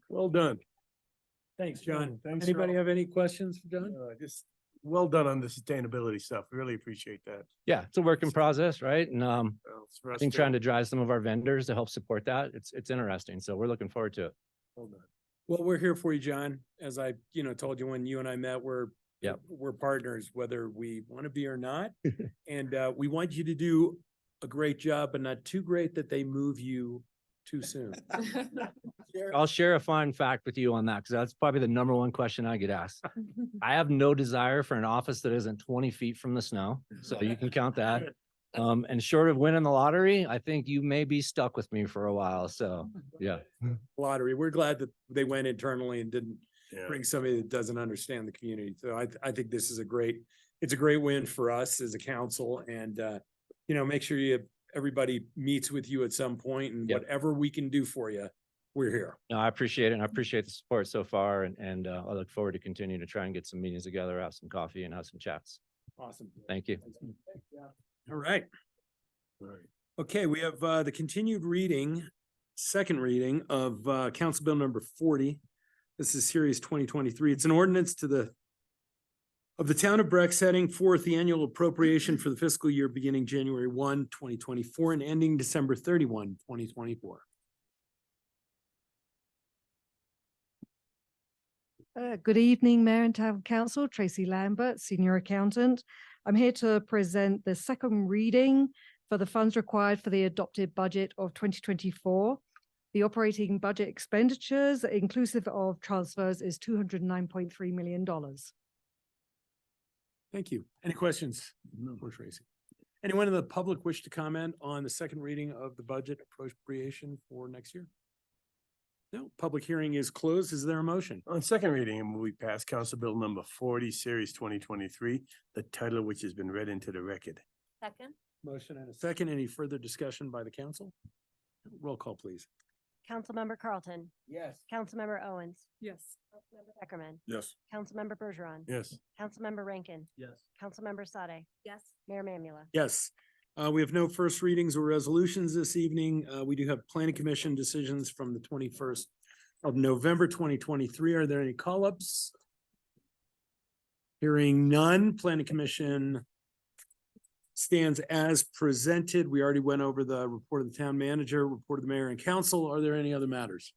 [SPEAKER 1] Well done. Thanks, John.
[SPEAKER 9] Thanks,
[SPEAKER 1] Anybody
[SPEAKER 9] Ralph.
[SPEAKER 1] have any questions for John?
[SPEAKER 9] Just well done on the sustainability stuff. Really appreciate that.
[SPEAKER 15] Yeah, it's a work in process, right? And
[SPEAKER 9] Well, it's for
[SPEAKER 15] I
[SPEAKER 9] us
[SPEAKER 15] think
[SPEAKER 9] too.
[SPEAKER 15] trying to drive some of our vendors to help support that, it's interesting. So we're looking forward to it.
[SPEAKER 9] Well done.
[SPEAKER 1] Well, we're here for you, John. As I, told you when you and I met,
[SPEAKER 15] Yep.
[SPEAKER 1] we're partners, whether we want to be or not. And we want you to do a great job, but not too great that they move you too soon.
[SPEAKER 15] I'll share a fun fact with you on that, because that's probably the number one question I get asked. I have no desire for an office that isn't 20 feet from the snow, so you can count that. And short of winning the lottery, I think you may be stuck with me for a while, so, yeah.
[SPEAKER 1] Lottery. We're glad that they went internally and didn't
[SPEAKER 9] Yeah.
[SPEAKER 1] bring somebody that doesn't understand the community. So I think this is it's a great win for us as a council and, make sure everybody meets with you at some point and
[SPEAKER 15] Yep.
[SPEAKER 1] whatever we can do for you, we're here.
[SPEAKER 15] No, I appreciate it, and I appreciate the support so far, and I look forward to continuing to try and get some meetings together, have some coffee and have some chats.
[SPEAKER 1] Awesome.
[SPEAKER 15] Thank you.
[SPEAKER 1] All right.
[SPEAKER 9] All right.
[SPEAKER 1] Okay, we have the continued second reading of Council Bill number 40. This is Series 2023. It's an ordinance of the town of Breck setting forth the annual appropriation for the fiscal year beginning January 1, 2024 and ending December 31, 2024.
[SPEAKER 17] Good evening, Mayor and Town Council, Tracy Lambert, Senior Accountant. I'm here to present the second reading for the funds required for the adopted budget of 2024. The operating budget expenditures, inclusive of transfers, is $209.3 million.
[SPEAKER 1] Thank you. Any questions for Tracy? Anyone in the public wish to comment on the second reading of the budget appropriation for next year? No, public hearing is closed. Is there a motion?
[SPEAKER 9] On second reading, we pass Council Bill number 40, Series 2023, the title of which has been read into the record.
[SPEAKER 14] Second?
[SPEAKER 1] Motion and a second. Any further discussion by the council? Roll call, please.
[SPEAKER 13] Councilmember Carlton.
[SPEAKER 2] Yes.
[SPEAKER 13] Councilmember Owens.
[SPEAKER 4] Yes.
[SPEAKER 13] Councilmember Beckerman.
[SPEAKER 16] Yes.
[SPEAKER 13] Councilmember Bergeron.
[SPEAKER 9] Yes.
[SPEAKER 13] Councilmember Rankin.
[SPEAKER 7] Yes.
[SPEAKER 13] Councilmember Sade.
[SPEAKER 14] Yes.
[SPEAKER 13] Mayor Mamula.
[SPEAKER 1] Yes. We have no first readings or resolutions this evening. We do have planning commission decisions from the 21st of November 2023. Are there any call-ups? Hearing none, planning commission stands as presented. We already went over the report of the town manager, report of the mayor and council. Are there any other matters?